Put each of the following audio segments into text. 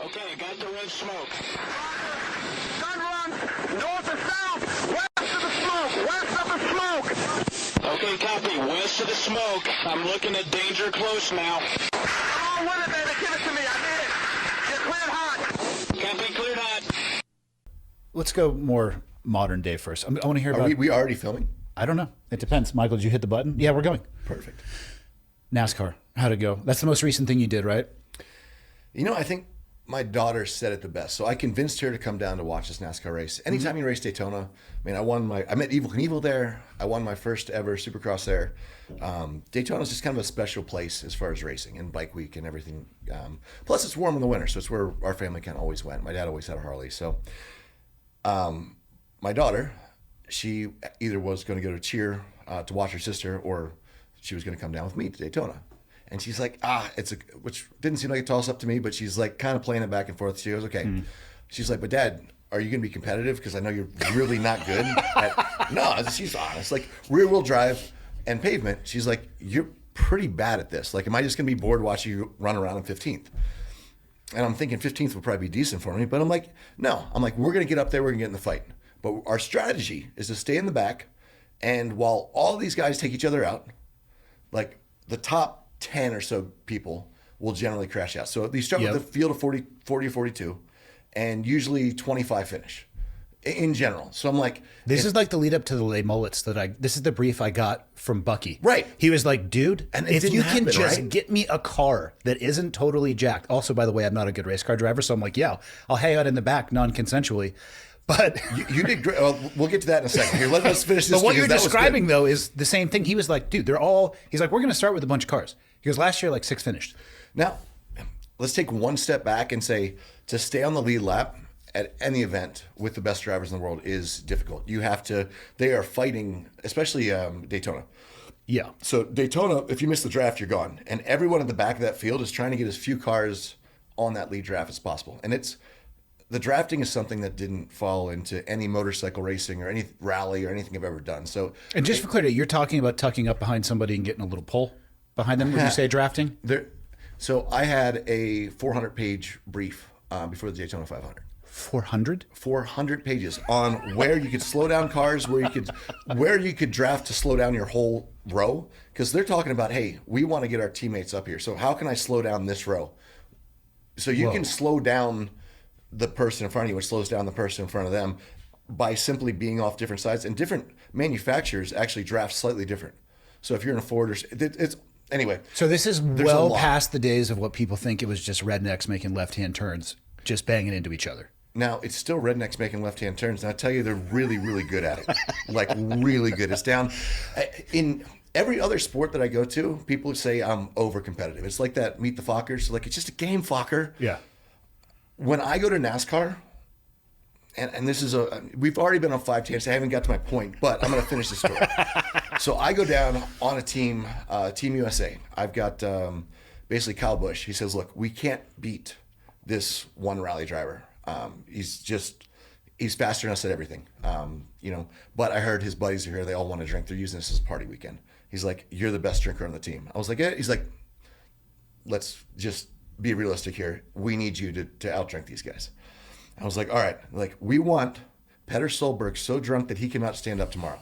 Okay, I got the red smoke. Gun run, north to south, west of the smoke, west of the smoke. Okay, copy. West of the smoke. I'm looking at danger close now. Come on with it, baby. Give it to me. I need it. You're cleared hot. Copy, cleared hot. Let's go more modern day first. I want to hear about... Are we already filming? I don't know. It depends. Michael, did you hit the button? Yeah, we're going. Perfect. NASCAR. How'd it go? That's the most recent thing you did, right? You know, I think my daughter said it the best. So I convinced her to come down to watch this NASCAR race. Anytime you race Daytona, I mean, I met Evel Knievel there. I won my first ever supercross there. Daytona is just kind of a special place as far as racing and bike week and everything. Plus it's warm in the winter. So it's where our family kind of always went. My dad always had a Harley. So my daughter, she either was going to go to cheer to watch her sister, or she was going to come down with me to Daytona. And she's like, which didn't seem like a toss up to me, but she's like kind of playing it back and forth. She goes, okay. She's like, but Dad, are you going to be competitive? Because I know you're really not good No, she's honest. Like rear wheel drive and pavement, she's like, you're pretty bad at this. Like, am I just going to be bored watching you run around in 15th? And I'm thinking 15th would probably be decent for me. But I'm like, no. I'm like, we're going to get up there. We're going to get in the fight. But our strategy is to stay in the back. And while all these guys take each other out, like the top 10 or so people will generally crash out. So you start with the field of 40 or 42, and usually 25 finish in general. So I'm like... This is like the lead up to the LeMullets this is the brief I got from Bucky. Right. He was like, dude, and if you can just get me a car that isn't totally jacked. Also, by the way, I'm not a good race car driver. So I'm like, yeah, I'll hang out in the back non-consensually. But you did great. Well, we'll get to that in a second. Here, let us finish this. But what you're describing, though, is the same thing. He was like, dude, he's like, we're going to start with a bunch of cars. He goes, last year, like 6 finished. Now, let's take one step back and say to stay on the lead lap at any event with the best drivers in the world is difficult. They are fighting, especially Daytona. Yeah. So Daytona, if you miss the draft, you're gone. And everyone at the back of that field is trying to get as few cars on that lead draft as possible. And the drafting is something that didn't fall into any motorcycle racing or any rally or anything I've ever done. So, and just for clarity, you're talking about tucking up behind somebody and getting a little pull behind them when you say drafting? So I had a 400-page brief before the Daytona 500. 400? 400 pages on where you could slow down cars, where you could draft to slow down your whole row. Because they're talking about, hey, we want to get our teammates up here. So how can I slow down this row? So you can slow down the person in front of you, which slows down the person in front of them by simply being off different sides. And different manufacturers actually draft slightly different. So if you're in a Ford, it's anyway. So this is well past the days of what people think it was just rednecks making left-hand turns, just banging into each other. Now, it's still rednecks making left-hand turns. And I tell you, they're really, really good at it. Like, really good. It's down. In every other sport that I go to, people say I'm over-competitive. It's like that Meet the Fockers. Like, it's just a game, Focker. Yeah. When I go to NASCAR, and this is we've already been on 5 tangents. I haven't got to my point, but I'm going to finish the story. So I go down on a team, Team USA. I've got basically Kyle Busch. He says, look, we can't beat this one rally driver. He's faster than us at everything. But I heard his buddies are here. They all want to drink. They're using this as a party weekend. He's like, you're the best drinker on the team. I was like, yeah. He's like, let's just be realistic here. We need you to outdrink these guys. I was like, all right. Like, we want Petter Solberg so drunk that he cannot stand up tomorrow.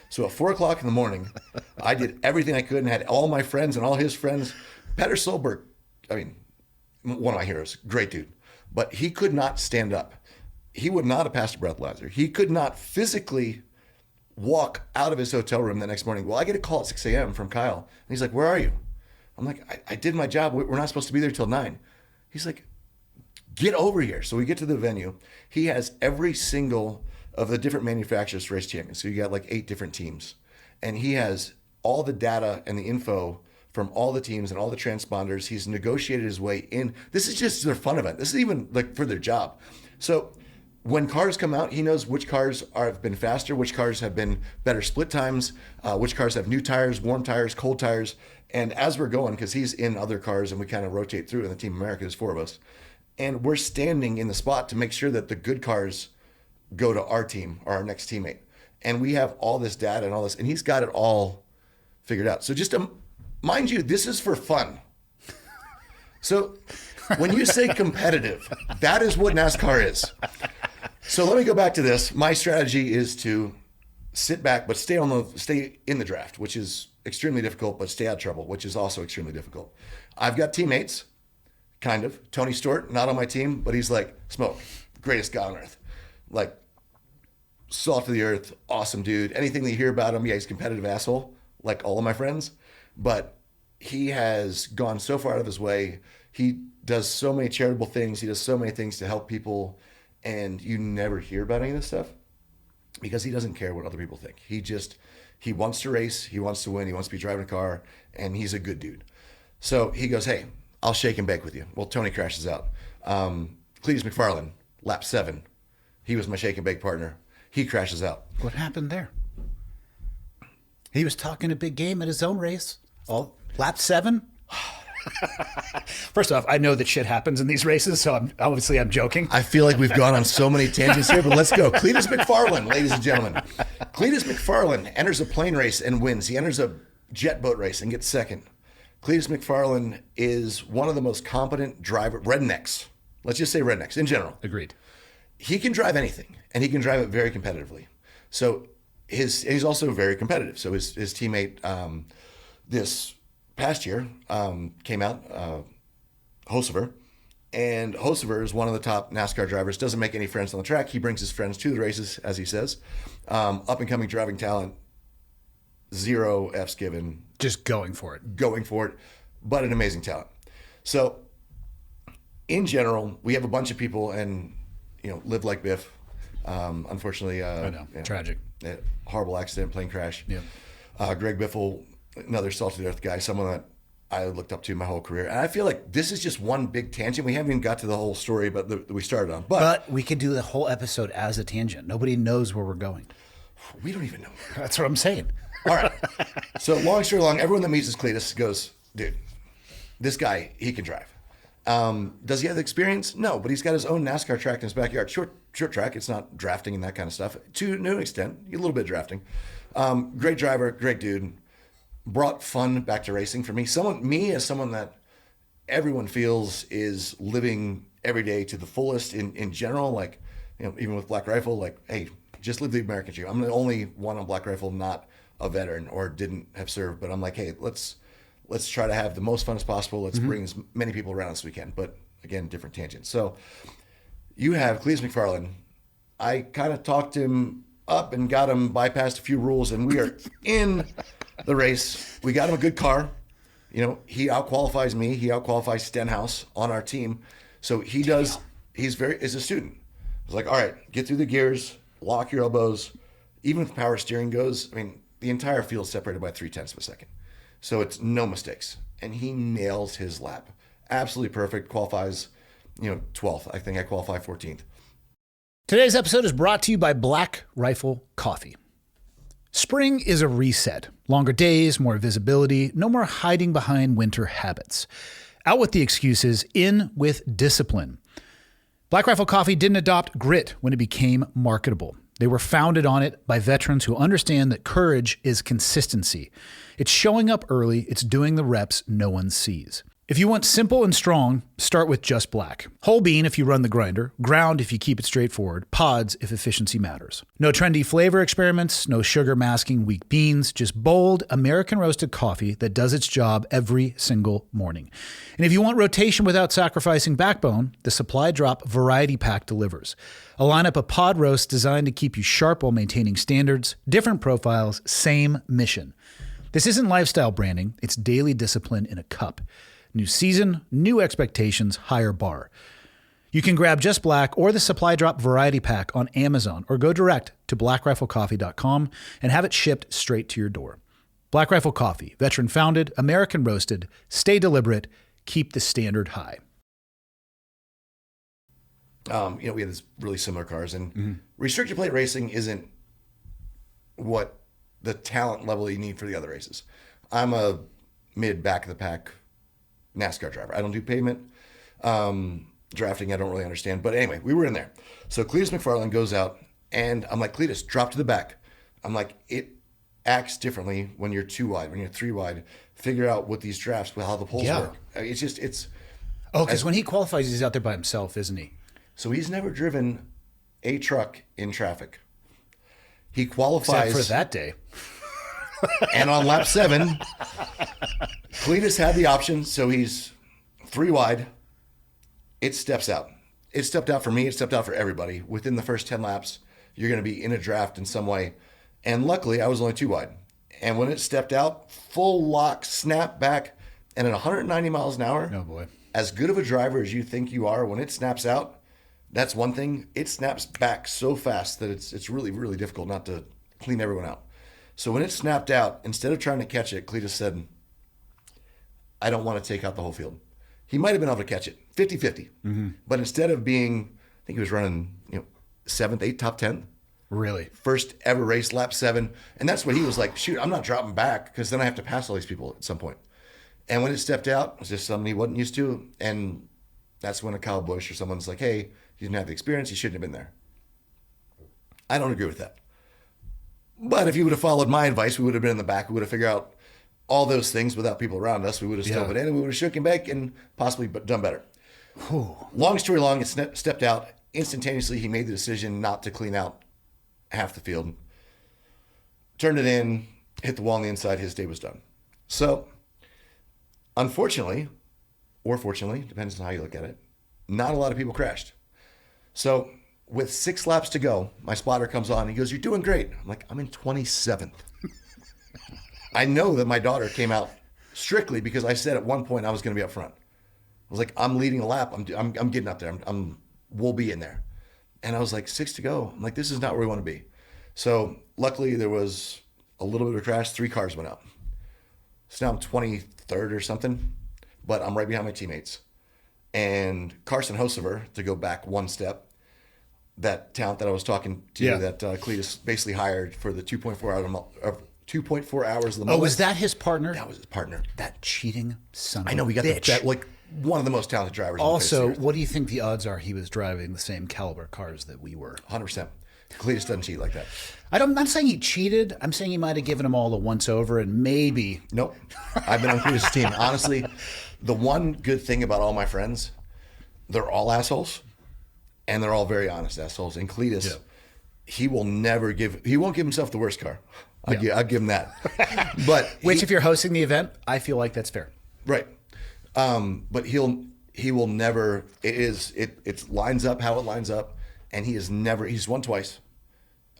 So at 4:00 in the morning, I did everything I could and had all my friends and all his friends. Petter Solberg, I mean, one of my heroes, great dude. But he could not stand up. He would not have passed a breathalyzer. He could not physically walk out of his hotel room the next morning. Well, I get a call at 6 a.m. from Kyle. And he's like, where are you? I'm like, I did my job. We're not supposed to be there till 9. He's like, get over here. So we get to the venue. He has every single of the different manufacturers race champions. So you got like 8 different teams. And he has all the data and the info from all the teams and all the transponders. He's negotiated his way in. This is just their fun event. This is even like for their job. So when cars come out, he knows which cars have been faster, which cars have been better split times, which cars have new tires, warm tires, cold tires. And as we're going, because he's in other cars and we kind of rotate through in the Team America, there's 4 of us. And we're standing in the spot to make sure that the good cars go to our team or our next teammate. And we have all this data and all this, and he's got it all figured out. So just mind you, this is for fun. So When you say competitive, that is what NASCAR is. So let me go back to this. My strategy is to sit back, but stay in the draft, which is extremely difficult, but stay out of trouble, which is also extremely difficult. I've got teammates, kind of. Tony Stewart, not on my team, but he's like, Smoke, greatest guy on earth. Like, salt of the earth, awesome dude. Anything that you hear about him, yeah, he's a competitive asshole, like all of my friends. But he has gone so far out of his way. He does so many charitable things. He does so many things to help people. And you never hear about any of this stuff because he doesn't care what other people think. He wants to race. He wants to win. He wants to be driving a car. And he's a good dude. So he goes, hey, I'll shake and bake with you. Well, Tony crashes out. Cletus McFarland, lap 7. He was my shake and bake partner. He crashes out. What happened there? He was talking a big game at his own race. Oh, lap 7? First off, I know that shit happens in these races, so I'm joking. I feel like we've gone on so many tangents here, but let's go. Cletus McFarland, ladies and gentlemen. Cletus McFarland enters a plane race and wins. He enters a jet boat race and gets second. Cletus McFarland is one of the most competent rednecks. Let's just say rednecks in general. Agreed. He can drive anything, and he can drive it very competitively. So he's also very competitive. So his teammate this past year came out, Hosever, and Hosever is one of the top NASCAR drivers. Doesn't make any friends on the track. He brings his friends to the races, as he says. Up and coming driving talent, 0 F's given. Just going for it, but an amazing talent. So in general, we have a bunch of people and. Live like Biff. Unfortunately, I know. Tragic. Horrible accident, plane crash. Yeah. Greg Biffle, another salted earth guy, someone that I looked up to my whole career. And I feel like this is just one big tangent. We haven't even got to the whole story that we started on. But we could do the whole episode as a tangent. Nobody knows where we're going. We don't even know. That's what I'm saying. All right. So long story long, everyone that meets this Cletus goes, dude, this guy, he can drive. Does he have the experience? No, but he's got his own NASCAR track in his backyard. Short track. It's not drafting and that kind of stuff. To an extent, a little bit of drafting. Great driver, great dude. Brought fun back to racing for me. Me as someone that everyone feels is living every day to the fullest in general. Like, even with Black Rifle, like, hey, just live the American dream. I'm the only one on Black Rifle not a veteran or didn't have served, but I'm like, hey, let's try to have the most fun as possible. Let's bring as many people around as we can. But again, different tangents. So you have Cletus McFarland. I kind of talked him up and got him bypassed a few rules, and we are in the race. We got him a good car. He outqualifies me. He outqualifies Stenhouse on our team. So he does. He's a student. I was like, all right, get through the gears, lock your elbows. Even if power steering goes, the entire field's separated by 0.3 of a second. So it's no mistakes. And he nails his lap. Absolutely perfect. Qualifies, 12th. I think I qualify 14th. Today's episode is brought to you by Black Rifle Coffee. Spring is a reset. Longer days, more visibility, no more hiding behind winter habits. Out with the excuses, in with discipline. Black Rifle Coffee didn't adopt grit when it became marketable. They were founded on it by veterans who understand that courage is consistency. It's showing up early. It's doing the reps no one sees. If you want simple and strong, start with Just Black. Whole bean if you run the grinder, ground if you keep it straightforward, pods if efficiency matters. No trendy flavor experiments, no sugar masking weak beans, just bold American roasted coffee that does its job every single morning. And if you want rotation without sacrificing backbone, the Supply Drop Variety Pack delivers. A lineup of pod roasts designed to keep you sharp while maintaining standards, different profiles, same mission. This isn't lifestyle branding, it's daily discipline in a cup. New season, new expectations, higher bar. You can grab Just Black or the Supply Drop Variety Pack on Amazon or go direct to blackriflecoffee.com and have it shipped straight to your door. Black Rifle Coffee, veteran founded, American roasted, stay deliberate, keep the standard high. We have this really similar cars, and restrictor plate racing isn't what the talent level you need for the other races. I'm a mid back of the pack NASCAR driver. I don't do pavement. Drafting, I don't really understand. But anyway, we were in there. So Cletus McFarland goes out, and I'm like, Cletus, drop to the back. I'm like, it acts differently when you're 2 wide, when you're 3 wide. Figure out what these drafts, how the poles work. It's just. Oh, because when he qualifies, he's out there by himself, isn't he? So he's never driven a truck in traffic. He qualifies Except for that day. And on lap 7, Cletus had the option, so he's 3 wide. It steps out. It stepped out for me. It stepped out for everybody. Within the first 10 laps, you're going to be in a draft in some way. And luckily, I was only 2 wide. And when it stepped out, full lock, snap back, and at 190 miles an hour, oh boy, as good of a driver as you think you are, when it snaps out, that's one thing. It snaps back so fast that it's really, really difficult not to clean everyone out. So when it snapped out, instead of trying to catch it, Cletus said, I don't want to take out the whole field. He might have been able to catch it, 50-50. Mm-hmm. But instead of being, I think he was running 7th, 8th, top 10th. Really? First ever race, lap 7. And that's what he was like, shoot, I'm not dropping back because then I have to pass all these people at some point. And when it stepped out, it was just something he wasn't used to. And that's when a Kyle Busch or someone's like, hey, he didn't have the experience. He shouldn't have been there. I don't agree with that. But if he would have followed my advice, we would have been in the back. We would have figured out all those things without people around us. We would have stove it in and we would have shook him back and possibly done better. Whew. Long story long, it stepped out. Instantaneously, he made the decision not to clean out half the field. Turned it in, hit the wall on the inside. His day was done. So, unfortunately, or fortunately, depends on how you look at it, not a lot of people crashed. So, with 6 laps to go, my spotter comes on. He goes, you're doing great. I'm like, I'm in 27th. I know that my daughter came out strictly because I said at one point I was going to be up front. I was like, I'm leading a lap. I'm getting up there. We'll be in there. And I was like, 6 to go. I'm like, this is not where we want to be. So luckily there was a little bit of a crash. 3 cars went out. So now I'm 23rd or something, but I'm right behind my teammates. And Carson Hosever, to go back one step, that talent that I was talking to you that Cletus basically hired for the 2.4 hours of the Oh, was that his partner? That was his partner. That cheating son of a I know, we got bitch. like one of the most talented drivers. Also, in the what do you think the odds are he was driving the same caliber cars that we were? 100%. Cletus doesn't cheat like that. I'm not saying he cheated. I'm saying he might have given them all a once over and maybe. Nope. I've been on Cletus' team. Honestly, the one good thing about all my friends, they're all assholes. And they're all very honest assholes. And Cletus, he won't give himself the worst car. I'll give him that. But which, if you're hosting the event, I feel like that's fair. Right. But he will never. It lines up how it lines up, and he's won twice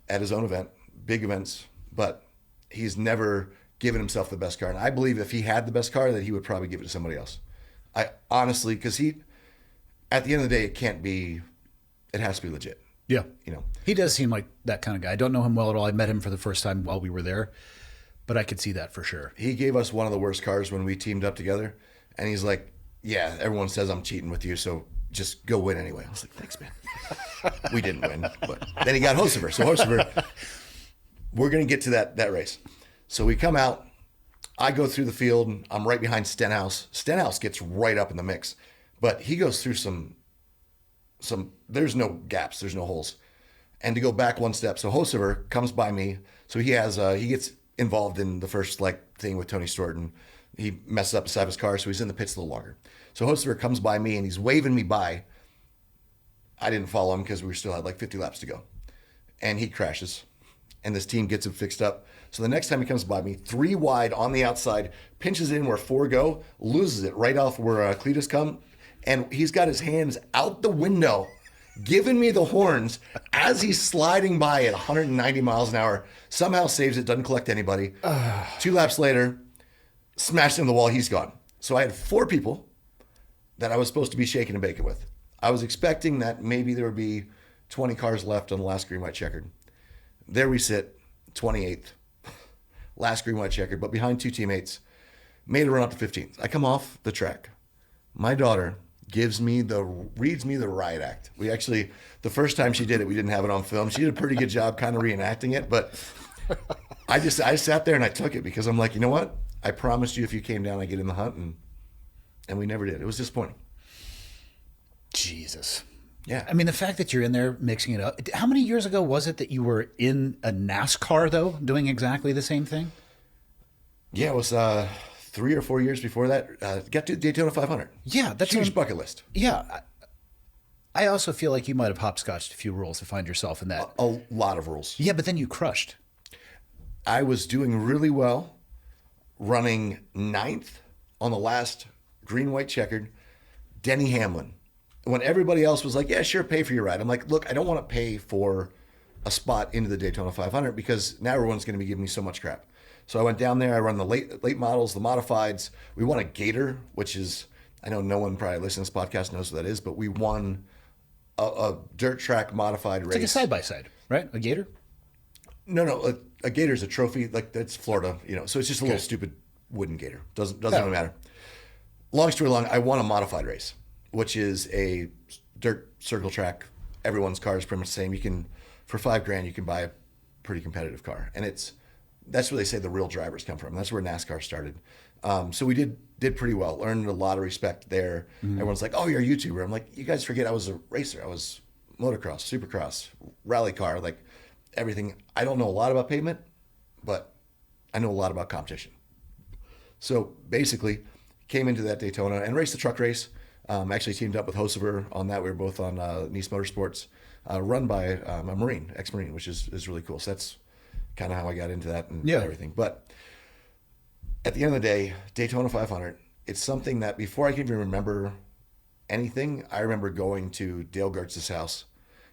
at his own event, big events, but he's never given himself the best car. And I believe if he had the best car, that he would probably give it to somebody else. I honestly, because at the end of the day, it has to be legit. Yeah. He does seem like that kind of guy. I don't know him well at all. I met him for the first time while we were there, but I could see that for sure. He gave us one of the worst cars when we teamed up together, and he's like, yeah, everyone says I'm cheating with you, so just go win anyway. I was like, thanks, man. We didn't win, but then he got Hosever. So Hosever, we're going to get to that race. So we come out. I go through the field. I'm right behind Stenhouse. Stenhouse gets right up in the mix, but he goes through some there's no gaps, there's no holes. And to go back one step, so Hosever comes by me. So he gets involved in the first thing with Tony Stewart, and he messes up beside his car, so he's in the pits a little longer. So Hosever comes by me and he's waving me by. I didn't follow him because we still had 50 laps to go. And he crashes. And this team gets him fixed up. So the next time he comes by me, 3 wide on the outside, pinches in where 4 go, loses it right off where Cletus come. And he's got his hands out the window, giving me the horns as he's sliding by at 190 miles an hour. Somehow saves it, doesn't collect anybody. 2 laps later, smashed into the wall, he's gone. So I had 4 people that I was supposed to be shaking and baking with. I was expecting that maybe there would be 20 cars left on the last green, white, checkered. There we sit, 28th, last green, white, checkered, but behind 2 teammates, made a run up to 15th. I come off the track. My daughter reads me the riot act. We actually, the first time she did it, we didn't have it on film. She did a pretty good job kind of reenacting it, but I sat there and I took it because I'm like, you know what? I promised you if you came down, I'd get in the hunt, and we never did. It was disappointing. Jesus. Yeah. I mean, the fact that you're in there mixing it up. How many years ago was it that you were in a NASCAR, though, doing exactly the same thing? Yeah, it was 3 or 4 years before that, got to the Daytona 500. Yeah, that's huge bucket list. Yeah. I also feel like you might have hopscotched a few rules to find yourself in that. A lot of rules. Yeah, but then you crushed. I was doing really well, running 9th on the last green, white checkered, Denny Hamlin. When everybody else was like, yeah, sure, pay for your ride. I'm like, look, I don't want to pay for a spot into the Daytona 500 because now everyone's going to be giving me so much crap. So I went down there. I run the late models, the modifieds. We won a Gator, which is, I know no one probably listening to this podcast knows what that is, but we won a dirt track modified race. It's like a side-by-side, right? A Gator? No, a Gator is a trophy. Like, that's Florida, so it's just a little stupid wooden Gator. Doesn't really matter. Long story long, I won a modified race, which is a dirt circle track. Everyone's car is pretty much the same. For $5,000, you can buy a pretty competitive car. And that's where they say the real drivers come from. That's where NASCAR started. So we did pretty well. Learned a lot of respect there. Mm-hmm. Everyone's like, "Oh, you're a YouTuber." I'm like, "You guys forget I was a racer. I was motocross, supercross, rally car, like everything." I don't know a lot about pavement, but I know a lot about competition. So basically, came into that Daytona and raced the truck race. Actually teamed up with Hosever on that. We were both on Nice Motorsports, run by a Marine, ex-Marine, which is really cool. So that's kind of how I got into that and everything. But at the end of the day, Daytona 500, it's something that before I can even remember anything, I remember going to Dale Gertz's house.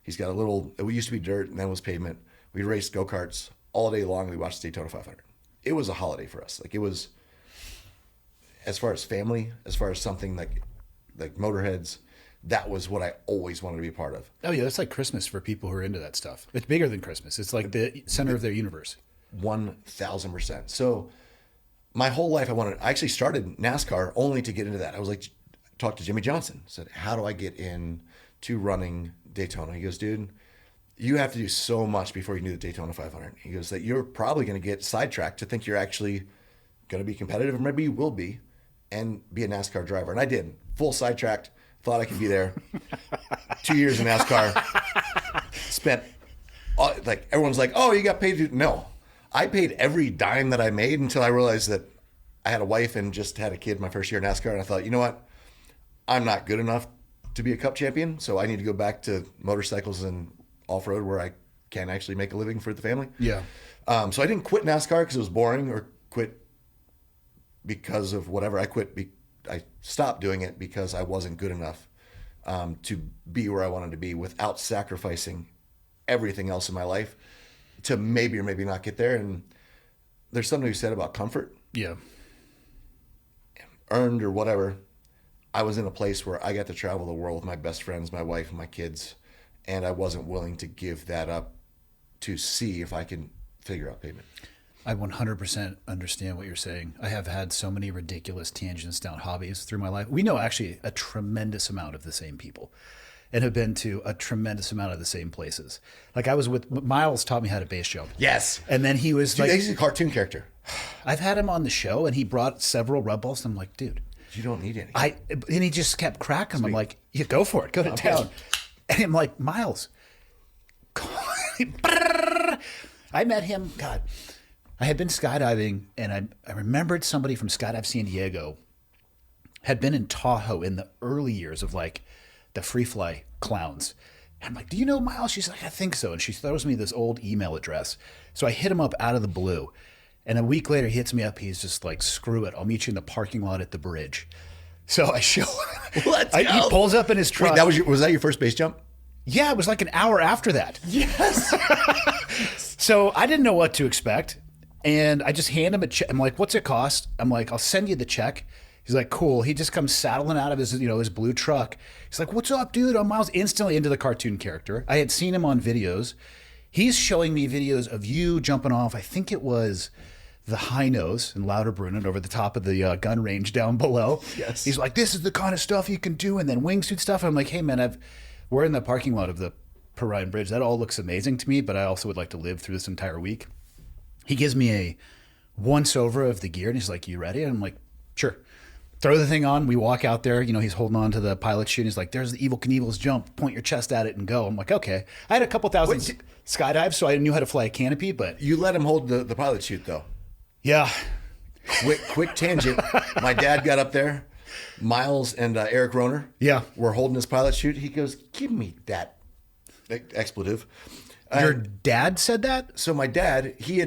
He's got it used to be dirt and then it was pavement. We raced go-karts all day long. We watched Daytona 500. It was a holiday for us. Like, it was, as far as family, as far as something like Motorheads, that was what I always wanted to be a part of. Oh, yeah, it's like Christmas for people who are into that stuff. It's bigger than Christmas. It's like the center of their universe. 1,000%. So my whole life, I actually started NASCAR only to get into that. I was like, talked to Jimmy Johnson, said, how do I get into running Daytona? He goes, dude, you have to do so much before you can do the Daytona 500. He goes, that you're probably going to get sidetracked to think you're actually going to be competitive, or maybe you will be, and be a NASCAR driver. And I did. Full sidetracked. Thought I could be there. 2 years in NASCAR. Spent, like, everyone's like, oh, you got paid. No. I paid every dime that I made until I realized that I had a wife and just had a kid my first year in NASCAR. And I thought, you know what? I'm not good enough to be a cup champion. So I need to go back to motorcycles and off-road where I can actually make a living for the family. Yeah. So I didn't quit NASCAR because it was boring, or quit because of whatever. I stopped doing it because I wasn't good enough to be where I wanted to be without sacrificing everything else in my life to maybe or maybe not get there. And there's something you said about comfort. Yeah. Earned or whatever. I was in a place where I got to travel the world with my best friends, my wife, and my kids, and I wasn't willing to give that up to see if I can figure out pavement. I 100% understand what you're saying. I have had so many ridiculous tangents down hobbies through my life. We know actually a tremendous amount of the same people and have been to a tremendous amount of the same places. Like, I was with Miles, taught me how to base jump. Yes. And then he was he's a cartoon character. I've had him on the show and he brought several rub balls. And I'm like, dude, you don't need any. And he just kept cracking them. I'm like, yeah, go for it. Go to town. And I'm like, Miles. I met him, God. I had been skydiving, and I remembered somebody from Skydive San Diego had been in Tahoe in the early years of, like, the free fly clowns. And I'm like, do you know Miles? She's like, I think so. And she throws me this old email address. So I hit him up out of the blue. And a week later, he hits me up. He's just like, screw it. I'll meet you in the parking lot at the bridge. So I show him. He pulls up in his truck. Wait, was that your first base jump? Yeah, it was like an hour after that. Yes. So I didn't know what to expect. And I just hand him a check. I'm like, what's it cost? I'm like, I'll send you the check. He's like, cool. He just comes saddling out of his, his blue truck. He's like, what's up, dude? I'm Miles, instantly into the cartoon character. I had seen him on videos. He's showing me videos of you jumping off. I think it was the high nose in Lauterbrunnen over the top of the gun range down below. Yes. He's like, this is the kind of stuff you can do. And then wingsuit stuff. I'm like, hey, man, we're in the parking lot of the Perrine Bridge. That all looks amazing to me, but I also would like to live through this entire week. He gives me a once over of the gear and he's like, you ready? And I'm like, sure. Throw the thing on. We walk out there. He's holding on to the pilot chute. He's like, there's the Evel Knievel's jump. Point your chest at it and go. I'm like, okay. I had a couple thousand skydives, so I knew how to fly a canopy, but... You let him hold the pilot chute, though. Yeah. quick tangent. My dad got up there. Miles and Eric Roner were holding his pilot chute. He goes, "Give me that expletive." Your dad said that? So my dad, he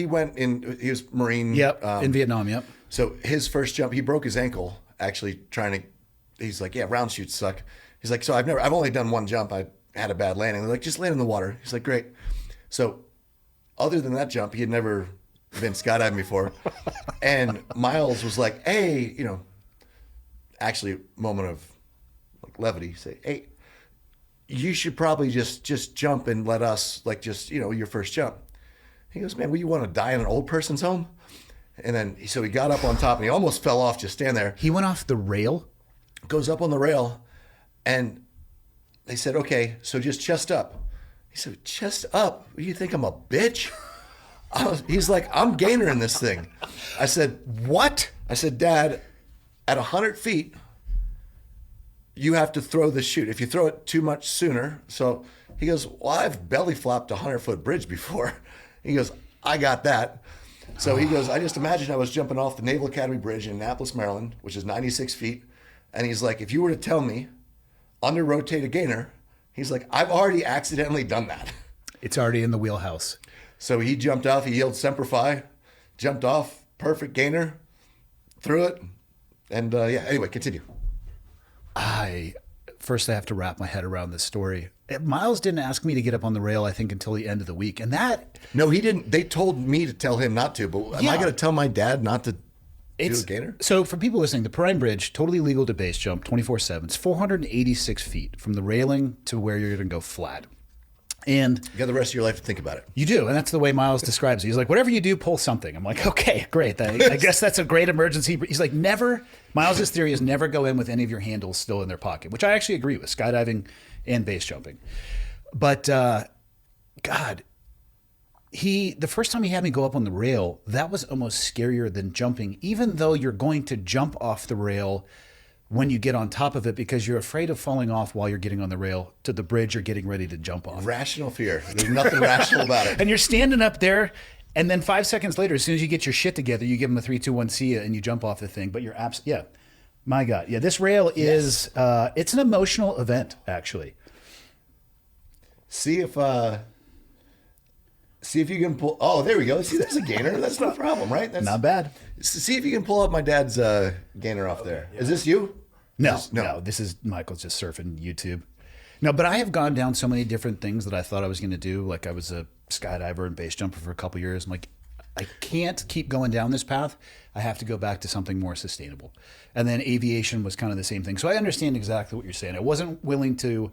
went in, he was Marine. In Vietnam, yep. So his first jump, he broke his ankle actually he's like, yeah, round chutes suck. He's like, so I've only done one jump. I had a bad landing. They're like, just land in the water. He's like, great. So other than that jump, he had never been skydiving before. And Miles was like, hey, actually moment of like levity, say, hey, you should probably just jump and let us your first jump. He goes, man, you want to die in an old person's home? And then so he got up on top and he almost fell off just stand there. He went off the rail? Goes up on the rail and they said, okay, so just chest up. He said, chest up? What do you think, I'm a bitch? He's like, I'm gainer in this thing. I said, what? I said, Dad, at 100 feet, you have to throw the chute. If you throw it too much sooner. So he goes, well, I've belly flopped a 100-foot bridge before. He goes, I got that. So he goes, I just imagined I was jumping off the Naval Academy Bridge in Annapolis, Maryland, which is 96 feet. And he's like, if you were to tell me under rotate a gainer, he's like, I've already accidentally done that. It's already in the wheelhouse. So he jumped off, he yelled Semper Fi, jumped off, perfect gainer, threw it. And anyway, continue. I have to wrap my head around this story. Miles didn't ask me to get up on the rail, I think, until the end of the week. And that... No, he didn't. They told me to tell him not to. But am I going to tell my dad not to do a gainer? So for people listening, the Prime Bridge, totally legal to base jump, 24/7. It's 486 feet from the railing to where you're going to go flat. And you got the rest of your life to think about it. You do. And that's the way Miles describes it. He's like, whatever you do, pull something. I'm like, okay, great. I guess that's a great emergency. He's like, never. Miles's theory is never go in with any of your handles still in their pocket, which I actually agree with, skydiving and base jumping. But God, the first time he had me go up on the rail, that was almost scarier than jumping, even though you're going to jump off the rail when you get on top of it because you're afraid of falling off while you're getting on the rail to the bridge you're getting ready to jump off. Rational fear. There's nothing rational about it. And you're standing up there, and then 5 seconds later, as soon as you get your shit together, you give them a 3, 2, 1, see ya, and you jump off the thing. But you're my God. Yeah, this rail is, it's an emotional event, actually. See if you can pull. Oh, there we go. See, that's a gainer. That's no problem, right? That's not bad. See if you can pull up my dad's gainer off there. Is this you? No. This is Michael's just surfing YouTube. No, but I have gone down so many different things that I thought I was going to do. Like I was a skydiver and base jumper for a couple years. I'm like, I can't keep going down this path. I have to go back to something more sustainable. And then aviation was kind of the same thing. So I understand exactly what you're saying. I wasn't willing to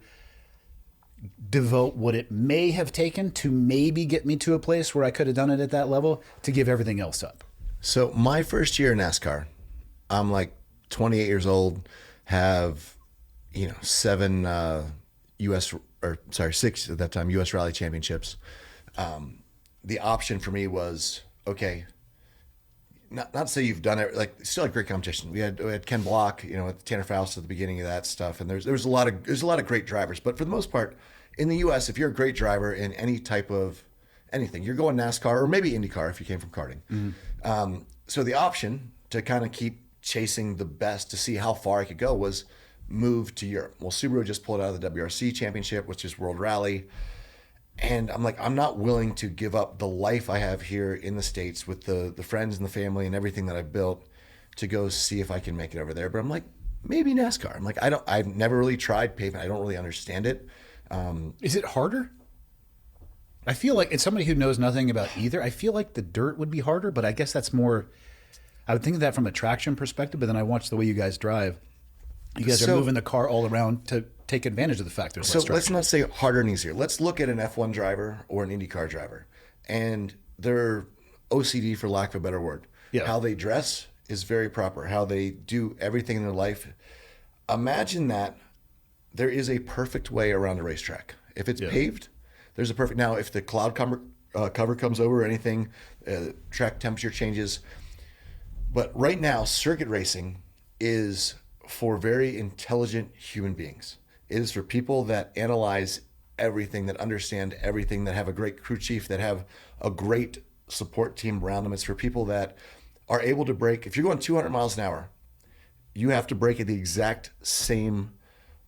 devote what it may have taken to maybe get me to a place where I could have done it at that level to give everything else up. So my first year in NASCAR, I'm like 28 years old, have, 6 at that time, U.S. Rally Championships. The option for me was, okay, not to say you've done it, like still a great competition. We had Ken Block, at Tanner Faust at the beginning of that stuff, and there's a lot of great drivers. But for the most part, in the U.S., if you're a great driver in any type of anything, you're going NASCAR or maybe IndyCar if you came from karting. Mm-hmm. So the option to kind of keep chasing the best to see how far I could go was move to Europe. Well, Subaru just pulled out of the WRC Championship, which is World Rally. And I'm like, I'm not willing to give up the life I have here in the States with the friends and the family and everything that I've built to go see if I can make it over there. But I'm like, maybe NASCAR. I'm like, I've never really tried pavement. I don't really understand it. Is it harder? I feel like it's somebody who knows nothing about either. I feel like the dirt would be harder, but I guess that's more, I would think of that from a traction perspective, but then I watch the way you guys drive. You guys are moving the car all around to take advantage of the fact there's less traction. Let's not say harder and easier. Let's look at an F1 driver or an IndyCar driver and their OCD, for lack of a better word. Yeah. How they dress is very proper. How they do everything in their life. Imagine that there is a perfect way around a racetrack. If it's paved, there's a perfect. Now, if the cloud cover comes over or anything, track temperature changes. But right now, circuit racing is for very intelligent human beings. It is for people that analyze everything, that understand everything, that have a great crew chief, that have a great support team around them. It's for people that are able to brake. If you're going 200 miles an hour, you have to brake at the exact same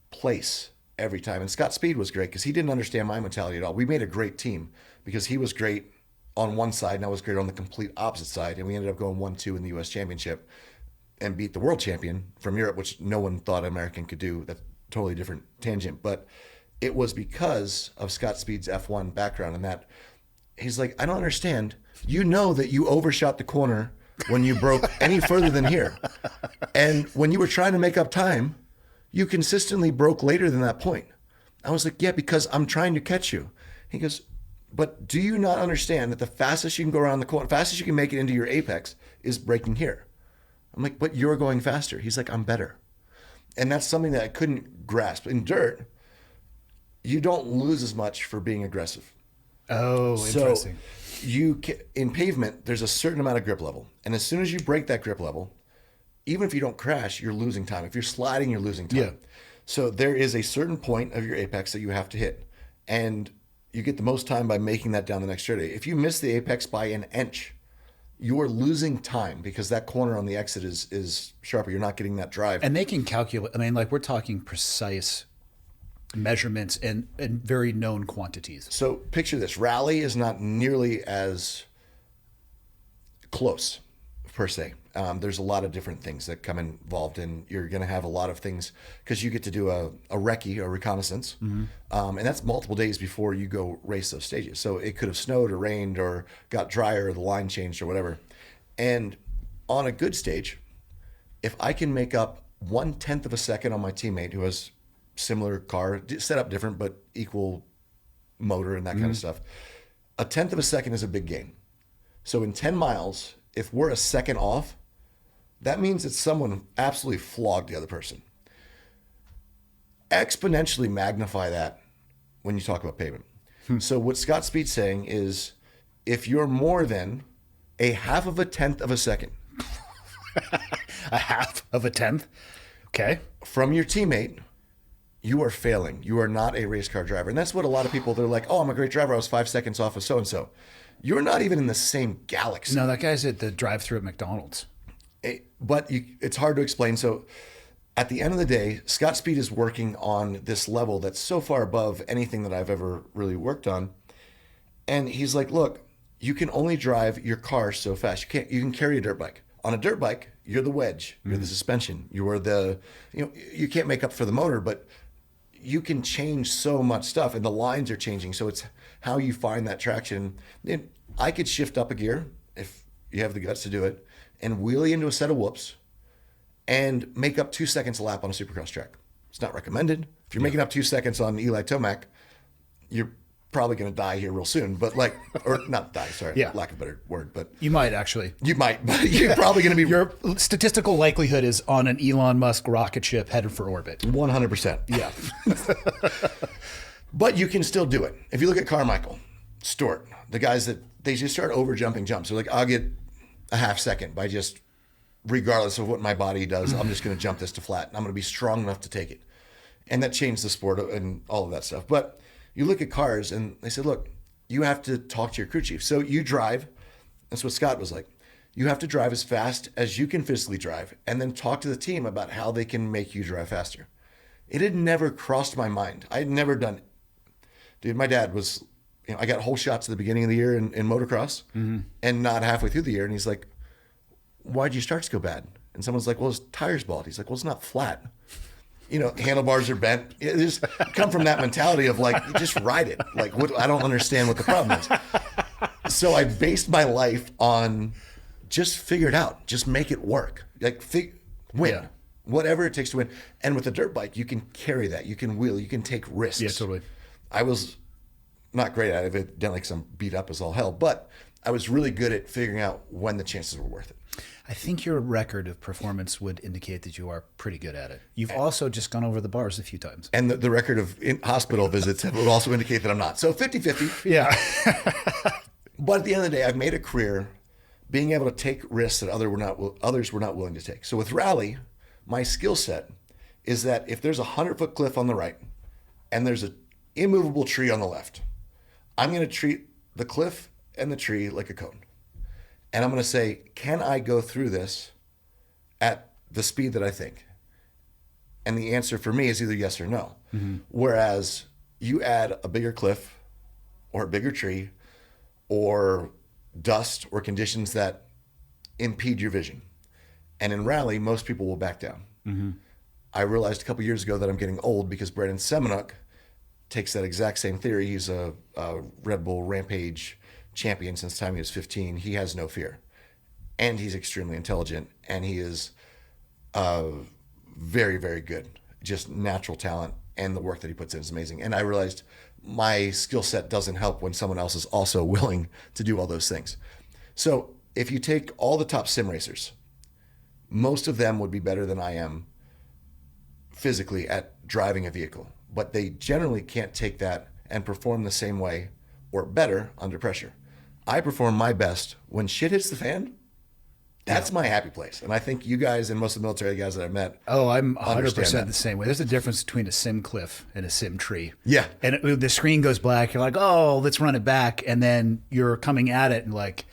place every time. And Scott Speed was great because he didn't understand my mentality at all. We made a great team because he was great on one side and I was great on the complete opposite side. And we ended up going 1-2 in the U.S. Championship and beat the world champion from Europe, which no one thought an American could do. That's a totally different tangent. But it was because of Scott Speed's F1 background and that he's like, I don't understand. You know that you overshot the corner when you broke any further than here. And when you were trying to make up time, you consistently broke later than that point. I was like, yeah, because I'm trying to catch you. He goes, but do you not understand that the fastest you can go around the corner, fastest you can make it into your apex is braking here? I'm like, but you're going faster. He's like, I'm better. And that's something that I couldn't grasp. In dirt, you don't lose as much for being aggressive. Oh, interesting. In pavement, there's a certain amount of grip level. And as soon as you break that grip level, even if you don't crash, you're losing time. If you're sliding, you're losing time. Yeah. So there is a certain point of your apex that you have to hit. And you get the most time by making that down the next straight. If you miss the apex by an inch, you're losing time because that corner on the exit is sharper. You're not getting that drive. And they can calculate, I mean, like we're talking precise measurements and very known quantities. So picture this. Rally is not nearly as close per se. There's a lot of different things that come involved, and you're going to have a lot of things because you get to do a recce, a reconnaissance, and that's multiple days before you go race those stages. So it could have snowed or rained or got drier or the line changed or whatever. And on a good stage, if I can make up 1/10 of a second on my teammate who has similar car, set up different but equal motor and that kind of stuff, 1/10 of a second is a big gain. So in 10 miles, if we're a second off, that means that someone absolutely flogged the other person. Exponentially magnify that when you talk about pavement. So what Scott Speed's saying is if you're more than a 1/2 of a second A 1/2? Okay. from your teammate, you are failing. You are not a race car driver. And that's what a lot of people, they're like, oh, I'm a great driver. I was 5 seconds off of so-and-so. You're not even in the same galaxy. No, that guy's at the drive-thru at McDonald's. But it's hard to explain. So at the end of the day, Scott Speed is working on this level that's so far above anything that I've ever really worked on. And he's like, look, you can only drive your car so fast. You can carry a dirt bike. On a dirt bike, you're the wedge, you're the suspension, you can't make up for the motor, but you can change so much stuff and the lines are changing. So it's how you find that traction. And I could shift up a gear if you have the guts to do it and wheelie into a set of whoops and make up 2 seconds a lap on a supercross track. It's not recommended. If you're making up 2 seconds on Eli Tomac, you're probably going to die here real soon, but or not die, sorry, lack of a better word, but you might actually. You might, but you're probably going to be. Your statistical likelihood is on an Elon Musk rocket ship headed for orbit. 100%. Yeah. But you can still do it. If you look at Carmichael, Stewart, the guys that they just start over jumping jumps. They're like, I'll get a 1/2 second by just, regardless of what my body does, I'm just going to jump this to flat. And I'm going to be strong enough to take it. And that changed the sport and all of that stuff. But you look at cars and they said, look, you have to talk to your crew chief. So you drive. That's what Scott was like. You have to drive as fast as you can physically drive and then talk to the team about how they can make you drive faster. It had never crossed my mind. I had never done it. Dude, my dad was, I got whole shots at the beginning of the year in motocross and not halfway through the year. And he's like, why'd your starts go bad? And someone's like, well, his tire's bald. He's like, well, it's not flat. Handlebars are bent. It just come from that mentality of like, just ride it. Like, I don't understand what the problem is. So I based my life on just figure it out. Just make it work. Like, win. Yeah. Whatever it takes to win. And with a dirt bike, you can carry that. You can wheel. You can take risks. Yeah, totally. I was not great at it, evidently, because I'm beat up as all hell. But I was really good at figuring out when the chances were worth it. I think your record of performance would indicate that you are pretty good at it. You've also just gone over the bars a few times. And the record of hospital visits would also indicate that I'm not. So 50-50. Yeah. But at the end of the day, I've made a career being able to take risks that others were not willing to take. So with rally, my skill set is that if there's a 100-foot cliff on the right and there's an immovable tree on the left, I'm going to treat the cliff and the tree like a cone. And I'm going to say, can I go through this at the speed that I think? And the answer for me is either yes or no. Whereas you add a bigger cliff or a bigger tree or dust or conditions that impede your vision. And in rally, most people will back down. I realized a couple years ago that I'm getting old because Brandon Semenuk takes that exact same theory. He's a Red Bull Rampage champion since the time he was 15. He has no fear. And he's extremely intelligent. And he is very, very good. Just natural talent. And the work that he puts in is amazing. And I realized my skill set doesn't help when someone else is also willing to do all those things. So if you take all the top sim racers, most of them would be better than I am physically at driving a vehicle, but they generally can't take that and perform the same way or better under pressure. I perform my best when shit hits the fan. That's my happy place. And I think you guys and most of the military guys that I've met. Oh, I'm 100% understand the same way. There's a difference between a sim cliff and a sim tree. Yeah. And the screen goes black. You're like, oh, let's run it back. And then you're coming at it and like,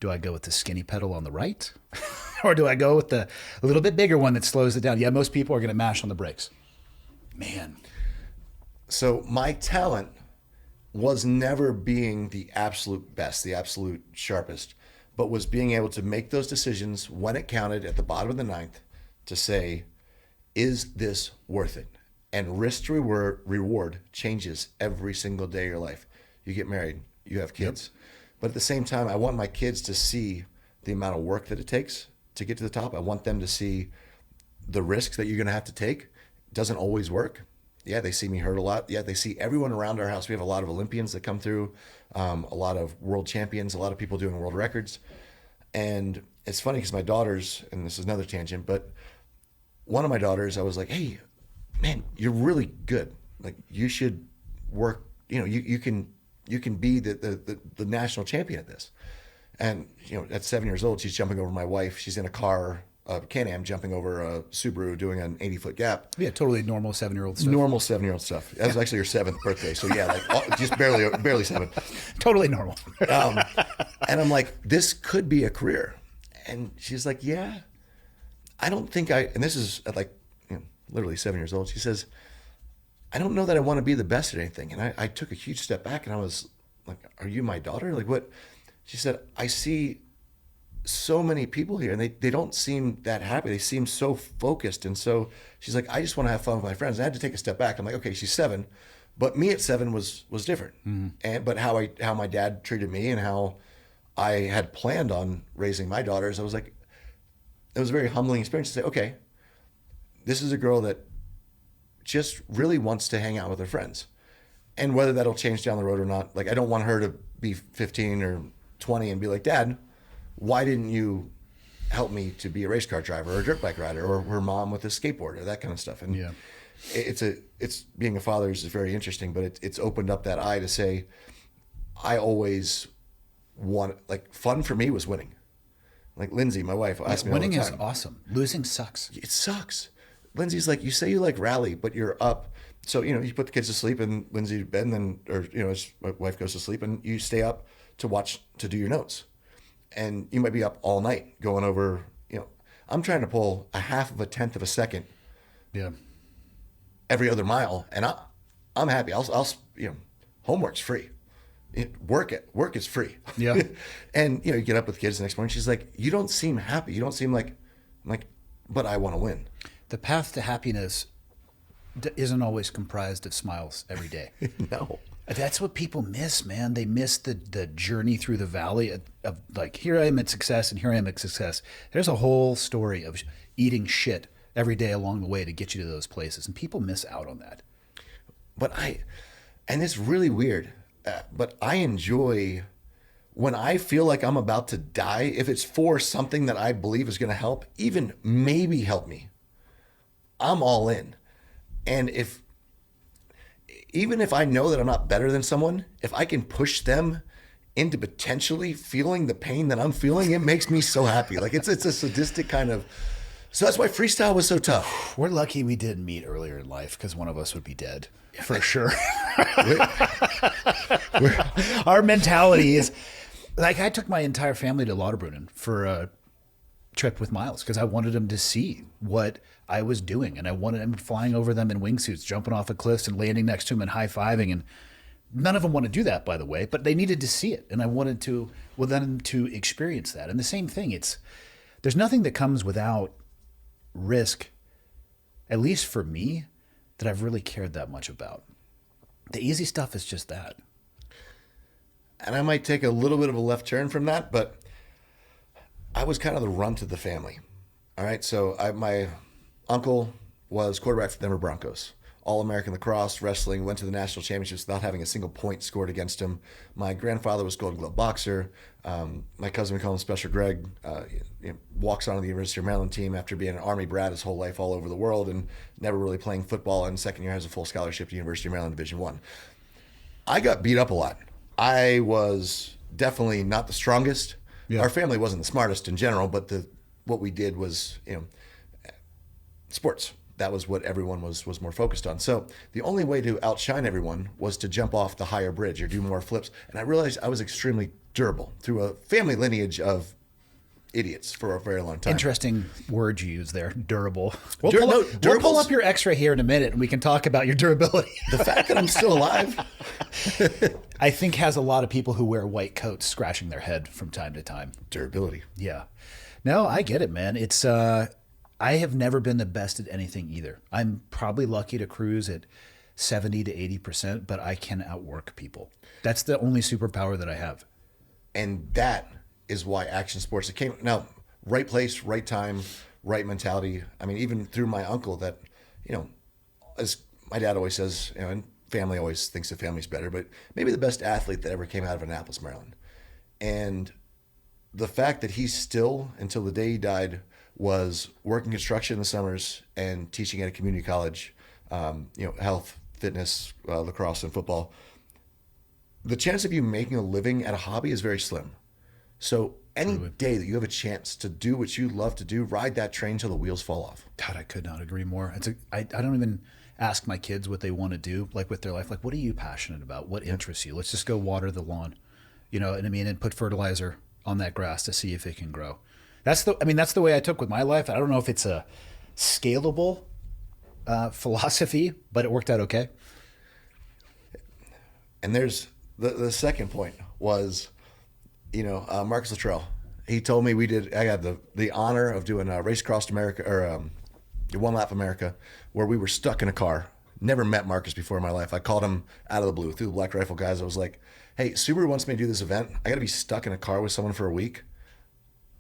do I go with the skinny pedal on the right? Or do I go with the a little bit bigger one that slows it down? Yeah, most people are going to mash on the brakes. Man. So my talent was never being the absolute best, the absolute sharpest, but was being able to make those decisions when it counted at the bottom of the ninth to say, is this worth it? And risk to reward changes every single day of your life. You get married, you have kids. Yep. But at the same time, I want my kids to see the amount of work that it takes to get to the top. I want them to see the risks that you're going to have to take. It doesn't always work. Yeah, they see me hurt a lot. Yeah, they see everyone around our house. We have a lot of Olympians that come through, a lot of world champions, a lot of people doing world records. And it's funny because my daughters, and this is another tangent, but one of my daughters, I was like, hey, man, you're really good. Like, you should work, you can be the national champion at this. And, at 7 years old, she's jumping over my wife. She's in a car, Can-Am, jumping over a Subaru, doing an 80-foot gap. Yeah, totally normal 7-year-old stuff. Normal 7-year-old stuff. That was actually her 7th birthday. So yeah, like just barely 7. Totally normal. And I'm like, this could be a career. And she's like, yeah, I don't think and this is at like, literally 7 years old. She says, I don't know that I want to be the best at anything. And I took a huge step back and I was like, are you my daughter? Like, what? She said, I see so many people here and they don't seem that happy. They seem so focused. And so she's like, I just want to have fun with my friends. And I had to take a step back. I'm like, okay, she's 7, but me at 7 was different. But how my dad treated me and how I had planned on raising my daughters, I was like, it was a very humbling experience to say, okay, this is a girl that just really wants to hang out with her friends. And whether that'll change down the road or not, like, I don't want her to be 15 or 20 and be like, Dad, why didn't you help me to be a race car driver or a dirt bike rider, or her mom with a skateboard or that kind of stuff? And yeah, it's being a father is very interesting, but it's opened up that eye to say, I always want, like, fun for me was winning. Like Lindsay, my wife, asked me all the time. Winning is awesome. Losing sucks. It sucks. Lindsay's like, you say you like rally, but you're up. So, you put the kids to sleep and Lindsay to bed, and then, my wife goes to sleep, and you stay up to do your notes. And you might be up all night going over, I'm trying to pull a 0.5 of a second. Yeah. Every other mile. And I'm happy. I'll homework's free. Work is free. Yeah. And, you get up with kids the next morning. She's like, you don't seem happy. You don't seem like, but I want to win. The path to happiness isn't always comprised of smiles every day. No. That's what people miss, man. They miss the journey through the valley of like, here I am at success and here I am at success. There's a whole story of eating shit every day along the way to get you to those places. And people miss out on that. And it's really weird, but I enjoy when I feel like I'm about to die, if it's for something that I believe is going to help, even maybe help me, I'm all in. And even if I know that I'm not better than someone, if I can push them into potentially feeling the pain that I'm feeling, it makes me so happy. Like, it's a sadistic kind of. So that's why freestyle was so tough. We're lucky we didn't meet earlier in life, because one of us would be dead for sure. Our mentality is, Like I took my entire family to Lauterbrunnen for a trip with Miles because I wanted him to see what I was doing, and I wanted him flying over them in wingsuits, jumping off of cliffs and landing next to him and high-fiving. And none of them want to do that, by the way, but they needed to see it, and I wanted to them to experience that. And the same thing, there's nothing that comes without risk, at least for me, that I've really cared that much about. The easy stuff is just that. And I might take a little bit of a left turn from that, but I was kind of the runt of the family. All right, so my uncle was quarterback for the Denver Broncos. All-American lacrosse, wrestling, went to the national championships without having a single point scored against him. My grandfather was Golden Glove boxer. My cousin, we call him Special Greg, walks on to the University of Maryland team after being an Army brat his whole life all over the world and never really playing football. And second year has a full scholarship to University of Maryland Division I. I got beat up a lot. I was definitely not the strongest. Yeah. Our family wasn't the smartest in general, but what we did was, sports. That was what everyone was more focused on. So the only way to outshine everyone was to jump off the higher bridge or do more flips. And I realized I was extremely durable through a family lineage idiots for a very long time. Interesting word you use there, durable. We'll pull up your x-ray here in a minute and we can talk about your durability. The fact that I'm still alive. I think has a lot of people who wear white coats scratching their head from time to time. Durability. Yeah. No, I get it, man. It's I have never been the best at anything either. I'm probably lucky to cruise at 70 to 80%, but I can outwork people. That's the only superpower that I have. And that is why action sports came. Now, right place, right time, right mentality. I mean, even through my uncle that, as my dad always says, and family always thinks the family's better, but maybe the best athlete that ever came out of Annapolis, Maryland. And the fact that he still, until the day he died, was working construction in the summers and teaching at a community college, health, fitness, lacrosse, and football. The chance of you making a living at a hobby is very slim. So any day that you have a chance to do what you love to do, ride that train till the wheels fall off. God, I could not agree more. I don't even ask my kids what they want to do, like with their life. Like, what are you passionate about? What interests you? Let's just go water the lawn, and put fertilizer on that grass to see if it can grow. That's the way I took with my life. I don't know if it's a scalable philosophy, but it worked out okay. And there's the second point was, Marcus Luttrell. He told me I had the honor of doing a Race Across America or One Lap America, where we were stuck in a car. Never met Marcus before in my life. I called him out of the blue through the Black Rifle guys. I was like, "Hey, Subaru wants me to do this event. I got to be stuck in a car with someone for a week."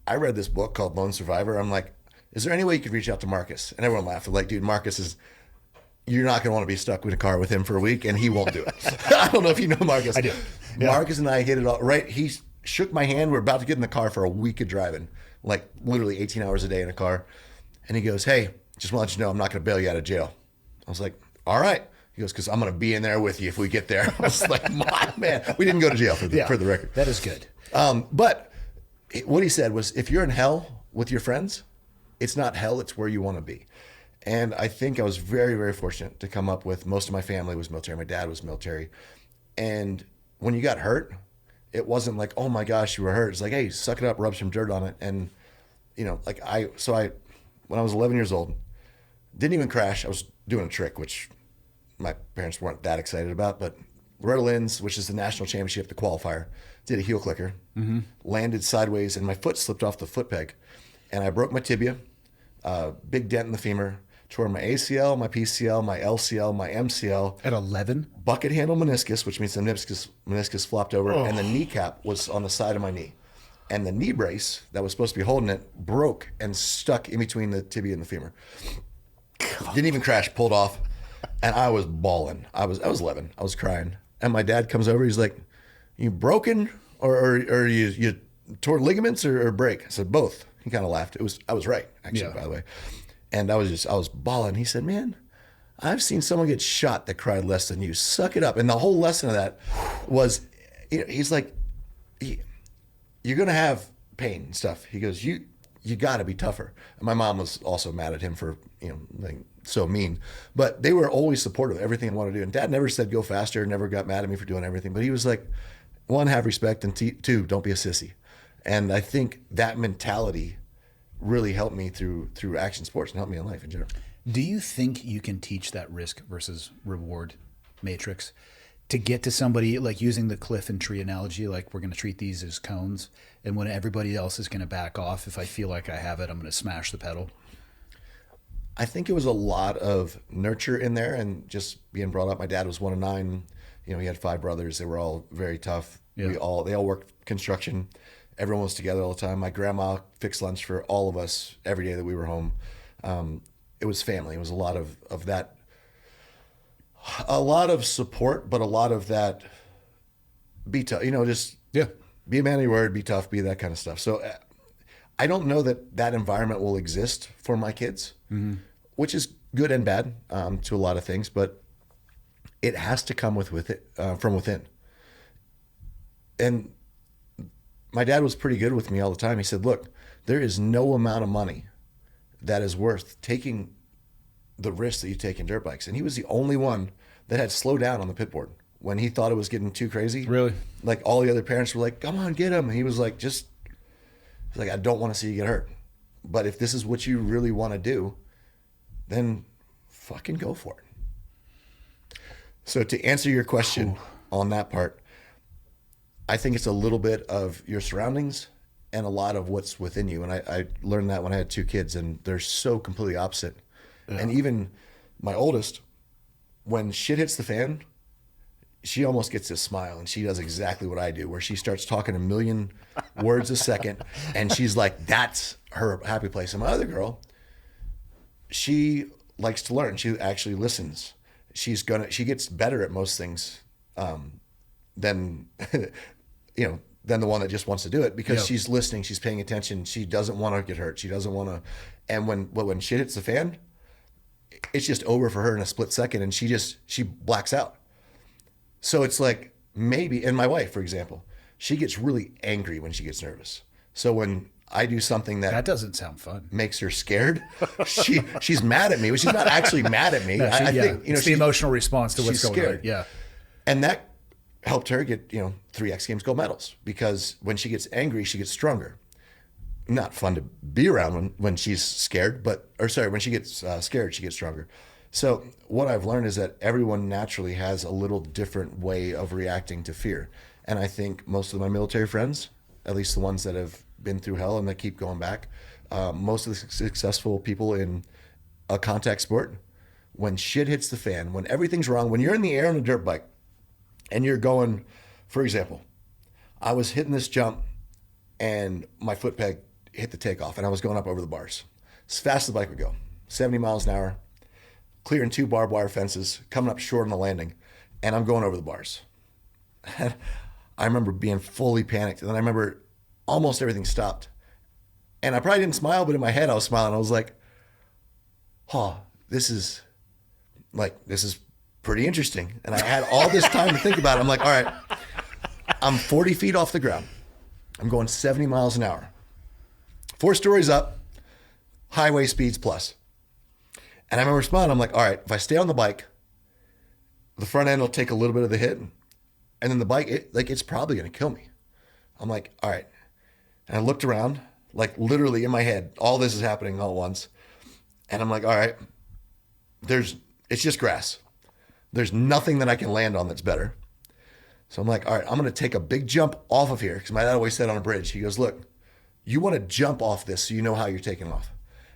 I read this book called Lone Survivor. I'm like, is there any way you could reach out to Marcus? And everyone laughed. They're like, dude, you're not going to want to be stuck in a car with him for a week, and he won't do it. I don't know if you know Marcus. I do. Yeah. Marcus and I hit it all right. He shook my hand. We're about to get in the car for a week of driving, like literally 18 hours a day in a car. And he goes, hey, just want to let you know I'm not going to bail you out of jail. I was like, all right. He goes, because I'm going to be in there with you if we get there. I was like, man, we didn't go to jail for the record. That is good. But what he said was, if you're in hell with your friends, it's not hell, it's where you want to be. And I think I was very, very fortunate to come up with, most of my family was military. My dad was military. And when you got hurt, it wasn't like, oh my gosh, you were hurt. It's like, hey, suck it up, rub some dirt on it. And, when I was 11 years old, didn't even crash. I was doing a trick, which my parents weren't that excited about, but Loretta Lynn's, which is the national championship, the qualifier, did a heel clicker, landed sideways, and my foot slipped off the foot peg. And I broke my tibia, big dent in the femur, tore my ACL, my PCL, my LCL, my MCL. At 11? Bucket handle meniscus, which means the meniscus flopped over, and the kneecap was on the side of my knee. And the knee brace that was supposed to be holding it broke and stuck in between the tibia and the femur. God. Didn't even crash, pulled off. And I was bawling. I was 11. I was crying. And my dad comes over. He's like, you broken or you tore ligaments or break? I said, both. He kind of laughed. I was right, actually, by the way. And I was bawling. He said, man, I've seen someone get shot that cried less than you. Suck it up. And the whole lesson of that was, he's like, you're going to have pain and stuff. He goes, you got to be tougher. And my mom was also mad at him for, like, so mean. But they were always supportive of everything I wanted to do. And Dad never said go faster, never got mad at me for doing everything. But he was like, one, have respect, and two, don't be a sissy. And I think that mentality really helped me through action sports and helped me in life in general. Do you think you can teach that risk versus reward matrix to get to somebody, like using the cliff and tree analogy, like we're going to treat these as cones, and when everybody else is going to back off, if I feel like I have it, I'm going to smash the pedal? I think it was a lot of nurture in there and just being brought up. My dad was one of 9. You know, he had 5 brothers. They were all very tough. Yeah. They all worked construction. Everyone was together all the time. My grandma fixed lunch for all of us every day that we were home. It was family. It was a lot of that, a lot of support, but a lot of that be tough, just be a man of your word, be tough, be that kind of stuff. So I don't know that environment will exist for my kids, which is good and bad to a lot of things, but it has to come with it from within. And my dad was pretty good with me all the time. He said, look, there is no amount of money that is worth taking the risk that you take in dirt bikes. And he was the only one that had slowed down on the pit board when he thought it was getting too crazy. Really? Like all the other parents were like, come on, get him. And he was like, I don't want to see you get hurt. But if this is what you really want to do, then fucking go for it. So to answer your question on that part, I think it's a little bit of your surroundings and a lot of what's within you. And I learned that when I had 2 kids, and they're so completely opposite. Yeah. And even my oldest, when shit hits the fan, she almost gets this smile, and she does exactly what I do, where she starts talking a million words a second, and she's like, that's her happy place. And my other girl, she likes to learn. She actually listens. She gets better at most things than than the one that just wants to do it, because she's listening, she's paying attention, she doesn't want to get hurt, she doesn't want to. And when shit hits the fan, it's just over for her in a split second, and she blacks out. So it's like, maybe, and my wife, for example, she gets really angry when she gets nervous. So when I do something that doesn't sound fun, makes her scared, she's mad at me, but she's not actually mad at me. No, I think it's the emotional response to what's going on. Yeah. And that helped her get 3 X Games gold medals, because when she gets angry, she gets stronger. Not fun to be around when she's scared, when she gets scared, she gets stronger. So what I've learned is that everyone naturally has a little different way of reacting to fear. And I think most of my military friends, at least the ones that have been through hell and that keep going back, most of the successful people in a contact sport, when shit hits the fan, when everything's wrong, when you're in the air on a dirt bike and you're going, for example, I was hitting this jump and my foot peg hit the takeoff, and I was going up over the bars as fast as the bike would go, 70 miles an hour, clearing 2 barbed wire fences, coming up short on the landing, and I'm going over the bars. And I remember being fully panicked, and then I remember almost everything stopped. And I probably didn't smile, but in my head I was smiling. I was like, this is pretty interesting. And I had all this time to think about it. I'm like, all right, I'm 40 feet off the ground. I'm going 70 miles an hour. 4 stories up, highway speeds plus. And I remember smiling. I'm like, all right, if I stay on the bike, the front end will take a little bit of the hit, and then the bike, it's probably going to kill me. I'm like, all right. And I looked around, like literally in my head, all this is happening all at once. And I'm like, all right, it's just grass. There's nothing that I can land on that's better. So I'm like, all right, I'm going to take a big jump off of here, because my dad always said on a bridge, he goes, look, you want to jump off this so you know how you're taking off.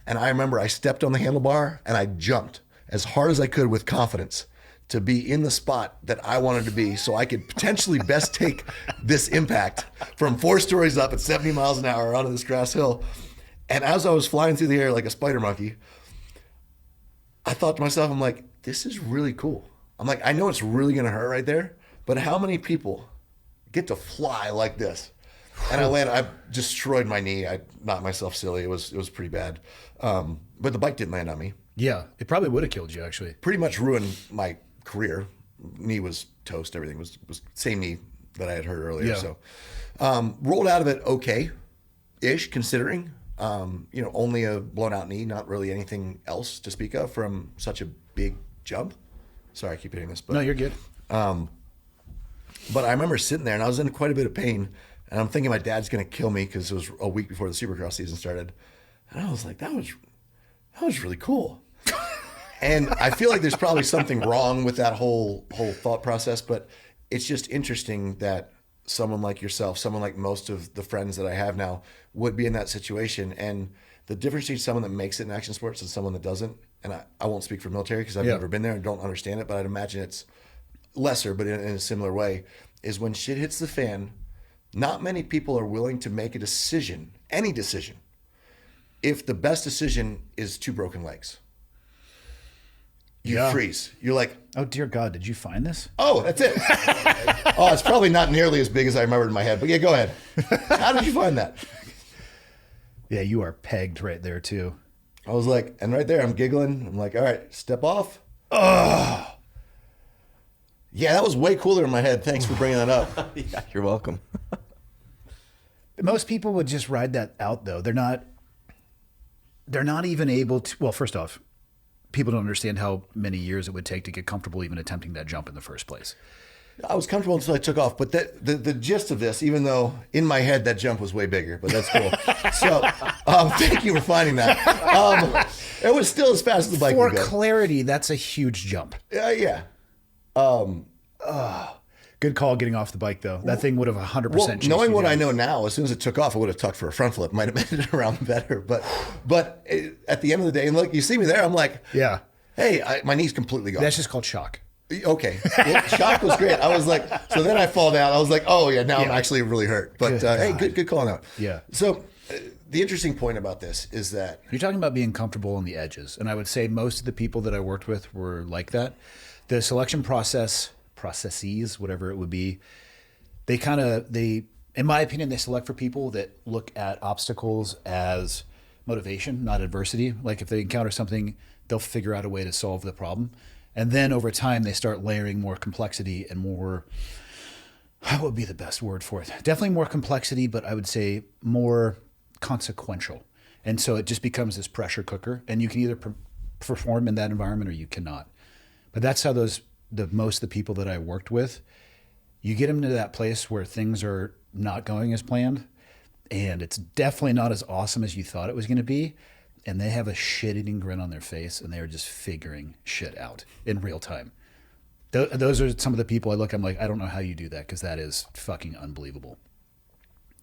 And I remember I stepped on the handlebar and I jumped as hard as I could with confidence to be in the spot that I wanted to be, so I could potentially best take this impact from 4 stories up at 70 miles an hour onto this grass hill. And as I was flying through the air like a spider monkey, I thought to myself, I'm like, this is really cool. I'm like, I know it's really going to hurt right there, but how many people get to fly like this? And I landed, I destroyed my knee. I knocked myself silly. It was pretty bad. But the bike didn't land on me. Yeah, it probably would have killed you, actually. Pretty much ruined my career. Knee was toast. Everything was same knee that I had hurt earlier. Yeah. So rolled out of it okay-ish, considering. Only a blown out knee, not really anything else to speak of from such a big jump. Sorry, I keep hitting this. But, no, you're good. But I remember sitting there and I was in quite a bit of pain. And I'm thinking my dad's going to kill me because it was a week before the supercross season started. And I was like, that was really cool. And I feel like there's probably something wrong with that whole thought process, but it's just interesting that someone like yourself, someone like most of the friends that I have now would be in that situation. And the difference between someone that makes it in action sports and someone that doesn't, and I won't speak for military because I've never been there and don't understand it, but I'd imagine it's lesser, but in a similar way, is when shit hits the fan, not many people are willing to make a decision, any decision, if the best decision is 2 broken legs. You freeze. You're like, oh dear God, did you find this? Oh, that's it. Oh, it's probably not nearly as big as I remembered in my head, but yeah, go ahead. How did you find that? Yeah, you are pegged right there too. I was like, and right there, I'm giggling. I'm like, all right, step off. Oh, yeah, that was way cooler in my head. Thanks for bringing that up. Yeah, you're welcome. most people would just ride that out though. They're not even able to. Well, first off, people don't understand how many years it would take to get comfortable even attempting that jump in the first place. I was comfortable until I took off, but the gist of this, even though in my head that jump was way bigger, but that's cool. So thank you for finding that. It was still as fast as the bike For would go. clarity, that's a huge jump. Yeah. Good call getting off the bike though. That thing would have 100% Well, chased knowing you what down. I know now, as soon as it took off, I would have tucked for a front flip. Might have made it around better. But at the end of the day, and look, you see me there, I'm like, Yeah. hey, my knee's completely gone. That's just called shock. Okay. Well, shock was great. I was like, so then I fall down. I was like, oh yeah, now I'm actually really hurt. But hey, good calling out. Yeah. So the interesting point about this is that You're talking about being comfortable on the edges. And I would say most of the people that I worked with were like that. The selection processes, whatever it would be, they, in my opinion, they select for people that look at obstacles as motivation, not adversity. Like if they encounter something, they'll figure out a way to solve the problem. And then over time, they start layering more complexity and more, what would be the best word for it? Definitely more complexity, but I would say more consequential. And so it just becomes this pressure cooker, and you can either perform in that environment or you cannot. But that's how most of the people that I worked with, you get them to that place where things are not going as planned, and it's definitely not as awesome as you thought it was going to be. And they have a shit-eating grin on their face, and they're just figuring shit out in real time. Those are some of the people I look. I'm like, I don't know how you do that because that is fucking unbelievable.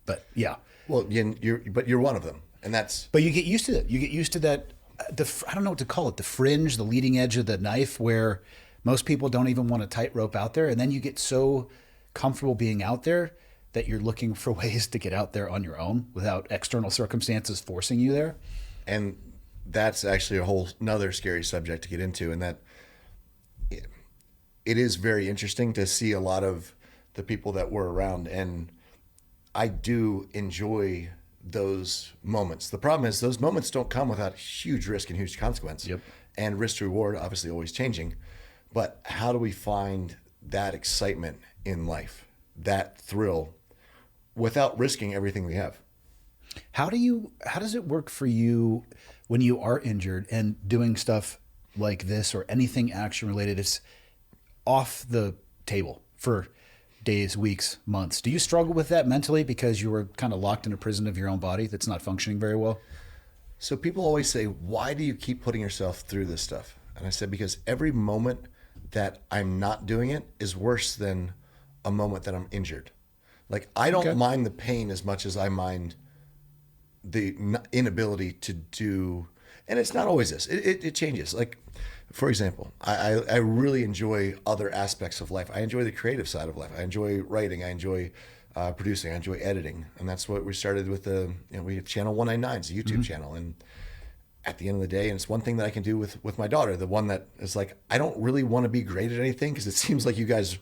But yeah. well, you're one of them, and that's But you get used to it. You get used to that. I don't know what to call it. The fringe, the leading edge of the knife, where most people don't even want to tightrope out there, and then you get so comfortable being out there that you're looking for ways to get out there on your own without external circumstances forcing you there. And that's actually a whole another scary subject to get into, and that it is very interesting to see a lot of the people that were around, and I do enjoy those moments. The problem is those moments don't come without huge risk and huge consequence. Yep. And risk to reward obviously always changing. But how do we find that excitement in life, that thrill, without risking everything we have? How does it work for you when you are injured and doing stuff like this or anything action related? It's off the table for days, weeks, months. Do you struggle with that mentally because you were kind of locked in a prison of your own body that's not functioning very well? So people always say, why do you keep putting yourself through this stuff? And I said, because every moment that I'm not doing it is worse than a moment that I'm injured. Like I don't mind the pain as much as I mind the inability to do, and it's not always this. It changes. Like, for example, I really enjoy other aspects of life. I enjoy the creative side of life. I enjoy writing. I enjoy producing. I enjoy editing, and that's what we started with. We have Channel 199, it's a YouTube channel, and at the end of the day, and it's one thing that I can do with my daughter. The one that is like, I don't really want to be great at anything because it seems like you guys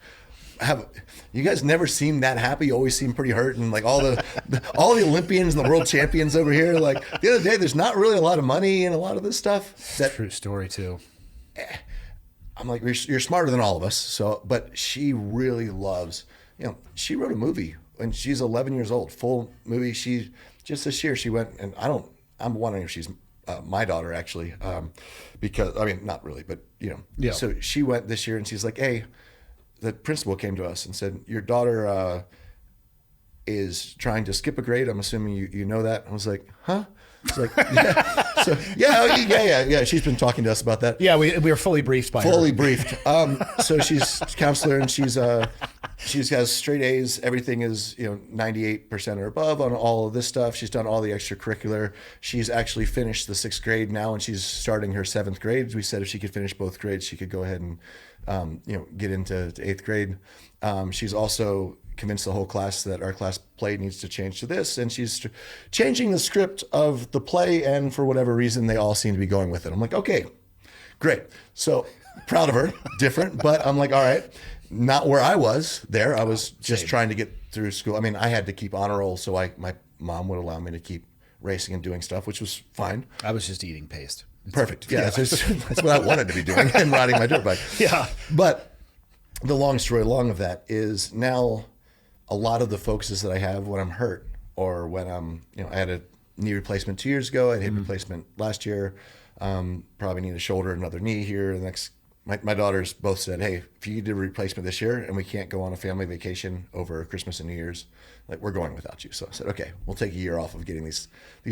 never seem that happy. You always seem pretty hurt, and like all the Olympians and the world champions over here. Like the other day, there's not really a lot of money and a lot of this stuff. That True story too. I'm like, you're smarter than all of us. So, but she really loves. She wrote a movie when she's 11 years old, full movie. She just this year she went, and I'm wondering if she's my daughter actually, because I mean not really, but Yeah. So she went this year, and she's like, hey. the principal came to us and said, your daughter is trying to skip a grade. I'm assuming you know that. I was like, huh? It's like, yeah. So yeah. She's been talking to us about that. Yeah, we were fully briefed by her. Fully briefed. So she's a counselor, and she has straight A's. Everything is 98% or above on all of this stuff. She's done all the extracurricular. She's actually finished the 6th grade now, and she's starting her 7th grade. We said if she could finish both grades, she could go ahead and get into 8th grade. She's also convinced the whole class that our class play needs to change to this, and she's changing the script of the play, and for whatever reason they all seem to be going with it. I'm like, okay, great. So proud of her. Different, but I'm like, all right, not where I was there. I was just trying to get through school. I mean, I had to keep honor roll, so my mom would allow me to keep racing and doing stuff, which was fine. I was just eating paste. Perfect. Yeah, that's what I wanted to be doing, and riding my dirt bike. Yeah. But the long story long of that is now a lot of the focuses that I have when I'm hurt, or when I had a knee replacement 2 years ago, I had hip replacement last year, probably need a shoulder, another knee here. My daughters both said, hey, if you did a replacement this year and we can't go on a family vacation over Christmas and New Year's, like, we're going without you. So I said, okay, we'll take a year off of getting these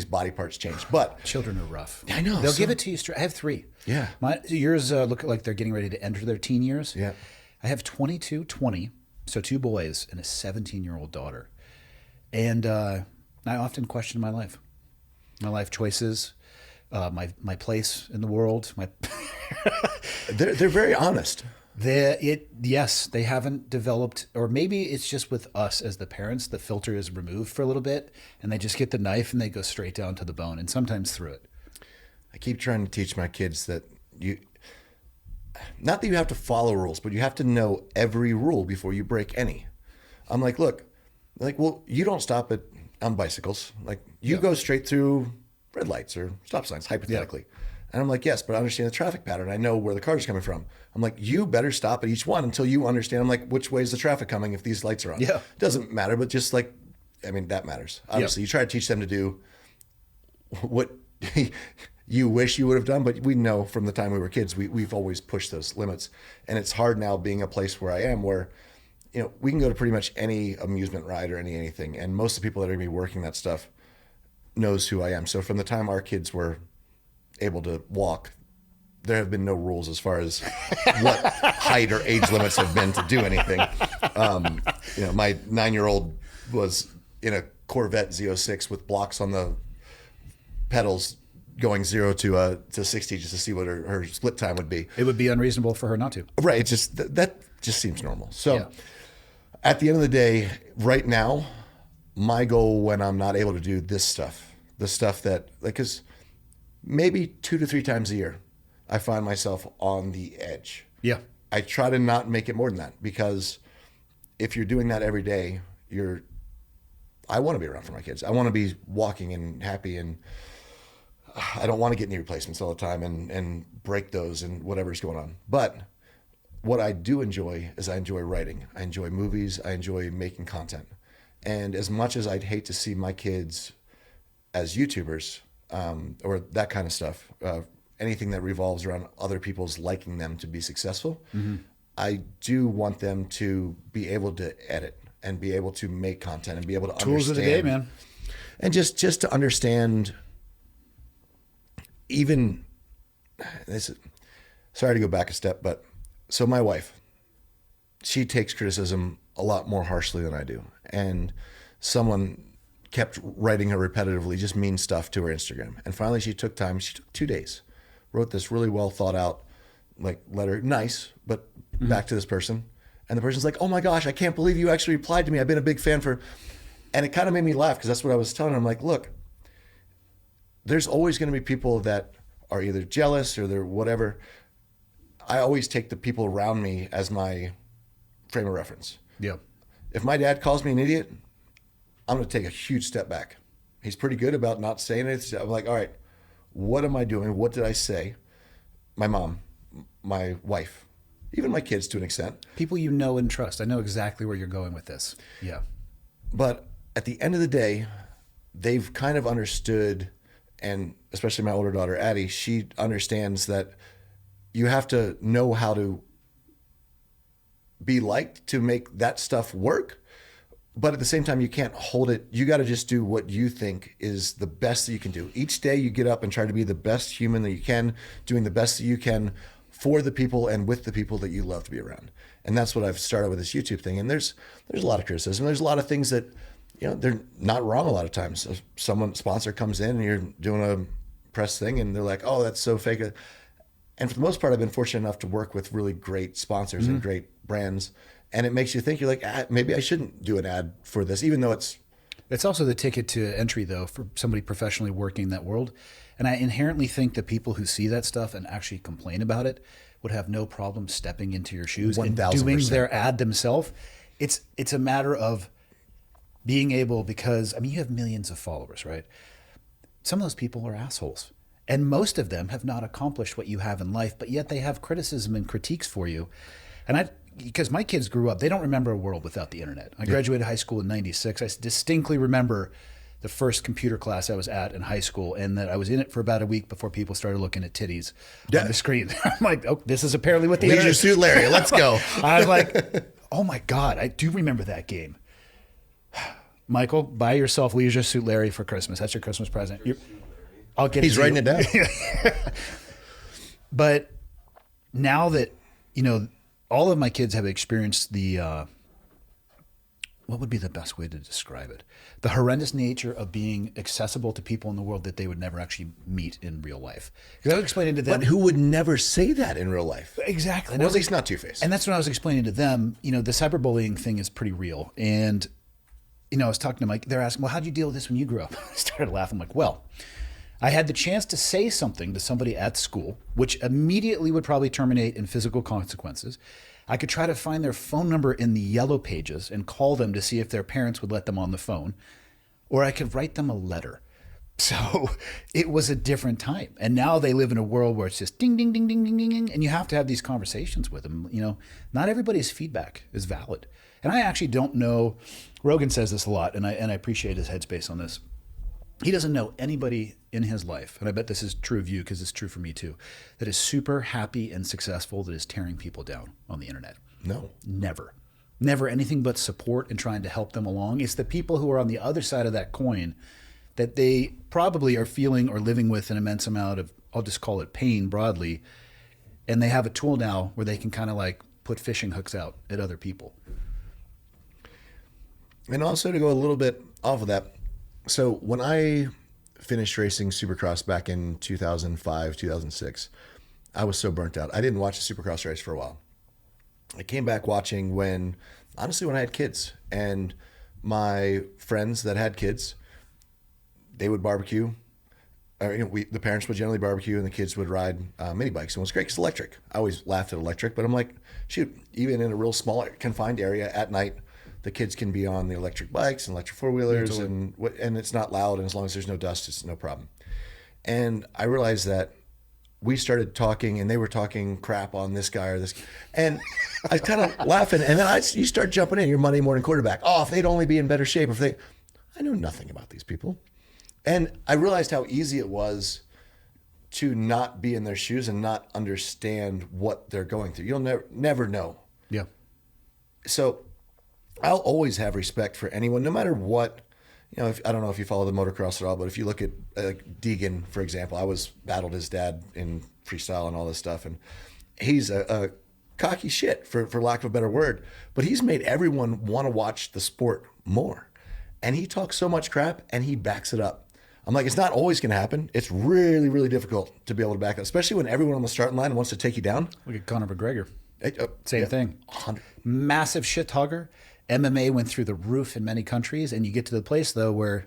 body parts changed. But children are rough. I know. They'll give it to you straight. I have 3. Yeah. Yours look like they're getting ready to enter their teen years. Yeah. I have 22, 20, so 2 boys and a 17-year-old daughter. And I often question my life choices, my place in the world. They're very honest. Yes, they haven't developed, or maybe it's just with us as the parents, the filter is removed for a little bit, and they just get the knife and they go straight down to the bone, and sometimes through it. I keep trying to teach my kids that not that you have to follow rules, but you have to know every rule before you break any. I'm like, look, well, you don't stop on bicycles. Like, you go straight through red lights or stop signs, hypothetically. Yeah. And I'm like, yes, but I understand the traffic pattern. I know where the car's coming from. I'm like, you better stop at each one until you understand. I'm like, which way is the traffic coming if these lights are on? Yeah. It doesn't matter, but just that matters. Obviously, you try to teach them to do what you wish you would have done, but we know from the time we were kids, we've always pushed those limits. And it's hard now being a place where I am, where we can go to pretty much any amusement ride or anything, and most of the people that are going to be working that stuff knows who I am. So from the time our kids were able to walk, there have been no rules as far as what height or age limits have been to do anything. My 9-year-old was in a Corvette Z06 with blocks on the pedals, going 0 to 60 just to see what her split time would be. It would be unreasonable for her not to. Right. It's just that just seems normal. So at the end of the day, right now, my goal when I'm not able to do this stuff, the stuff that, because maybe 2 to 3 times a year, I find myself on the edge. Yeah. I try to not make it more than that, because if you're doing that every day, I want to be around for my kids. I want to be walking and happy, and I don't want to get knee replacements all the time and break those and whatever's going on. But what I do enjoy is I enjoy writing. I enjoy movies. I enjoy making content. And as much as I'd hate to see my kids as YouTubers or that kind of stuff, anything that revolves around other people's liking them to be successful, I do want them to be able to edit and be able to make content and be able to tools understand. of the day, man. And just to understand, even this. Sorry to go back a step, but so my wife, she takes criticism a lot more harshly than I do, and someone kept writing her repetitively just mean stuff to her Instagram, and finally she took time. She took 2 days, wrote this really well thought out letter, nice, but back to this person. And the person's like, oh my gosh, I can't believe you actually replied to me. I've been a big fan for, and it kind of made me laugh, because that's what I was telling her. I'm like, look, there's always going to be people that are either jealous or they're whatever. I always take the people around me as my frame of reference. Yeah. If my dad calls me an idiot, I'm going to take a huge step back. He's pretty good about not saying it. I'm like, all right, what am I doing? What did I say? My mom, my wife, even my kids to an extent. People you know and trust. I know exactly where you're going with this. Yeah. But at the end of the day, they've kind of understood, and especially my older daughter, Addie, she understands that you have to know how to be liked to make that stuff work. But at the same time, you can't hold it. You got to just do what you think is the best that you can do. Each day you get up and try to be the best human that you can, doing the best that you can for the people and with the people that you love to be around. And that's what I've started with this YouTube thing. And there's a lot of criticism. There's a lot of things that, they're not wrong a lot of times. Sponsor comes in and you're doing a press thing and they're like, oh, that's so fake. And for the most part, I've been fortunate enough to work with really great sponsors and great brands. And it makes you think, you're like, maybe I shouldn't do an ad for this, even though it's also the ticket to entry, though, for somebody professionally working in that world. And I inherently think that people who see that stuff and actually complain about it would have no problem stepping into your shoes 1000%. and doing their ad themselves. It's a matter of being able, because, you have millions of followers, right? Some of those people are assholes. And most of them have not accomplished what you have in life, but yet they have criticism and critiques for you. And because my kids grew up, they don't remember a world without the internet. I graduated high school in 96. I distinctly remember the first computer class I was at in high school, and that I was in it for about a week before people started looking at titties on the screen. I'm like, oh, this is apparently what the Leisure internet Suit Larry, let's go. I was like, oh my God, I do remember that game. Michael, buy yourself Leisure Suit Larry for Christmas. That's your Christmas present. I'll get He's writing it down. But now that, all of my kids have experienced the, what would be the best way to describe it? The horrendous nature of being accessible to people in the world that they would never actually meet in real life. Because I was explaining to them. But who would never say that in real life? Exactly. Well, at least not Two-Face. And that's what I was explaining to them. The cyberbullying thing is pretty real. And, I was talking to Mike. They're asking, well, how'd you deal with this when you grew up? I started laughing. I'm like, well, I had the chance to say something to somebody at school, which immediately would probably terminate in physical consequences. I could try to find their phone number in the yellow pages and call them to see if their parents would let them on the phone, or I could write them a letter. So it was a different time. And now they live in a world where it's just ding, ding, ding, ding, ding, ding, ding, and you have to have these conversations with them. Not everybody's feedback is valid. And I actually don't know, Rogan says this a lot, and I appreciate his headspace on this. He doesn't know anybody in his life, and I bet this is true of you because it's true for me too, that is super happy and successful that is tearing people down on the internet. No. Never. Never anything but support and trying to help them along. It's the people who are on the other side of that coin that they probably are feeling or living with an immense amount of, I'll just call it pain broadly, and they have a tool now where they can kind of like put fishing hooks out at other people. And also to go a little bit off of that, so when I finished racing Supercross back in 2005, 2006, I was so burnt out. I didn't watch a Supercross race for a while. I came back watching when I had kids, and my friends that had kids, they would barbecue. The parents would generally barbecue and the kids would ride mini bikes. And it was great because electric. I always laughed at electric, but I'm like, shoot, even in a real small confined area at night, the kids can be on the electric bikes and electric four-wheelers, and it's not loud, and as long as there's no dust, it's no problem. And I realized that we started talking, and they were talking crap on this guy or this, and I was kind of laughing, and then you start jumping in, your Monday morning quarterback. Oh, if they'd only be in better shape, I knew nothing about these people. And I realized how easy it was to not be in their shoes and not understand what they're going through. You'll never know. Yeah. So I'll always have respect for anyone, no matter what. I don't know if you follow the motocross at all, but if you look at Deegan, for example, I battled his dad in freestyle and all this stuff, and he's a cocky shit, for lack of a better word, but he's made everyone want to watch the sport more. And he talks so much crap, and he backs it up. I'm like, it's not always going to happen. It's really, really difficult to be able to back up, especially when everyone on the starting line wants to take you down. Look at Conor McGregor. Same thing. 100. Massive shit hugger. MMA went through the roof in many countries, and you get to the place, though, where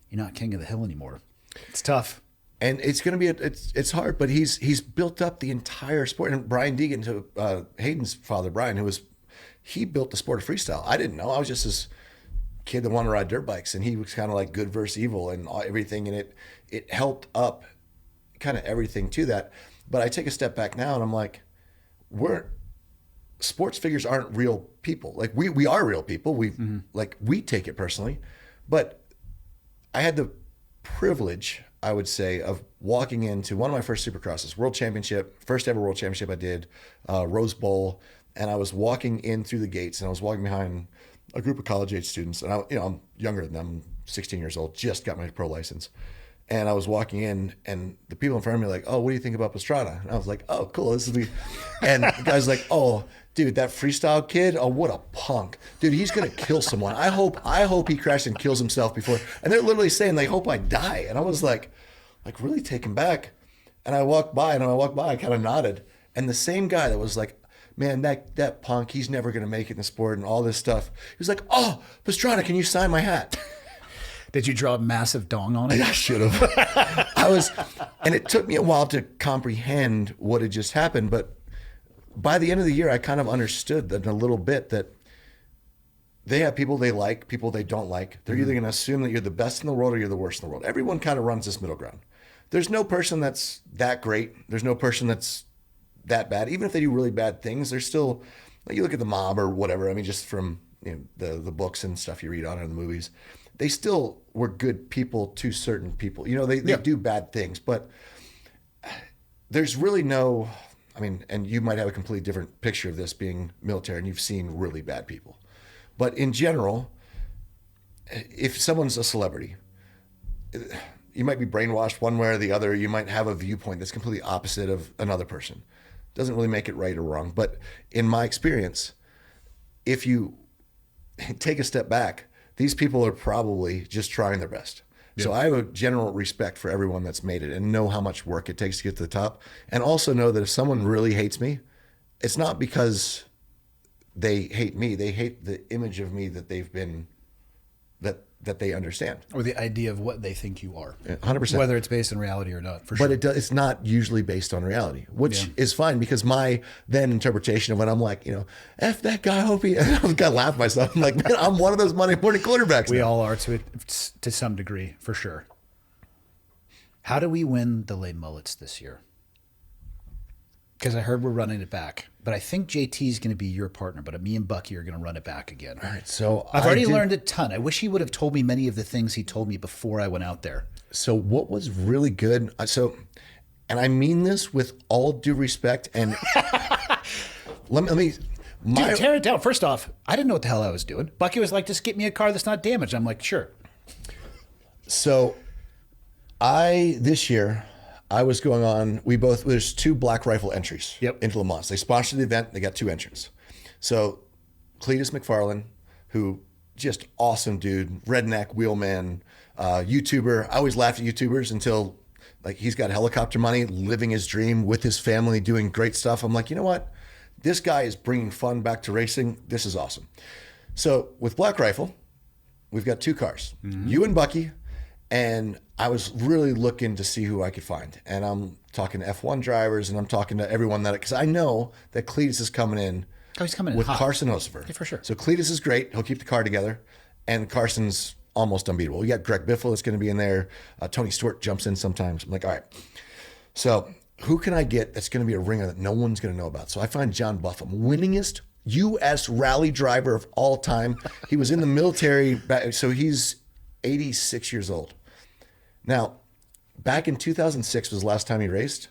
you're not king of the hill anymore. It's tough. And it's going to be, it's hard, but he's built up the entire sport. And Brian Deegan, Hayden's father, Brian, he built the sport of freestyle. I didn't know. I was just this kid that wanted to ride dirt bikes, and he was kind of like good versus evil and everything, and it helped up kind of everything to that. But I take a step back now, and I'm like, sports figures aren't real people. Like we are real people. We take it personally, but I had the privilege, I would say, of walking into one of my first Supercrosses, first ever world championship I did, Rose Bowl. and I was walking in through the gates, and I was walking behind a group of college age students, and I'm younger than them, 16 years old, just got my pro license. And I was walking in, and the people in front of me were like, "Oh, what do you think about Pastrana?" And I was like, "Oh, cool, this is me." And the guy's like, "Oh, dude, that freestyle kid, oh, what a punk. Dude, he's going to kill someone. I hope he crashes and kills himself before." And they're literally saying, they hope I die. And I was like really taken back. And I walked by, I kind of nodded. And the same guy that was like, "Man, that punk, he's never going to make it in the sport," and all this stuff. He was like, "Oh, Pastrana, can you sign my hat?" Did you draw a massive dong on it? I should have. And it took me a while to comprehend what had just happened. But by the end of the year, I kind of understood that a little bit, that they have people they like, people they don't like. They're either going to assume that you're the best in the world or you're the worst in the world. Everyone kind of runs this middle ground. There's no person that's that great. There's no person that's that bad. Even if they do really bad things, they're still, like, you look at the mob or whatever. I mean, just from the books and stuff you read on in the movies, they still were good people to certain people. They do bad things, but there's really no, I mean, and you might have a completely different picture of this being military, and you've seen really bad people. But in general, if someone's a celebrity, you might be brainwashed one way or the other. You might have a viewpoint that's completely opposite of another person. Doesn't really make it right or wrong. But in my experience, if you take a step back, these people are probably just trying their best. Yeah. So I have a general respect for everyone that's made it and know how much work it takes to get to the top. And also know that if someone really hates me, it's not because they hate me. They hate the image of me that they've been, that they understand. Or the idea of what they think you are. 100%. Whether it's based on reality or not, for sure. But it's not usually based on reality, which is fine, because my then interpretation of when I'm like, F that guy, I hope he, and I've got to laugh at myself. I'm like, man, I'm one of those Monday morning quarterbacks. We all are to some degree, for sure. How do we win the LeMullets this year? Because I heard we're running it back. But I think JT is going to be your partner, but me and Bucky are going to run it back again. All right, so I've already learned a ton. I wish he would have told me many of the things he told me before I went out there. So what was really good, and I mean this with all due respect, and let me Dude, tear it down. First off, I didn't know what the hell I was doing. Bucky was like, "Just get me a car that's not damaged." I'm like, "Sure." So this year, I was going on, there's 2 Black Rifle entries into LeMullets. They sponsored the event. They got 2 entrants. So Cletus McFarlane, who just awesome dude, redneck, wheelman, YouTuber. I always laughed at YouTubers until, like, he's got helicopter money, living his dream with his family, doing great stuff. I'm like, you know what? This guy is bringing fun back to racing. This is awesome. So with Black Rifle, we've got 2 cars, you and Bucky. And I was really looking to see who I could find. And I'm talking to F1 drivers, and I'm talking to everyone because I know that Cletus is coming in. Oh, he's coming in with hot. Carson Hocefer. Yeah, for sure. So Cletus is great. He'll keep the car together. And Carson's almost unbeatable. We got Greg Biffle that's going to be in there. Tony Stewart jumps in sometimes. I'm like, all right. So who can I get that's going to be a ringer that no one's going to know about? So I find John Buffum, winningest U.S. rally driver of all time. He was in the military, so he's 86 years old. Now, back in 2006 was the last time he raced,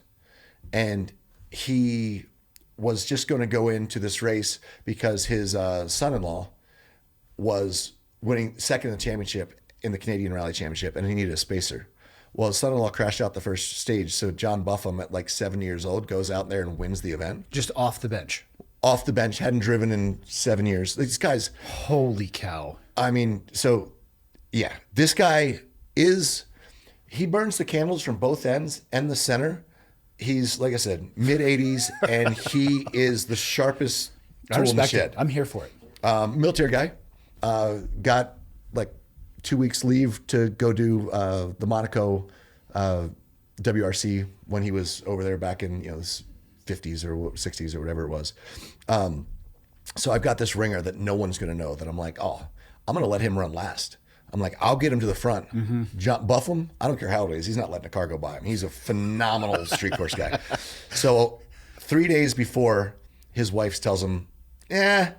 and he was just going to go into this race because his son-in-law was winning second in the championship in the Canadian Rally Championship, and he needed a spacer. Well, his son-in-law crashed out the first stage, so John Buffum, at like 7 years old, goes out there and wins the event. Just off the bench. Off the bench, hadn't driven in 7 years. These guys... Holy cow. I mean, so, yeah, this guy is... He burns the candles from both ends and the center. He's, like I said, mid-80s, and he is the sharpest tool in the shed. I'm here for it. Military guy. Got like 2 weeks leave to go do the Monaco WRC when he was over there back in the 50s or 60s or whatever it was. So I've got this ringer that no one's going to know, that I'm like, oh, I'm going to let him run last. I'm like, I'll get him to the front. Buff him. I don't care how old he is. He's not letting a car go by him. He's a phenomenal street course guy. So 3 days before, his wife tells him, I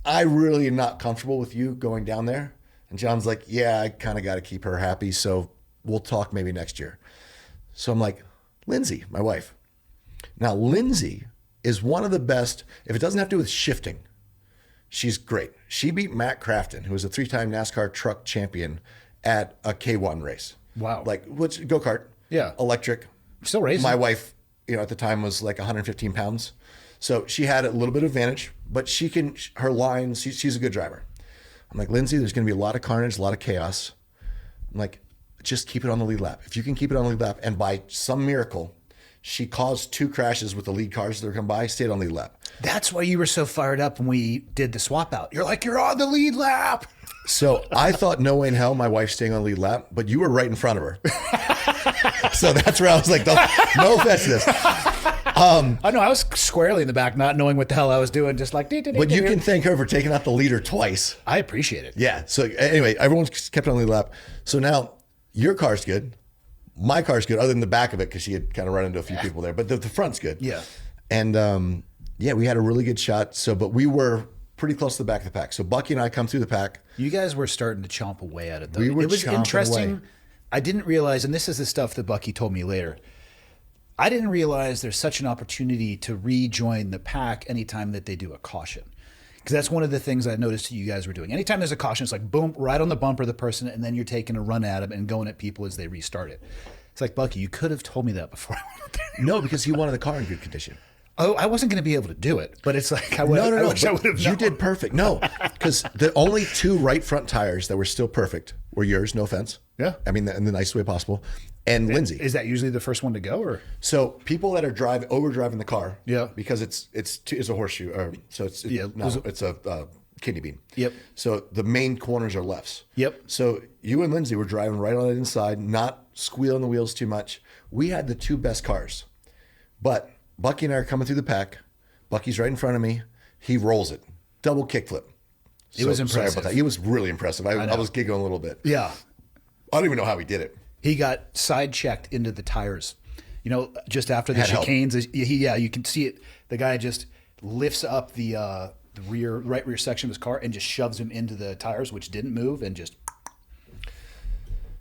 really am not comfortable with you going down there. And John's like, yeah, I kind of got to keep her happy, so we'll talk maybe next year. So I'm like, Lindsay, my wife. Now, Lindsay is one of the best. If it doesn't have to do with shifting, she's great. She beat Matt Crafton, who was a 3-time NASCAR truck champion at a K1 race. Wow. Like, what's go-kart? Yeah. Electric. Still racing. My wife, at the time was like 115 pounds. So she had a little bit of advantage, but her lines, she's a good driver. I'm like, Lindsay, there's going to be a lot of carnage, a lot of chaos. I'm like, just keep it on the lead lap. If you can keep it on the lead lap, and by some miracle, she caused 2 crashes with the lead cars that were coming by, stayed on the lead lap. That's why you were so fired up when we did the swap out. You're like, you're on the lead lap. So I thought no way in hell my wife's staying on the lead lap, but you were right in front of her. So that's where I was like, no offense to this. I know, I was squarely in the back, not knowing what the hell I was doing, just like. But you can thank her for taking out the leader twice. I appreciate it. Yeah. So anyway, everyone kept on the lead lap. So now your car's good. My car's good, other than the back of it, because she had kind of run into a few people there. But the front's good. Yeah. And we had a really good shot. But we were pretty close to the back of the pack. So Bucky and I come through the pack. You guys were starting to chomp away at it, though. We were It was chomping interesting. away. I didn't realize, and this is the stuff that Bucky told me later. I didn't realize there's such an opportunity to rejoin the pack anytime that they do a caution. Because that's one of the things I noticed you guys were doing. Anytime there's a caution, it's like, boom, right on the bumper of the person, and then you're taking a run at them and going at people as they restart it. It's like, Bucky, you could have told me that before I went there. No, because he wanted the car in good condition. Oh, I wasn't going to be able to do it, but it's like, I wish I would have You known. did perfect. No, because the only 2 right front tires that were still perfect were yours, no offense. Yeah. I mean, in the nicest way possible. And Lindsay. Is that usually the first one to go, or? So people that are overdriving the car, Yeah. because it's a horseshoe, or so it's a kidney bean. Yep. So the main corners are lefts. Yep. So you and Lindsay were driving right on the inside, not squealing the wheels too much. We had the 2 best cars, but Bucky and I are coming through the pack. Bucky's right in front of me. He rolls it, double kickflip. It was impressive. Sorry about that. He was really impressive. I was giggling a little bit. Yeah. I don't even know how he did it. He got side checked into the tires. Just after the Had help. chicanes, you can see it. The guy just lifts up the right rear section of his car and just shoves him into the tires, which didn't move, and just.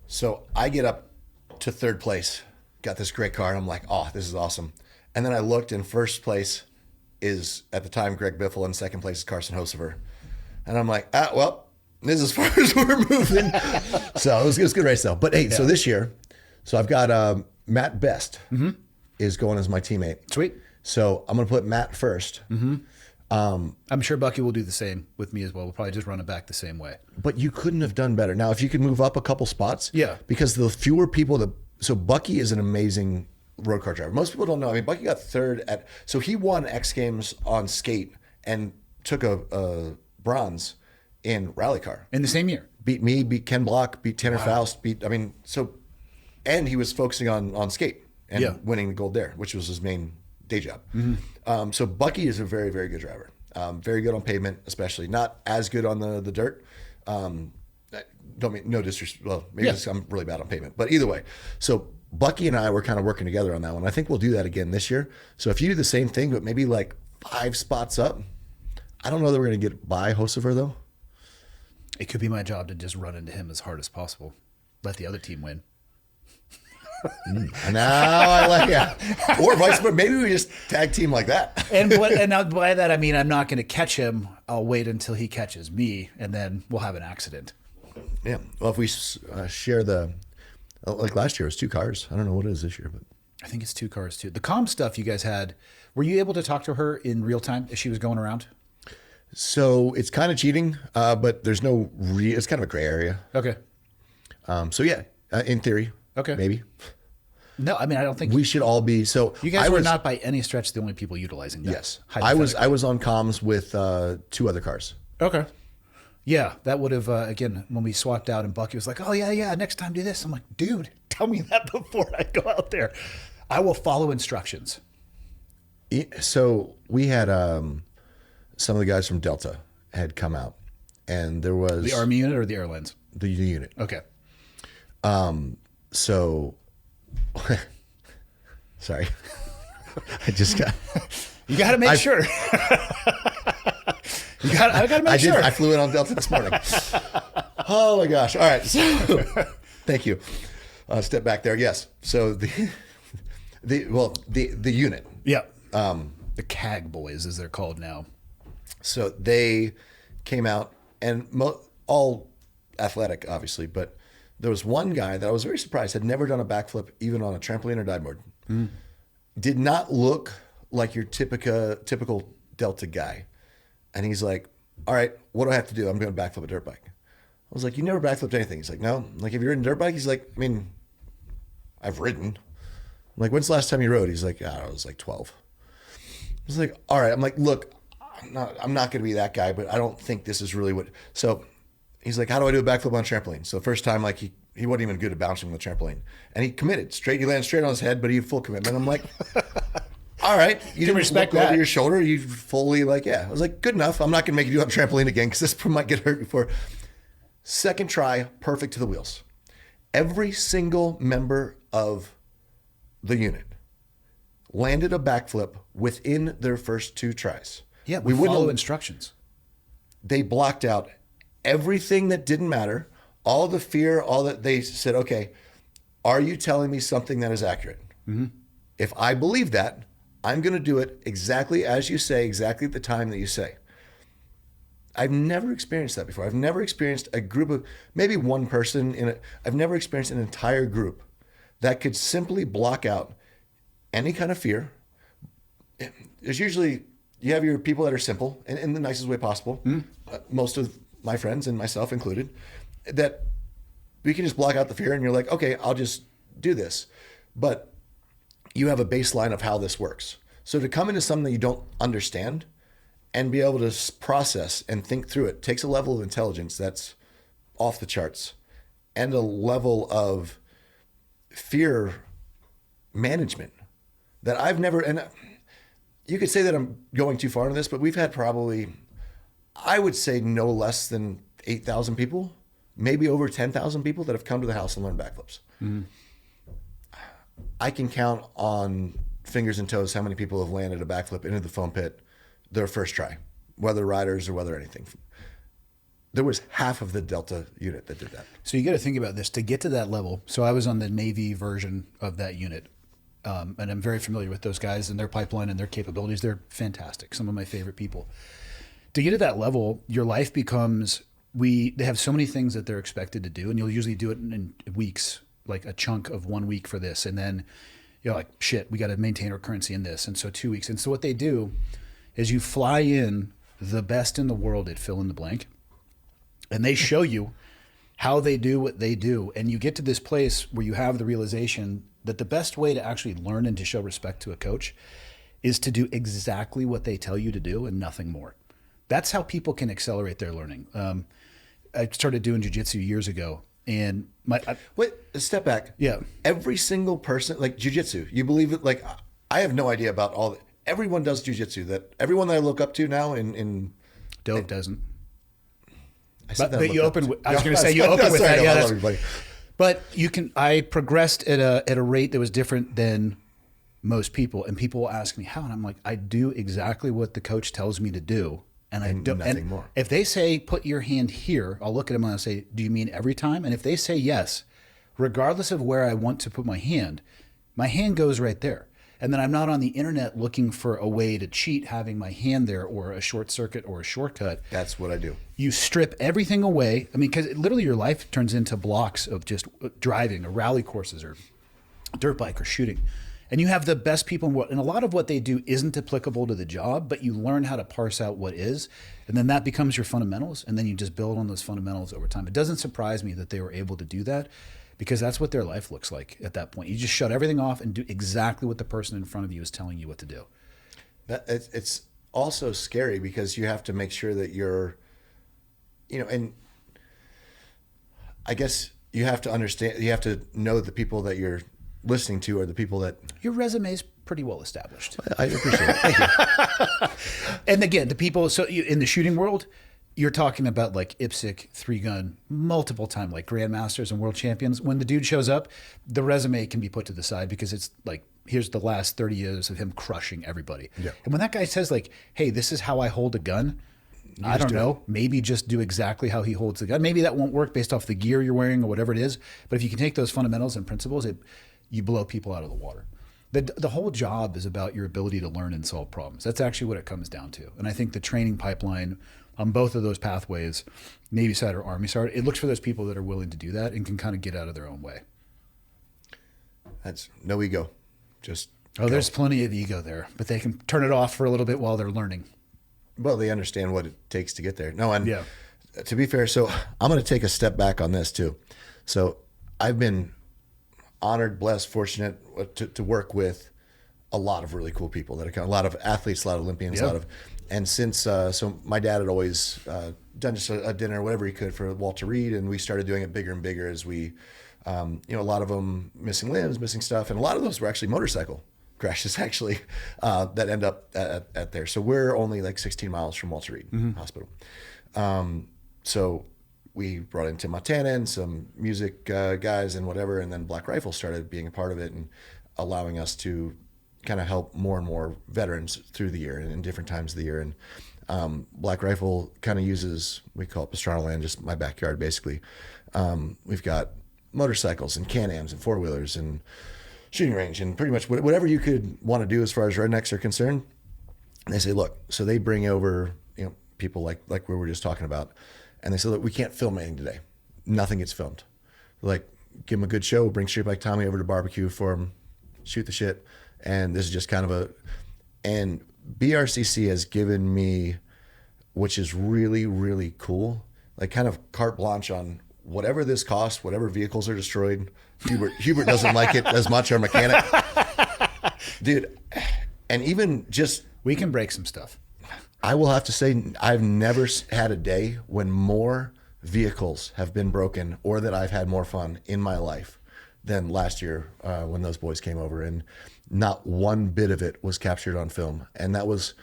So I get up to 3rd place, got this great car, and I'm like, oh, this is awesome. And then I looked, and 1st place is, at the time, Greg Biffle, and 2nd place is Carson Hocever. And I'm like, well, this is as far as we're moving. So it was a good race, though. But hey, so this year, I've got Matt Best is going as my teammate. Sweet. So I'm going to put Matt first. Mm-hmm. I'm sure Bucky will do the same with me as well. We'll probably just run it back the same way. But you couldn't have done better. Now, if you could move up a couple spots. Yeah. Because the fewer people so Bucky is an amazing road car driver. Most people don't know. I mean, Bucky got 3rd so he won X Games on skate and took a bronze in rally car. In the same year. Beat me, beat Ken Block, beat Tanner Faust, and he was focusing on skate and winning the gold there, which was his main day job. Mm-hmm. So Bucky is a very, very good driver. Very good on pavement, especially. Not as good on the dirt. No disrespect. Well, maybe I'm really bad on pavement, but either way. So Bucky and I were kind of working together on that one. I think we'll do that again this year. So if you do the same thing, but maybe like 5 spots up, I don't know that we're going to get by Hocever though. It could be my job to just run into him as hard as possible. Let the other team win. Now I like it. Or vice versa. Maybe we just tag team like that. And now by that I mean I'm not going to catch him. I'll wait until he catches me, and then we'll have an accident. Yeah. Well, if we share like last year it was 2 cars. I don't know what it is this year, but I think it's 2 cars too. The comm stuff you guys had, were you able to talk to her in real time as she was going around? So it's kind of cheating, but there's no it's kind of a gray area. Okay. So yeah, in theory, okay, maybe. No, I mean I don't think we should all be. So you guys were not by any stretch the only people utilizing that. Yes, I was on comms with 2 other cars. Okay. Yeah, that would have again when we swapped out and Bucky was like, "Oh yeah, next time do this." I'm like, "Dude, tell me that before I go out there. I will follow instructions." So we had some of the guys from Delta had come out, and there was the Army unit or the airlines. The unit. Okay. So, sorry, I just got. You got to make sure. I got to make sure. I flew in on Delta this morning. Oh my gosh! All right, so thank you. Step back there. Yes. So the unit. Yeah. The CAG boys, as they're called now. So they came out, and all athletic, obviously, but there was one guy that I was very surprised had never done a backflip, even on a trampoline or dive board. Did not look like your typical Delta guy. And he's like, all right, what do I have to do? I'm going to backflip a dirt bike. I was like, you never backflipped anything. He's like, no. I'm like, have you ridden a dirt bike? He's like, I mean, I've ridden. I'm like, when's the last time you rode? He's like, I was like 12. I was like, all right. I'm like, look, I'm not going to be that guy, but I don't think this is really what. So he's like, how do I do a backflip on a trampoline? So the first time, like he wasn't even good at bouncing on the trampoline, and he committed straight. He landed straight on his head, but he had full commitment. I'm like, all right, you didn't respect look that. over your shoulder. You fully like, yeah. I was like, good enough. I'm not going to make you do it on a trampoline again because this might get hurt before. Second try, perfect to the wheels. Every single member of the unit landed a backflip within their first 2 tries. Yeah, we follow instructions. They blocked out everything that didn't matter, all the fear, all that. They said, okay, are you telling me something that is accurate? Mm-hmm. If I believe that, I'm going to do it exactly as you say, exactly at the time that you say. I've never experienced that before. I've never experienced a group of maybe one person I've never experienced an entire group that could simply block out any kind of fear. There's usually, you have your people that are simple and in the nicest way possible. Most of my friends and myself included, that we can just block out the fear and you're like, okay, I'll just do this. But you have a baseline of how this works. So to come into something that you don't understand and be able to process and think through it takes a level of intelligence that's off the charts and a level of fear management that I've never, and you could say that I'm going too far into this, but we've had probably, I would say no less than 8,000 people, maybe over 10,000 people that have come to the house and learned backflips. Mm-hmm. I can count on fingers and toes how many people have landed a backflip into the foam pit their first try, whether riders or whether anything. There was half of the Delta unit that did that. So you got to think about this to get to that level. So I was on the Navy version of that unit, and I'm very familiar with those guys and their pipeline and their capabilities. They're fantastic. Some of my favorite people. To get to that level, your life becomes, they have so many things that they're expected to do, and you'll usually do it in weeks, like a chunk of 1 week for this. And then you're like, shit, we got to maintain our currency in this. And so 2 weeks. And so what they do is you fly in the best in the world at fill in the blank, and they show you how they do what they do. And you get to this place where you have the realization that the best way to actually learn and to show respect to a coach is to do exactly what they tell you to do and nothing more. That's how people can accelerate their learning. I started doing jiu-jitsu years ago, and wait, step back. Yeah. Every single person, like jiu-jitsu, you believe it? Like, I have no idea about all everyone does jiu-jitsu. That everyone that I look up to now in Dove doesn't. I said but you open. I was going to say you open with sorry, that. I Yeah, love everybody. But you can. I progressed at a rate that was different than most people, and people will ask me how, and I'm like, I do exactly what the coach tells me to do, and I don't. Nothing and more. If they say put your hand here, I'll look at them and I'll say, do you mean every time? And if they say yes, regardless of where I want to put my hand goes right there. And then I'm not on the internet looking for a way to cheat having my hand there or a short circuit or a shortcut. That's what I do. You strip everything away. I mean, because literally your life turns into blocks of just driving or rally courses or dirt bike or shooting. And you have the best people in the world. And a lot of what they do isn't applicable to the job, but you learn how to parse out what is. And then that becomes your fundamentals. And then you just build on those fundamentals over time. It doesn't surprise me that they were able to do that, because that's what their life looks like at that point. You just shut everything off and do exactly what the person in front of you is telling you what to do. It's also scary because you have to make sure that you're, and I guess you have to understand, you have to know the people that you're listening to are the people that... Your resume is pretty well established. I appreciate it. Thank you. And again, the people, so in the shooting world, you're talking about like IPSC, 3-gun, multiple time, like grandmasters and world champions. When the dude shows up, the resume can be put to the side because it's like, here's the last 30 years of him crushing everybody. Yeah. And when that guy says like, hey, this is how I hold a gun, I don't know, maybe just do exactly how he holds the gun. Maybe that won't work based off the gear you're wearing or whatever it is. But if you can take those fundamentals and principles, you blow people out of the water. The whole job is about your ability to learn and solve problems. That's actually what it comes down to. And I think the training pipeline on both of those pathways, Navy side or Army side, it looks for those people that are willing to do that and can kind of get out of their own way. That's no ego. Just there's plenty of ego there, but they can turn it off for a little bit while they're learning. Well, they understand what it takes to get there. No, and yeah. To be fair, so I'm going to take a step back on this too. So I've been honored, blessed, fortunate to work with a lot of really cool people that are a lot of athletes, a lot of Olympians, and since so my dad had always done just a dinner, whatever he could for Walter Reed, and we started doing it bigger and bigger as we, a lot of them missing limbs, missing stuff, and a lot of those were actually motorcycle crashes actually that end up at there. So we're only like 16 miles from Walter Reed Hospital. So we brought in Tim Montana and some music guys and whatever, and then Black Rifle started being a part of it and allowing us to kind of help more and more veterans through the year and in different times of the year. And Black Rifle kind of uses, we call it Pastrana land, just my backyard basically. We've got motorcycles and Can-Ams and four-wheelers and shooting range and pretty much whatever you could want to do as far as rednecks are concerned. And they say, look, so they bring over, people like we were just talking about. And they say, look, we can't film anything today. Nothing gets filmed. Like, give them a good show, bring Street Bike Tommy over to barbecue for them, shoot the shit. And this is just kind of and BRCC has given me, which is really, really cool, like kind of carte blanche on whatever this costs, whatever vehicles are destroyed. Hubert doesn't like it as much, our mechanic. Dude, and even just... We can break some stuff. I will have to say, I've never had a day when more vehicles have been broken or that I've had more fun in my life than last year when those boys came over. And not one bit of it was captured on film. And that was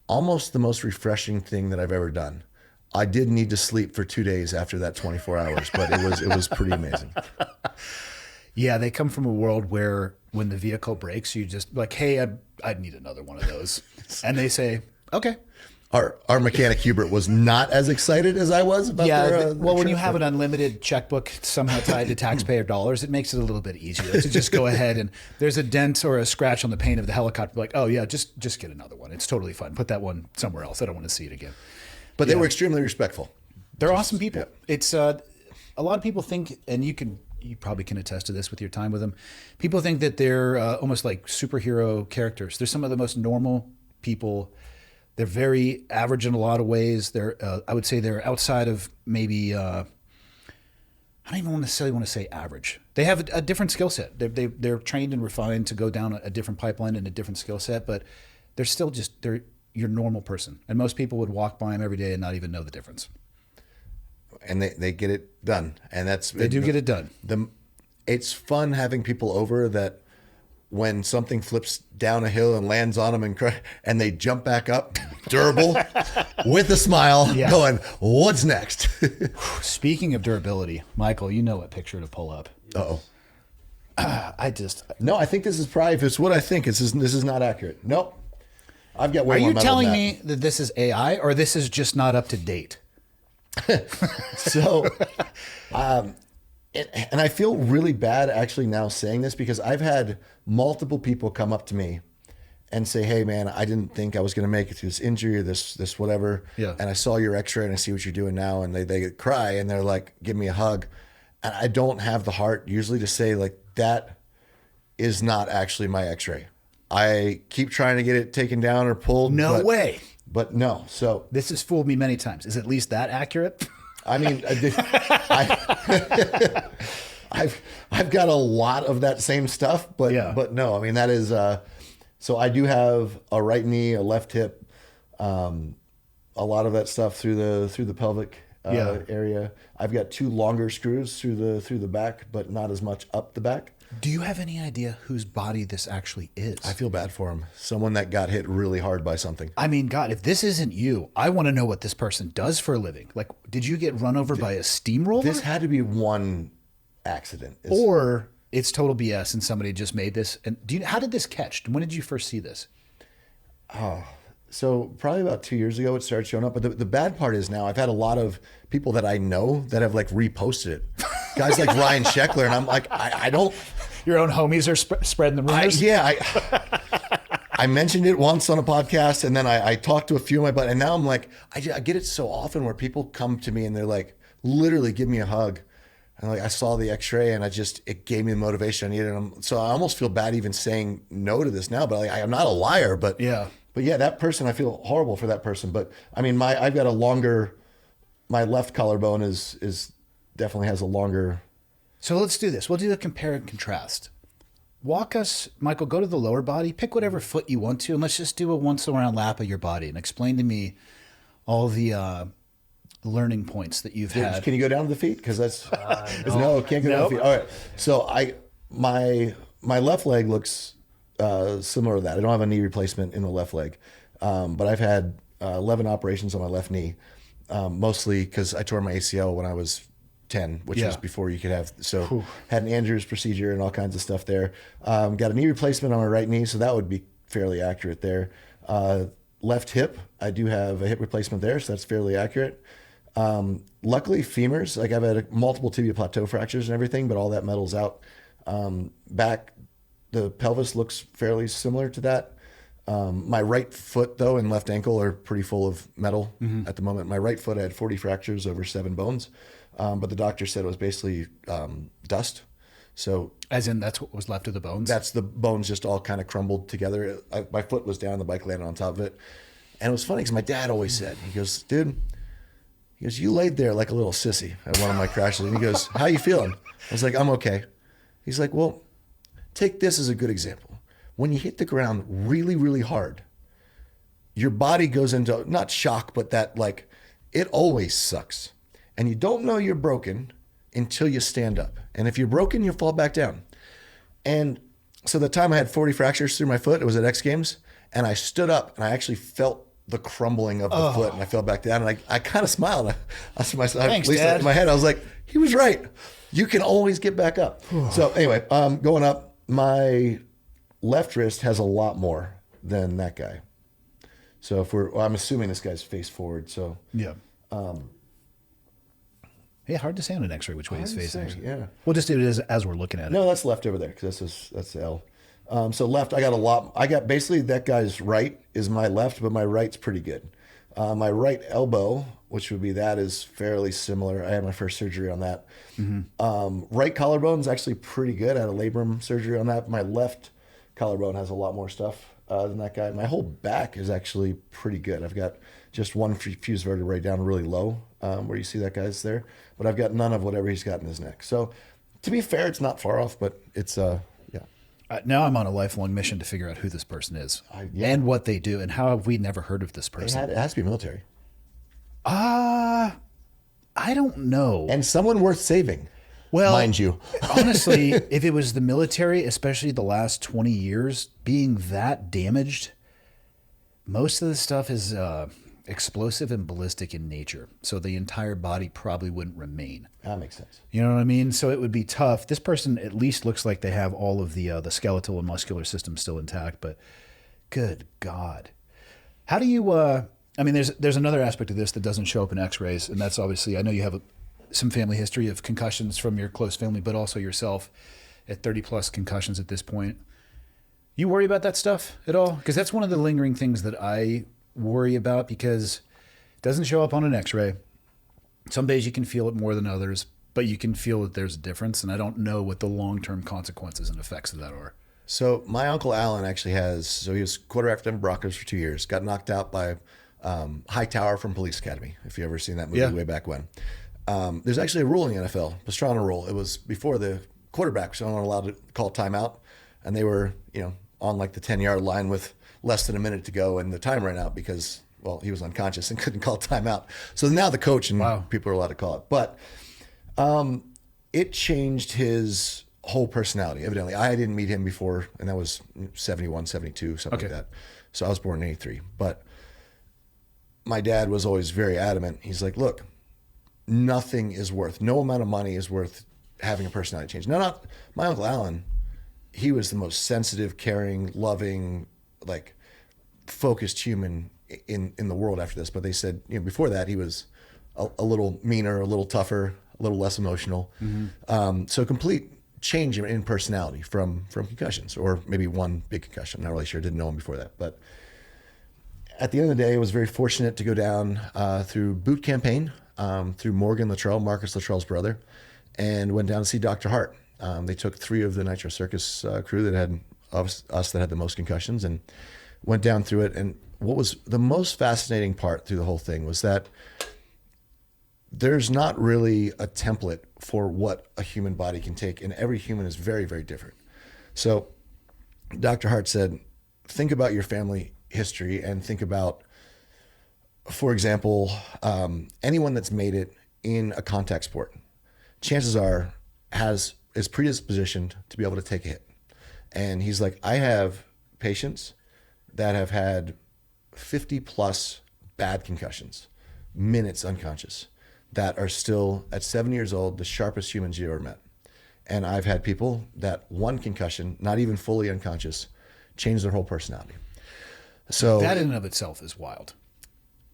almost the most refreshing thing that I've ever done. I did need to sleep for 2 days after that 24 hours, but it was pretty amazing. Yeah, they come from a world where when the vehicle breaks, you just like, hey, I'd need another one of those. And they say, okay. Our mechanic Hubert was not as excited as I was about their well, when you have an unlimited checkbook somehow tied to taxpayer dollars, it makes it a little bit easier to just go ahead and there's a dent or a scratch on the paint of the helicopter. Like, oh yeah, just get another one. It's totally fine. Put that one somewhere else. I don't want to see it again. But they were extremely respectful. They're awesome people. Yeah. It's a lot of people think, and you probably can attest to this with your time with them. People think that they're almost like superhero characters. They're some of the most normal people. They're very average in a lot of ways. They're, I would say, they're outside of maybe. I don't even necessarily want to say average. They have a different skill set. They're trained and refined to go down a different pipeline and a different skill set, but they're still they're your normal person. And most people would walk by them every day and not even know the difference. And they get it done, and they do get it done. It's fun having people over that. When something flips down a hill and lands on them and they jump back up, durable, with a smile, going, what's next? Speaking of durability, Michael, you know what picture to pull up. Uh-oh. No, I think this is probably, if it's what I think, this is not accurate. Nope. I've got way more metal than that. Are you telling me that this is AI or this is just not up to date? So, and I feel really bad actually now saying this because I've had multiple people come up to me and say, hey man, I didn't think I was going to make it through this injury or this whatever. Yeah. And I saw your x-ray and I see what you're doing now. And they cry and they're like, give me a hug. And I don't have the heart usually to say like, that is not actually my x-ray. I keep trying to get it taken down or pulled. No way. But no. So this has fooled me many times. Is at least that accurate? I mean, I've got a lot of that same stuff, but no, I mean, that is, so I do have a right knee, a left hip, a lot of that stuff through the pelvic area. I've got 2 longer screws through the back, but not as much up the back. Do you have any idea whose body this actually is? I feel bad for him. Someone that got hit really hard by something. I mean, God, if this isn't you, I want to know what this person does for a living. Like, did you get run over by a steamroller? This had to be one accident. Or it's total BS and somebody just made this. And how did this catch? When did you first see this? So probably about 2 years ago, it started showing up. But the bad part is now I've had a lot of people that I know that have like reposted it. Guys like Ryan Sheckler. And I'm like, I don't Your own homies are spreading the rumors? I mentioned it once on a podcast, and then I talked to a few of my buddies, and now I'm like, I get it so often where people come to me and they're like, literally give me a hug. And like, I saw the x-ray and it gave me the motivation I needed. So I almost feel bad even saying no to this now, but like, I'm not a liar, but yeah, that person, I feel horrible for that person. But I mean, I've got my left collarbone is definitely has a longer. So let's do this. We'll do the compare and contrast. Walk us, Michael, go to the lower body, pick whatever foot you want to, and let's just do a once around lap of your body and explain to me all the learning points that you've had. Can you go down to the feet? Because that's no, can't go down to the feet. All right. So my left leg looks similar to that. I don't have a knee replacement in the left leg, but I've had 11 operations on my left knee, mostly because I tore my ACL when I was 10, which was before you could have. So had an Andrews procedure and all kinds of stuff there. Got a knee replacement on my right knee, so that would be fairly accurate there. Left hip, I do have a hip replacement there, so that's fairly accurate. Luckily, femurs, like I've had multiple tibia plateau fractures and everything, but all that metal's out. Back, the pelvis looks fairly similar to that. My right foot, though, and left ankle are pretty full of metal at the moment. My right foot, I had 40 fractures over 7 bones, but the doctor said it was basically dust. So, as in, that's what was left of the bones? That's the bones just all kind of crumbled together. My foot was down, the bike landed on top of it. And it was funny because my dad always said, he goes, dude, you laid there like a little sissy at one of my crashes. And he goes, how you feeling? I was like, I'm okay. He's like, well, take this as a good example. When you hit the ground really, really hard, your body goes into, not shock, but that like, it always sucks. And you don't know you're broken until you stand up. And if you're broken, you fall back down. And so the time I had 40 fractures through my foot, it was at X Games, and I stood up and I actually felt the crumbling of the foot, and I fell back down, and I kind of smiled. Thanks, at least Dad. in my head, I was like, he was right. You can always get back up. So anyway, going up, my left wrist has a lot more than that guy. So I'm assuming this guy's face forward. So yeah. Hard to say on an X-ray which way he's facing. Yeah. We'll just do it as we're looking at it. No, that's left over there because that's the L. So left, I got basically that guy's right is my left, but my right's pretty good. My right elbow, which would be that, is fairly similar. I had my first surgery on that. Right collarbone is actually pretty good. I had a labrum surgery on that. My left collarbone has a lot more stuff than that guy. My whole back is actually pretty good. I've got just one fused vertebrae down really low where you see that guy's there, but I've got none of whatever he's got in his neck. So to be fair, it's not far off, but it's now I'm on a lifelong mission to figure out who this person is and what they do, and how have we never heard of this person? It has to be military. I don't know. And someone worth saving, mind you. Honestly, if it was the military, especially the last 20 years, being that damaged, most of the stuff is explosive and ballistic in nature. So the entire body probably wouldn't remain. That makes sense. You know what I mean? So it would be tough. This person at least looks like they have all of the skeletal and muscular system still intact, but good God. How do you, there's another aspect of this that doesn't show up in x-rays, and that's obviously, I know you have some family history of concussions from your close family, but also yourself at 30 plus concussions at this point. You worry about that stuff at all? Because that's one of the lingering things that I worry about, because it doesn't show up on an x-ray. Some days you can feel it more than others, but you can feel that there's a difference, and I don't know what the long-term consequences and effects of that are. So my Uncle Alan actually he was quarterback for Denver Broncos for 2 years, got knocked out by Hightower from Police Academy, if you've ever seen that movie way back when. There's actually a rule in the NFL, Pastrana rule. It was before the quarterbacks weren't allowed to call timeout, and they were, on like the 10-yard line with less than a minute to go, and the time ran out because, he was unconscious and couldn't call timeout. So now the coach and people are allowed to call it. But it changed his whole personality, evidently. I didn't meet him before, and that was 71, 72, something like that. So I was born in 83. But my dad was always very adamant. He's like, look, no amount of money is worth having a personality change. Now, not my Uncle Alan. He was the most sensitive, caring, loving, like focused human in the world after this. But they said, before that, he was a little meaner, a little tougher, a little less emotional. So complete change in personality from concussions, or maybe one big concussion. I'm not really sure. Didn't know him before that. But at the end of the day, I was very fortunate to go down through boot campaign, through Morgan Luttrell, Marcus Luttrell's brother, and went down to see Dr. Hart. They took 3 of the Nitro Circus crew that had us that had the most concussions, and went down through it. And what was the most fascinating part through the whole thing was that there's not really a template for what a human body can take, and every human is very, very different. So Dr. Hart said, think about your family history and think about, for example, anyone that's made it in a contact sport, chances are is predispositioned to be able to take a hit. And he's like, I have patients that have had 50 plus bad concussions, minutes unconscious, that are still at 7 years old, the sharpest humans you ever met. And I've had people that one concussion, not even fully unconscious, changed their whole personality. So that in and of itself is wild.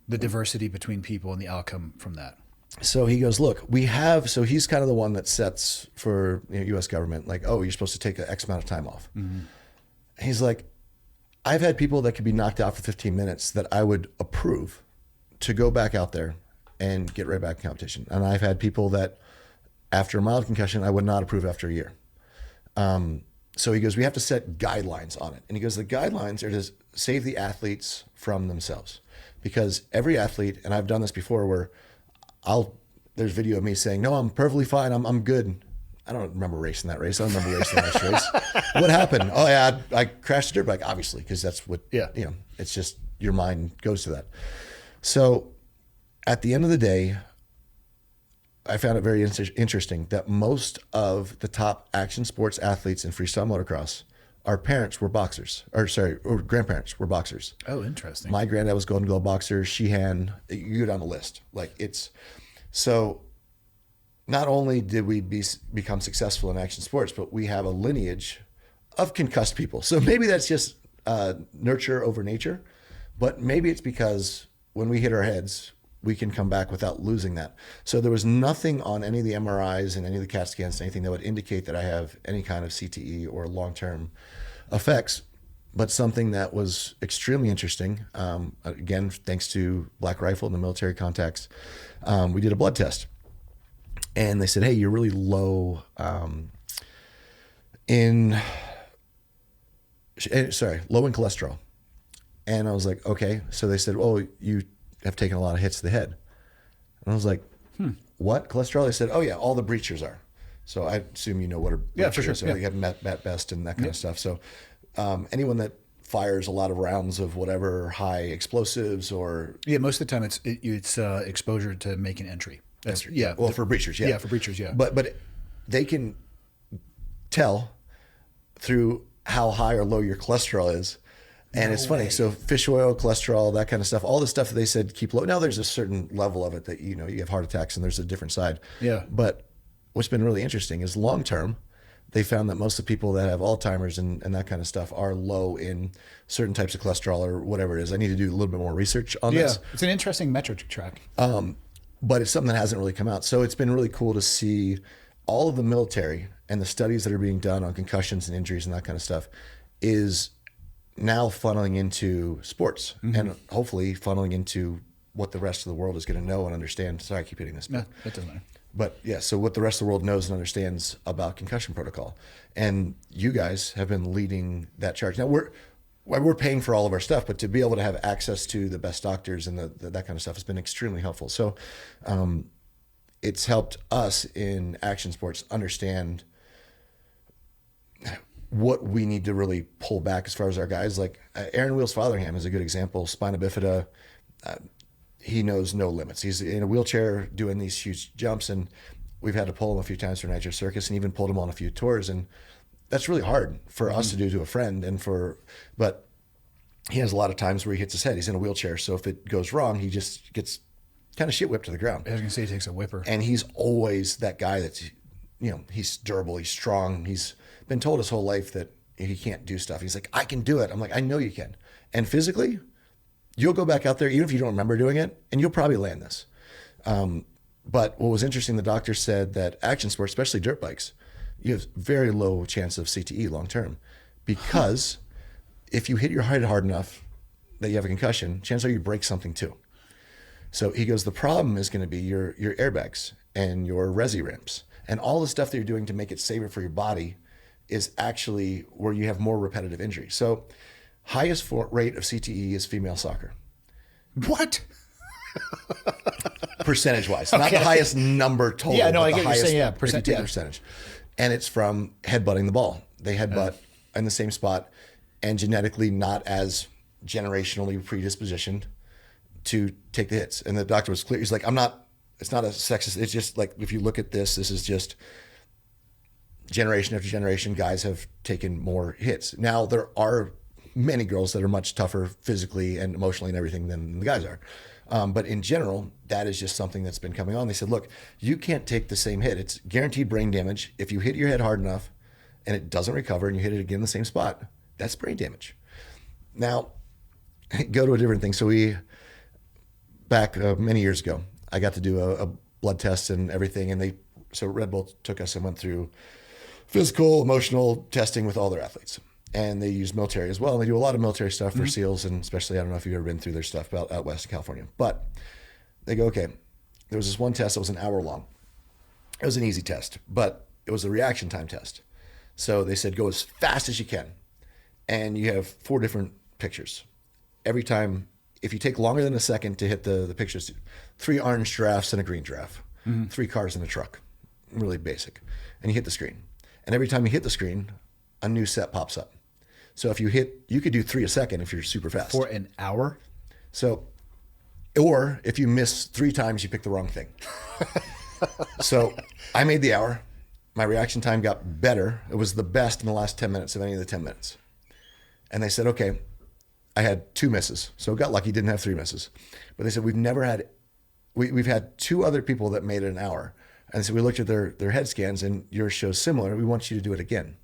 The diversity between people and the outcome from that. So he goes, look, so he's kind of the one that sets for U.S. government, like, oh, you're supposed to take X amount of time off. Mm-hmm. He's like, I've had people that could be knocked out for 15 minutes that I would approve to go back out there and get right back in competition. And I've had people that after a mild concussion, I would not approve after a year. So he goes, we have to set guidelines on it. And he goes, the guidelines are to save the athletes from themselves. Because every athlete, and I've done this before where there's video of me saying, no, I'm perfectly fine. I'm good. I don't remember racing that race. I don't remember racing the next race. What happened? Oh yeah, I crashed a dirt bike, obviously, because that's what, it's just your mind goes to that. So at the end of the day, I found it very interesting that most of the top action sports athletes in freestyle motocross, our parents were boxers, or grandparents were boxers. Oh, interesting. My granddad was Golden Glove boxer, Sheehan, you go down the list. So not only did we become successful in action sports, but we have a lineage of concussed people. So maybe that's just nurture over nature, but maybe it's because when we hit our heads, we can come back without losing that. So there was nothing on any of the MRIs and any of the CAT scans, anything that would indicate that I have any kind of CTE or long-term effects, but something that was extremely interesting. Again, thanks to Black Rifle and the military contacts, we did a blood test. And they said, hey, you're really low in cholesterol. And I was like, okay. So they said, oh, you have taken a lot of hits to the head. And I was like, what? Cholesterol? They said, oh yeah, all the breachers are. So I assume you know what a breacher is. So you have Matt Best and that kind of stuff. So anyone that fires a lot of rounds of whatever high explosives or... Yeah, most of the time it's exposure to make an entry. Yeah. Well, for breachers, yeah. Yeah, for breachers, yeah. But they can tell through how high or low your cholesterol is. And it's funny. So fish oil, cholesterol, that kind of stuff, all the stuff that they said keep low. Now there's a certain level of it that, you have heart attacks and there's a different side. Yeah. But what's been really interesting is long-term, they found that most of the people that have Alzheimer's and that kind of stuff are low in certain types of cholesterol or whatever it is. I need to do a little bit more research on this. Yeah, it's an interesting metric to track. But it's something that hasn't really come out. So it's been really cool to see all of the military and the studies that are being done on concussions and injuries and that kind of stuff is now funneling into sports and hopefully funneling into what the rest of the world is going to know and understand. Sorry, I keep hitting this. No, that doesn't matter. But yeah, so what the rest of the world knows and understands about concussion protocol. And you guys have been leading that charge. Now we're paying for all of our stuff, but to be able to have access to the best doctors and that kind of stuff has been extremely helpful. So it's helped us in action sports understand what we need to really pull back as far as our guys. Like Aaron Wheels Fotherham is a good example. Spina bifida, he knows no limits. He's in a wheelchair doing these huge jumps, and we've had to pull him a few times for Nitro Circus and even pulled him on a few tours. And that's really hard for us to do to a friend but he has a lot of times where he hits his head. He's in a wheelchair. So if it goes wrong, he just gets kind of shit whipped to the ground. I was going to say he takes a whipper. And he's always that guy that's, he's durable, he's strong. He's been told his whole life that he can't do stuff. He's like, I can do it. I'm like, I know you can. And physically, you'll go back out there, even if you don't remember doing it, and you'll probably land this. But what was interesting, the doctor said that action sports, especially dirt bikes, you have very low chance of CTE long term, because if you hit your head hard enough that you have a concussion, chances are you break something too. So he goes, the problem is going to be your airbags and your resi ramps and all the stuff that you're doing to make it safer for your body is actually where you have more repetitive injury. So highest rate of CTE is female soccer. What? Percentage wise, not the highest number total. Yeah, no, I but get the what you're saying. Yeah, percentage. And it's from headbutting the ball. They headbutt in the same spot and genetically not as generationally predispositioned to take the hits. And the doctor was clear. He's like, it's not a sexist. It's just like, if you look at this is just generation after generation, guys have taken more hits. Now, there are many girls that are much tougher physically and emotionally and everything than the guys are. But in general, that is just something that's been coming on. They said, look, you can't take the same hit. It's guaranteed brain damage. If you hit your head hard enough and it doesn't recover and you hit it again in the same spot, that's brain damage. Now, go to a different thing. So back many years ago, I got to do a blood test and everything. And so Red Bull took us and went through physical, emotional testing with all their athletes. And they use military as well. And they do a lot of military stuff for SEALs, and especially, I don't know if you've ever been through their stuff out west in California. But they go, okay, there was this one test that was an hour long. It was an easy test, but it was a reaction time test. So they said, go as fast as you can. And you have 4 different pictures. Every time, if you take longer than a second to hit the pictures, 3 orange giraffes and a green giraffe, 3 cars and a truck, really basic. And you hit the screen. And every time you hit the screen, a new set pops up. So if you could do 3 a second if you're super fast. For an hour? So, or if you miss 3 times, you pick the wrong thing. So I made the hour. My reaction time got better. It was the best in the last 10 minutes of any of the 10 minutes. And they said, okay, I had 2 misses. So got lucky, didn't have 3 misses. But they said, we've had 2 other people that made it an hour. And so we looked at their head scans and yours shows similar. We want you to do it again.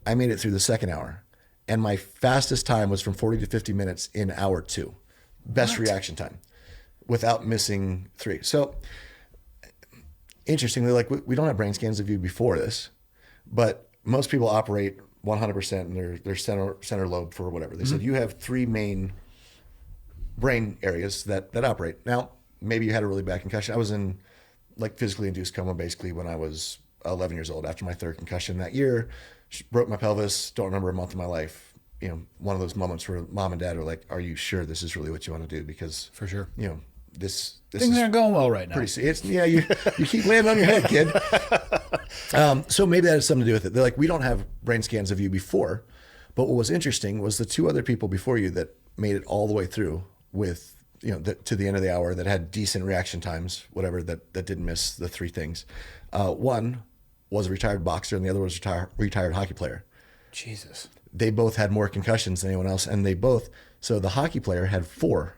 I made it through the second hour. And my fastest time was from 40 to 50 minutes in hour 2. Best reaction time without missing 3. So interestingly, like we don't have brain scans of you before this, but most people operate 100% in their center lobe for whatever. They said you have 3 main brain areas that operate. Now, maybe you had a really bad concussion. I was in like physically induced coma basically when I was 11 years old after my 3rd concussion that year. Broke my pelvis, don't remember a month of my life. You know, one of those moments where mom and dad are like, are you sure this is really what you want to do? Because for sure, you know, this things aren't going well right now. You keep landing on your head, kid. So maybe that has something to do with it. They're like, we don't have brain scans of you before, but what was interesting was the 2 other people before you that made it all the way through with, you know, to the end of the hour that had decent reaction times, whatever, that didn't miss the 3 things. One was a retired boxer and the other was a retired hockey player. Jesus. They both had more concussions than anyone else. And so the hockey player had 4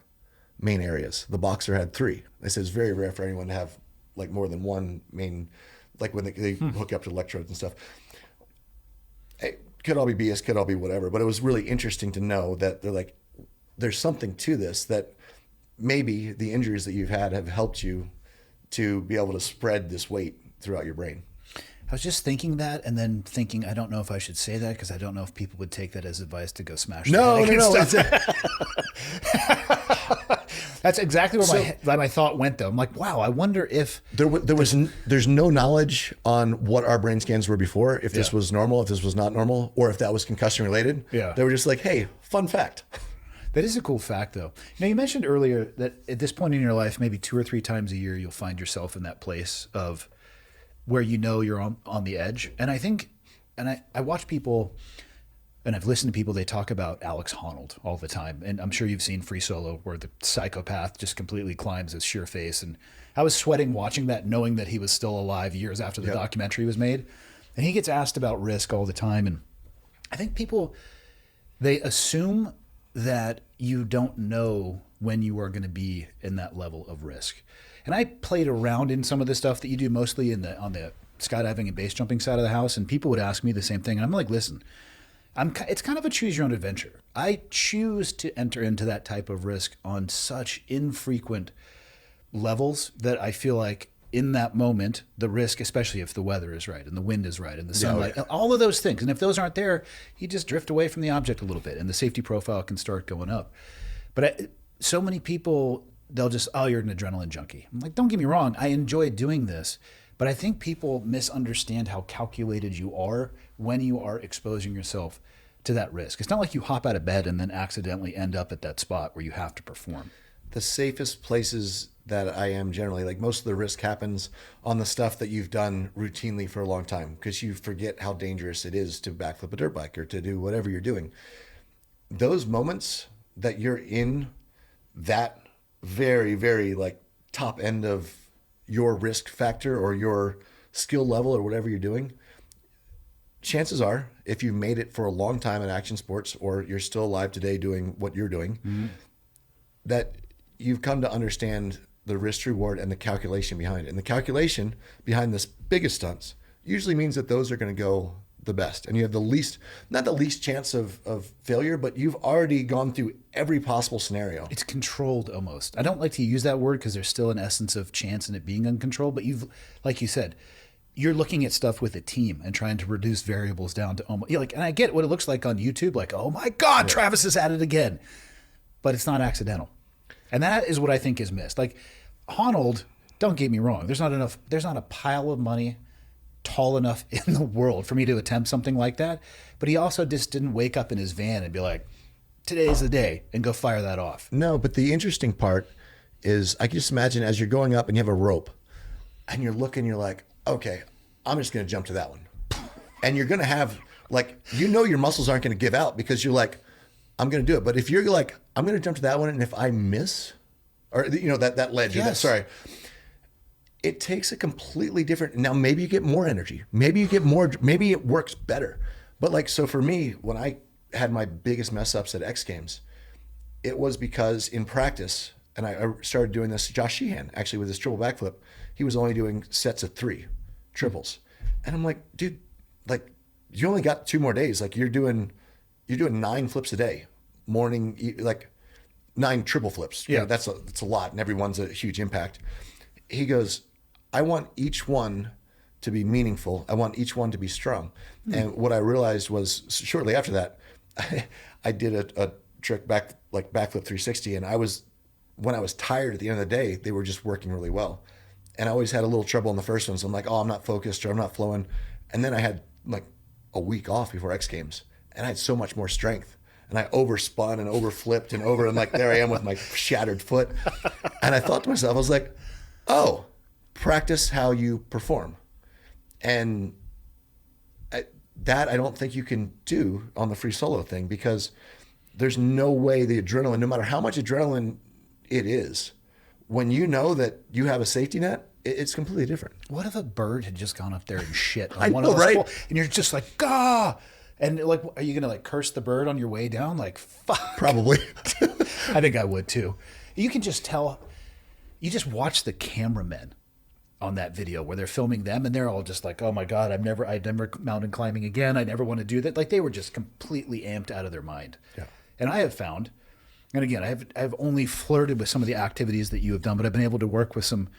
main areas. The boxer had 3. They said it's very rare for anyone to have like more than 1 main, like when they hook up to electrodes and stuff. It could all be BS, could all be whatever. But it was really interesting to know that they're like, there's something to this, that maybe the injuries that you've had have helped you to be able to spread this weight throughout your brain. I was just thinking that, and then thinking, I don't know if I should say that because I don't know if people would take that as advice to go smash. No. That's exactly where my thought went, though. I'm like, wow, I wonder if there's no knowledge on what our brain scans were before, if this was normal, if this was not normal, or if that was concussion related. Yeah, they were just like, hey, fun fact. That is a cool fact, though. Now, you mentioned earlier that at this point in your life, maybe 2 or 3 times a year, you'll find yourself in that place of where you know you're on the edge. And I think, and I watch people, and I've listened to people, they talk about Alex Honnold all the time. And I'm sure you've seen Free Solo, where the psychopath just completely climbs his sheer face. And I was sweating watching that, knowing that he was still alive years after the documentary was made. And he gets asked about risk all the time. And I think people, they assume that you don't know when you are going to be in that level of risk. And I played around in some of the stuff that you do, mostly on the skydiving and base jumping side of the house, and people would ask me the same thing. And I'm like, listen, it's kind of a choose your own adventure. I choose to enter into that type of risk on such infrequent levels that I feel like in that moment, the risk, especially if the weather is right and the wind is right and the sunlight, all of those things. And if those aren't there, you just drift away from the object a little bit and the safety profile can start going up. But so many people, they'll just, oh, you're an adrenaline junkie. I'm like, don't get me wrong. I enjoy doing this. But I think people misunderstand how calculated you are when you are exposing yourself to that risk. It's not like you hop out of bed and then accidentally end up at that spot where you have to perform. The safest places that I am generally, like most of the risk happens on the stuff that you've done routinely for a long time, because you forget how dangerous it is to backflip a dirt bike or to do whatever you're doing. Those moments that you're in that very, very like top end of your risk factor or your skill level or whatever you're doing, chances are, if you've made it for a long time in action sports or you're still alive today doing what you're doing, that you've come to understand the risk reward and the calculation behind it. And the calculation behind this biggest stunts usually means that those are going to go the best. And you have the least, not the least chance of failure, but you've already gone through every possible scenario. It's controlled almost. I don't like to use that word because there's still an essence of chance in it being uncontrolled. But you've, like you said, you're looking at stuff with a team and trying to reduce variables down to almost, like, and I get what it looks like on YouTube, like, oh my God, Travis is at it again. But it's not accidental. And that is what I think is missed. Like Honnold, don't get me wrong, there's not a pile of money tall enough in the world for me to attempt something like that. But he also just didn't wake up in his van and be like, today's the day, and go fire that off. No, but the interesting part is I can just imagine as you're going up and you have a rope and you're looking, you're like, okay, I'm just going to jump to that one. And you're going to have like, your muscles aren't going to give out because you're like, I'm going to do it. But if you're like, I'm going to jump to that one, and if I miss, or that ledge, yes. It takes a completely different. Now maybe you get more energy, maybe it works better. But like, so for me, when I had my biggest mess ups at X Games, it was because in practice, and I started doing this. Josh Sheehan actually with his triple backflip, he was only doing sets of 3 triples, and I'm like, dude, like you only got 2 more days. Like you're doing 9 flips a day, morning, like 9 triple flips. Yeah, that's a lot, and every one's a huge impact. He goes, I want each one to be meaningful. I want each one to be strong. And what I realized was shortly after that, I did a trick backflip 360, and when I was tired at the end of the day, they were just working really well. And I always had a little trouble in the first one. So I'm like, oh, I'm not focused or I'm not flowing. And then I had like a week off before X Games, and I had so much more strength. And I overspun and overflipped and like there I am with my shattered foot. And I thought to myself, I was like, oh, practice how you perform. And I don't think you can do on the free solo thing, because there's no way the adrenaline, no matter how much adrenaline it is, when you know that you have a safety net, it's completely different. What if a bird had just gone up there and shit on I one know, of those right? people, and you're just like, gah! And like, are you going to like curse the bird on your way down? Like, fuck. Probably. I think I would too. You can just tell, you just watch the cameramen on that video where they're filming them, and they're all just like, oh my God, I'd never mountain climbing again. I never want to do that. Like they were just completely amped out of their mind. Yeah. And I have found, and again, I've only flirted with some of the activities that you have done, but I've been able to work with some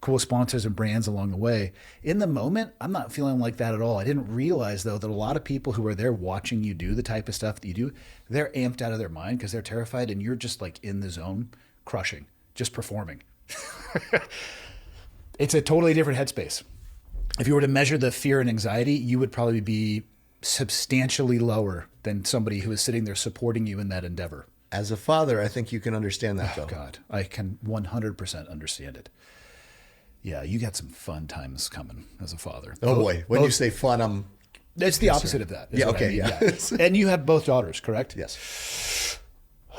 cool sponsors and brands along the way. In the moment, I'm not feeling like that at all. I didn't realize though that a lot of people who are there watching you do the type of stuff that you do, they're amped out of their mind because they're terrified, and you're just like in the zone, crushing, just performing. It's a totally different headspace. If you were to measure the fear and anxiety, you would probably be substantially lower than somebody who is sitting there supporting you in that endeavor. As a father, I think you can understand that, though. Oh, God. I can 100% understand it. Yeah, you got some fun times coming as a father. Oh, boy. When you say fun, it's the opposite of that. Yeah, okay, I mean. yeah. And you have both daughters, correct? Yes.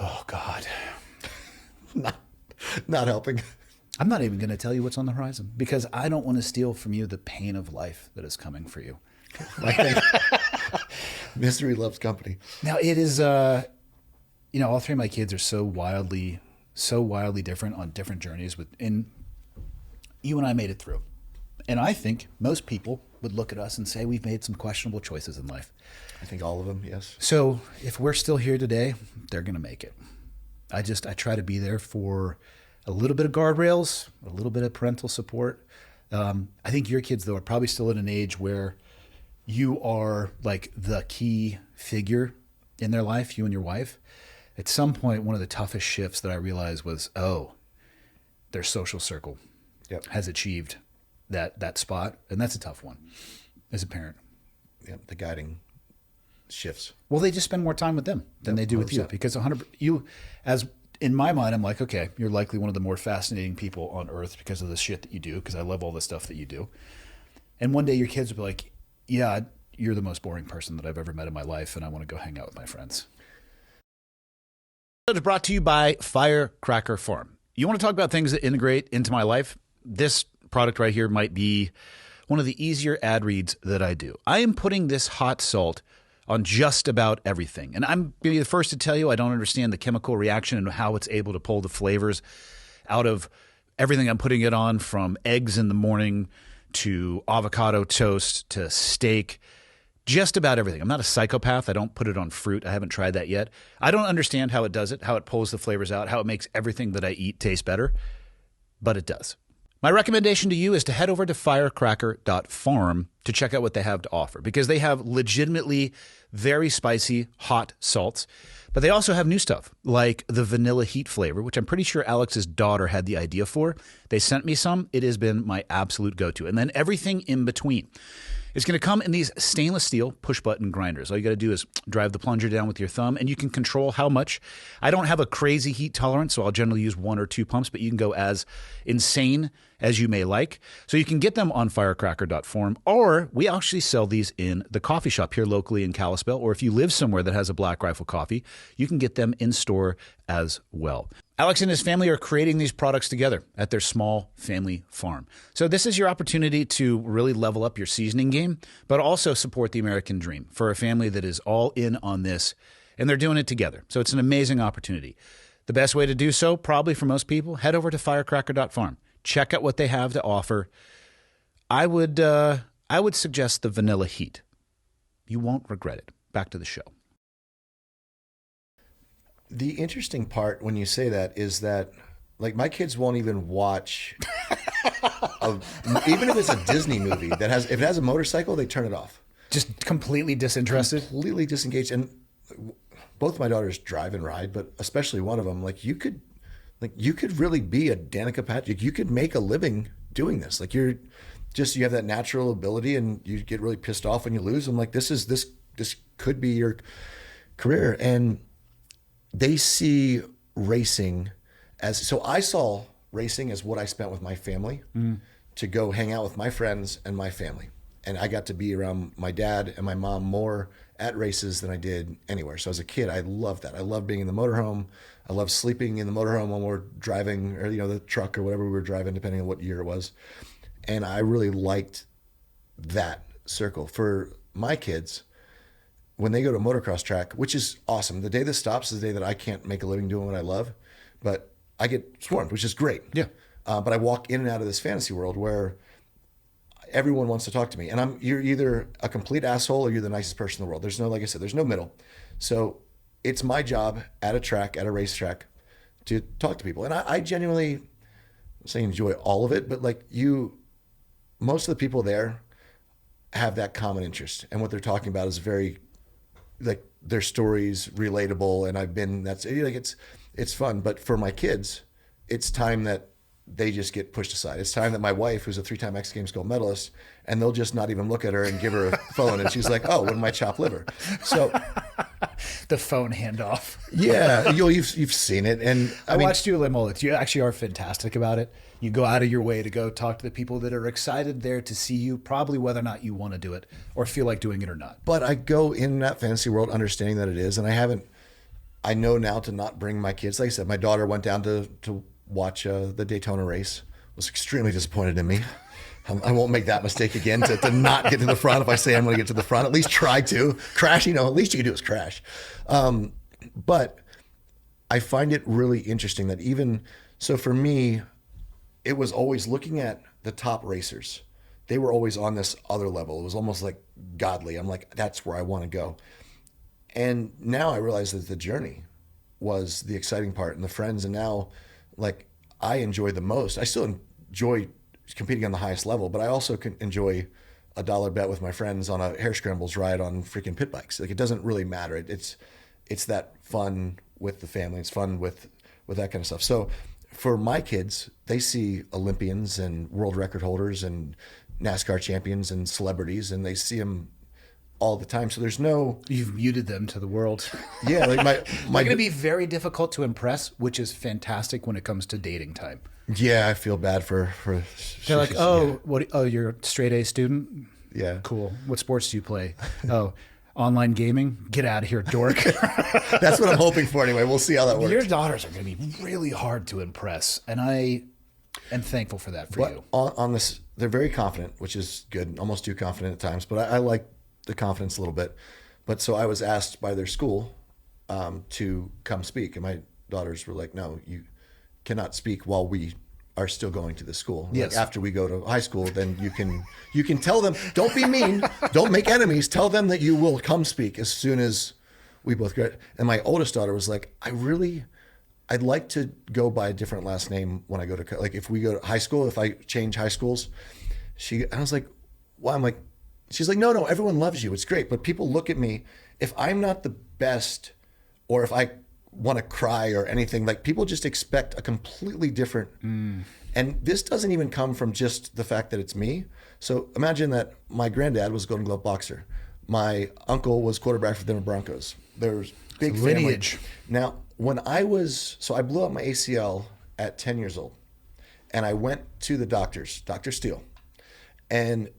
Oh, God. Not helping. I'm not even going to tell you what's on the horizon, because I don't want to steal from you the pain of life that is coming for you. Misery loves company. Now, it is, all 3 of my kids are so wildly different on different journeys. And you and I made it through. And I think most people would look at us and say we've made some questionable choices in life. I think all of them, yes. So if we're still here today, they're going to make it. I try to be there for a little bit of guardrails, a little bit of parental support. I think your kids, though, are probably still at an age where you are like the key figure in their life, you and your wife. At some point, one of the toughest shifts that I realized was, their social circle has achieved that spot. And that's a tough one as a parent. Yeah, the guiding shifts. Well, they just spend more time with them than they do with you, because in my mind, I'm like, okay, you're likely one of the more fascinating people on earth because of the shit that you do, because I love all the stuff that you do. And one day your kids will be like, yeah, you're the most boring person that I've ever met in my life, and I want to go hang out with my friends. It's brought to you by Firecracker Farm. You want to talk about things that integrate into my life? This product right here might be one of the easier ad reads that I do. I am putting this hot salt on just about everything. And I'm going to be the first to tell you I don't understand the chemical reaction and how it's able to pull the flavors out of everything I'm putting it on, from eggs in the morning to avocado toast to steak. Just about everything. I'm not a psychopath. I don't put it on fruit. I haven't tried that yet. I don't understand how it does it, how it pulls the flavors out, how it makes everything that I eat taste better, but it does. My recommendation to you is to head over to firecracker.farm to check out what they have to offer, because they have legitimately very spicy hot salts, but they also have new stuff like the vanilla heat flavor, which I'm pretty sure Alex's daughter had the idea for. They sent me some. It has been my absolute go-to. And then everything in between. It's going to come in these stainless steel push-button grinders. All you got to do is drive the plunger down with your thumb, and you can control how much. I don't have a crazy heat tolerance, so I'll generally use 1 or 2 pumps, but you can go as insane as you may like. So you can get them on firecracker.farm, or we actually sell these in the coffee shop here locally in Kalispell, or if you live somewhere that has a Black Rifle coffee, you can get them in store as well. Alex and his family are creating these products together at their small family farm. So this is your opportunity to really level up your seasoning game, but also support the American dream for a family that is all in on this, and they're doing it together. So it's an amazing opportunity. The best way to do so, probably for most people, head over to firecracker.farm. Check out what they have to offer. I would suggest the vanilla heat. You won't regret it. Back to the show. The interesting part when you say that is that, like, my kids won't even watch, even if it's a Disney movie if it has a motorcycle, they turn it off. Just completely disinterested? Completely disengaged. And both my daughters drive and ride, but especially one of them, you could really be a Danica Patrick. You could make a living doing this. Like, you have that natural ability, and you get really pissed off when you lose. I'm like, this could be your career. And they see racing so I saw racing as what I spent with my family to go hang out with my friends and my family. And I got to be around my dad and my mom more at races than I did anywhere. So as a kid, I loved that. I loved being in the motorhome. I loved sleeping in the motorhome when we're driving, or, the truck or whatever we were driving, depending on what year it was. And I really liked that circle. For my kids, when they go to a motocross track, which is awesome. The day this stops is the day that I can't make a living doing what I love, but I get swarmed, which is great. Yeah. But I walk in and out of this fantasy world where everyone wants to talk to me, and you're either a complete asshole or you're the nicest person in the world. There's no, like I said, there's no middle. So it's my job at a racetrack to talk to people. And I genuinely, I'm saying enjoy all of it, but most of the people there have that common interest, and what they're talking about is very, like, their stories relatable, and it's fun. But for my kids, it's time that they just get pushed aside. It's time that my wife, who's a 3-time X Games gold medalist, and they'll just not even look at her and give her a phone, and she's like, "Oh, when my chopped liver." So the phone handoff. Yeah, you've seen it, and I watched you at LeMullets. You actually are fantastic about it. You go out of your way to go talk to the people that are excited there to see you, probably whether or not you want to do it or feel like doing it or not. But I go in that fantasy world understanding that it is, and I know now to not bring my kids. Like I said, my daughter went down to watch the Daytona race, was extremely disappointed in me. I won't make that mistake again to not get to the front. If I say I'm going to get to the front, at least try to crash. At least you can do is crash. But I find it really interesting that so for me, it was always looking at the top racers. They were always on this other level. It was almost like godly. I'm like, that's where I want to go. And now I realize that the journey was the exciting part, and the friends. And now, like, I enjoy the most. I still enjoy competing on the highest level, but I also can enjoy a dollar bet with my friends on a hair scrambles ride on freaking pit bikes. Like, it doesn't really matter. It's that fun with the family. It's fun with that kind of stuff. So for my kids, they see Olympians and world record holders and NASCAR champions and celebrities, and they see them all the time. So there's no... You've muted them to the world. Yeah, like They're going to be very difficult to impress, which is fantastic when it comes to dating time. Yeah, I feel bad for They're like, oh, what? Oh, you're a straight A student? Yeah. Cool. What sports do you play? Oh, online gaming? Get out of here, dork. That's what I'm hoping for anyway. We'll see how that works. Your daughters are going to be really hard to impress, and I am thankful for that for you. On this, they're very confident, which is good, almost too confident at times, but I like the confidence a little bit. But so I was asked by their school to come speak, and my daughters were like, no, you cannot speak while we are still going to the school. Yes. Like, after we go to high school, then you can tell them, don't be mean, don't make enemies, tell them that you will come speak as soon as we both get. And my oldest daughter was like, I'd like to go by a different last name when I go to, like, if we go to high school, if I change high schools. I was like, well, I'm like, she's like, no, everyone loves you. It's great. But people look at me, if I'm not the best, or if I want to cry or anything, like, people just expect a completely different. And this doesn't even come from just the fact that it's me. So imagine that my granddad was a Golden Glove boxer. My uncle was quarterback for the Denver Broncos. There's big lineage. Now, when I blew up my ACL at 10 years old, and I went to the doctors, Dr. Steele, and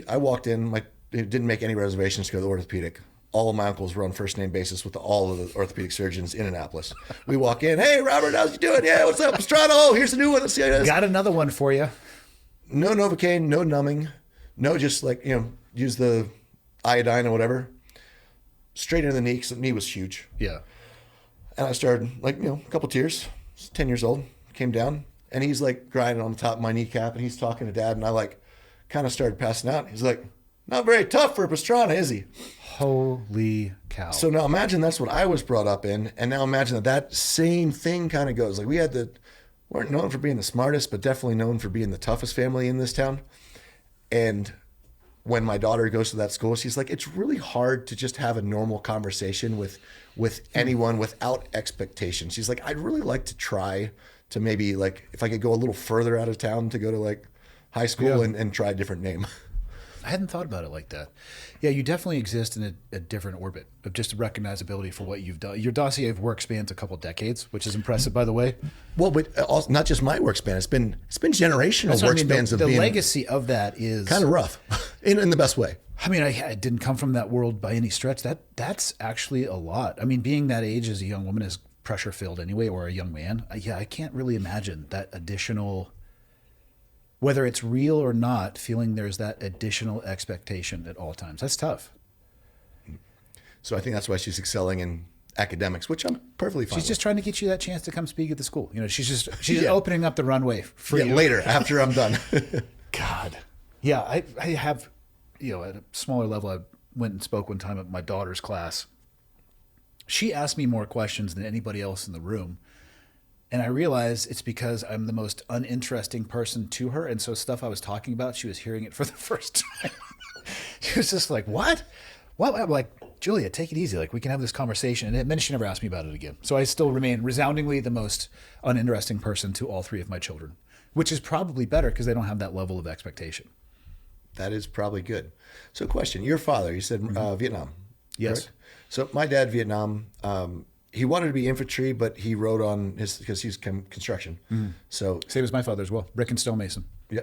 I walked in, didn't make any reservations to go to the orthopedic. All of my uncles were on first name basis with all of the orthopedic surgeons in Annapolis. We walk in, hey, Robert, how's you doing? Yeah, what's up, Pastrana? Oh, here's a new one. Let's see how it is. Got another one for you. No Novocaine, no numbing, no just use the iodine or whatever. Straight into the knee, because the knee was huge. Yeah. And I started, a couple tears. I was 10 years old, came down, and he's like grinding on the top of my kneecap, and he's talking to Dad, and I kind of started passing out. He's like, not very tough for Pastrana, is he? Holy cow. So now imagine that's what I was brought up in, and now imagine that same thing kind of goes. Like, weren't known for being the smartest, but definitely known for being the toughest family in this town. And when my daughter goes to that school, she's like, it's really hard to just have a normal conversation with anyone without expectation. She's like, I'd really like to try to maybe, if I could go a little further out of town to go to high school and try a different name. I hadn't thought about it like that. Yeah, you definitely exist in a different orbit of just recognizability for what you've done. Your dossier of work spans a couple decades, which is impressive, by the way. Well, but also, not just my work span. It's been generational work spans of being. The legacy of that is kind of rough, in the best way. I mean, I didn't come from that world by any stretch. That's actually a lot. I mean, being that age as a young woman is pressure filled anyway, or a young man. I can't really imagine that additional. Whether it's real or not, feeling there's that additional expectation at all times. That's tough. So I think that's why she's excelling in academics, which I'm perfectly fine with. She's just trying to get you that chance to come speak at the school. She's opening up the runway for you. Later, after I'm done. God. Yeah, I have, at a smaller level, I went and spoke one time at my daughter's class. She asked me more questions than anybody else in the room. And I realized it's because I'm the most uninteresting person to her. And so stuff I was talking about, she was hearing it for the first time. She was just like, what? I'm like, Julia, take it easy. We can have this conversation. And then she never asked me about it again. So I still remain resoundingly the most uninteresting person to all three of my children, which is probably better because they don't have that level of expectation. That is probably good. So question, your father, you said Vietnam. Yes. Correct? So my dad, Vietnam, he wanted to be infantry, but he rode on because he's construction. So same as my father as well, brick and stonemason. Yeah,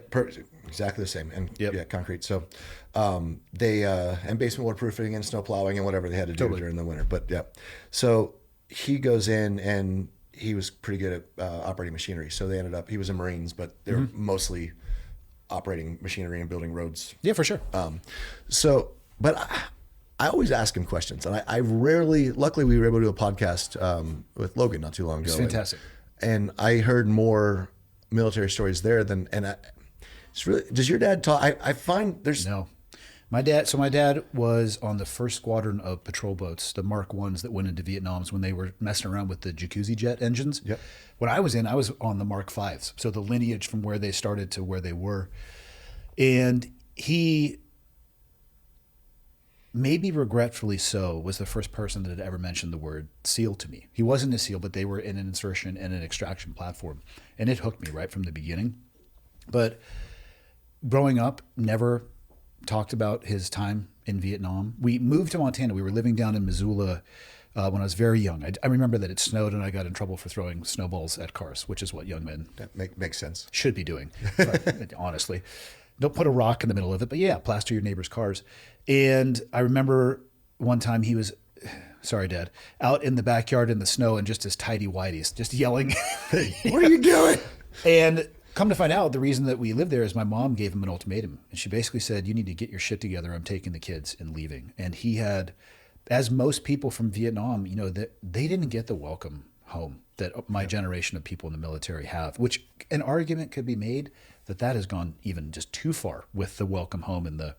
exactly the same, and concrete. So they and basement waterproofing and snow plowing and whatever they had to do during the winter. But so he goes in and he was pretty good at operating machinery. So he was in Marines, but they're mostly operating machinery and building roads. Yeah, for sure. But I always ask him questions, and I rarely. Luckily, we were able to do a podcast with Logan not too long ago. It's fantastic. And I heard more military stories there than. It's really. Does your dad talk? I find there's. No, My dad was on the first squadron of patrol boats, the Mark Ones that went into Vietnam's when they were messing around with the jacuzzi jet engines. Yep. When I was on the Mark Fives, so the lineage from where they started to where they were. And he, maybe regretfully so, was the first person that had ever mentioned the word SEAL to me. He wasn't a SEAL, but they were in an insertion and an extraction platform. And it hooked me right from the beginning. But growing up, never talked about his time in Vietnam. We moved to Montana. We were living down in Missoula when I was very young. I remember that it snowed and I got in trouble for throwing snowballs at cars, which is what young men Makes sense. should be doing, honestly. Don't put a rock in the middle of it, but yeah, plaster your neighbor's cars. And I remember one time he was, sorry, Dad, out in the backyard in the snow and just his tidy whities, just yelling. What are you doing? And come to find out, the reason that we lived there is my mom gave him an ultimatum. And she basically said, you need to get your shit together. I'm taking the kids and leaving. And he had, as most people from Vietnam, that they didn't get the welcome home that my generation of people in the military have, which an argument could be made that has gone even just too far with the welcome home and the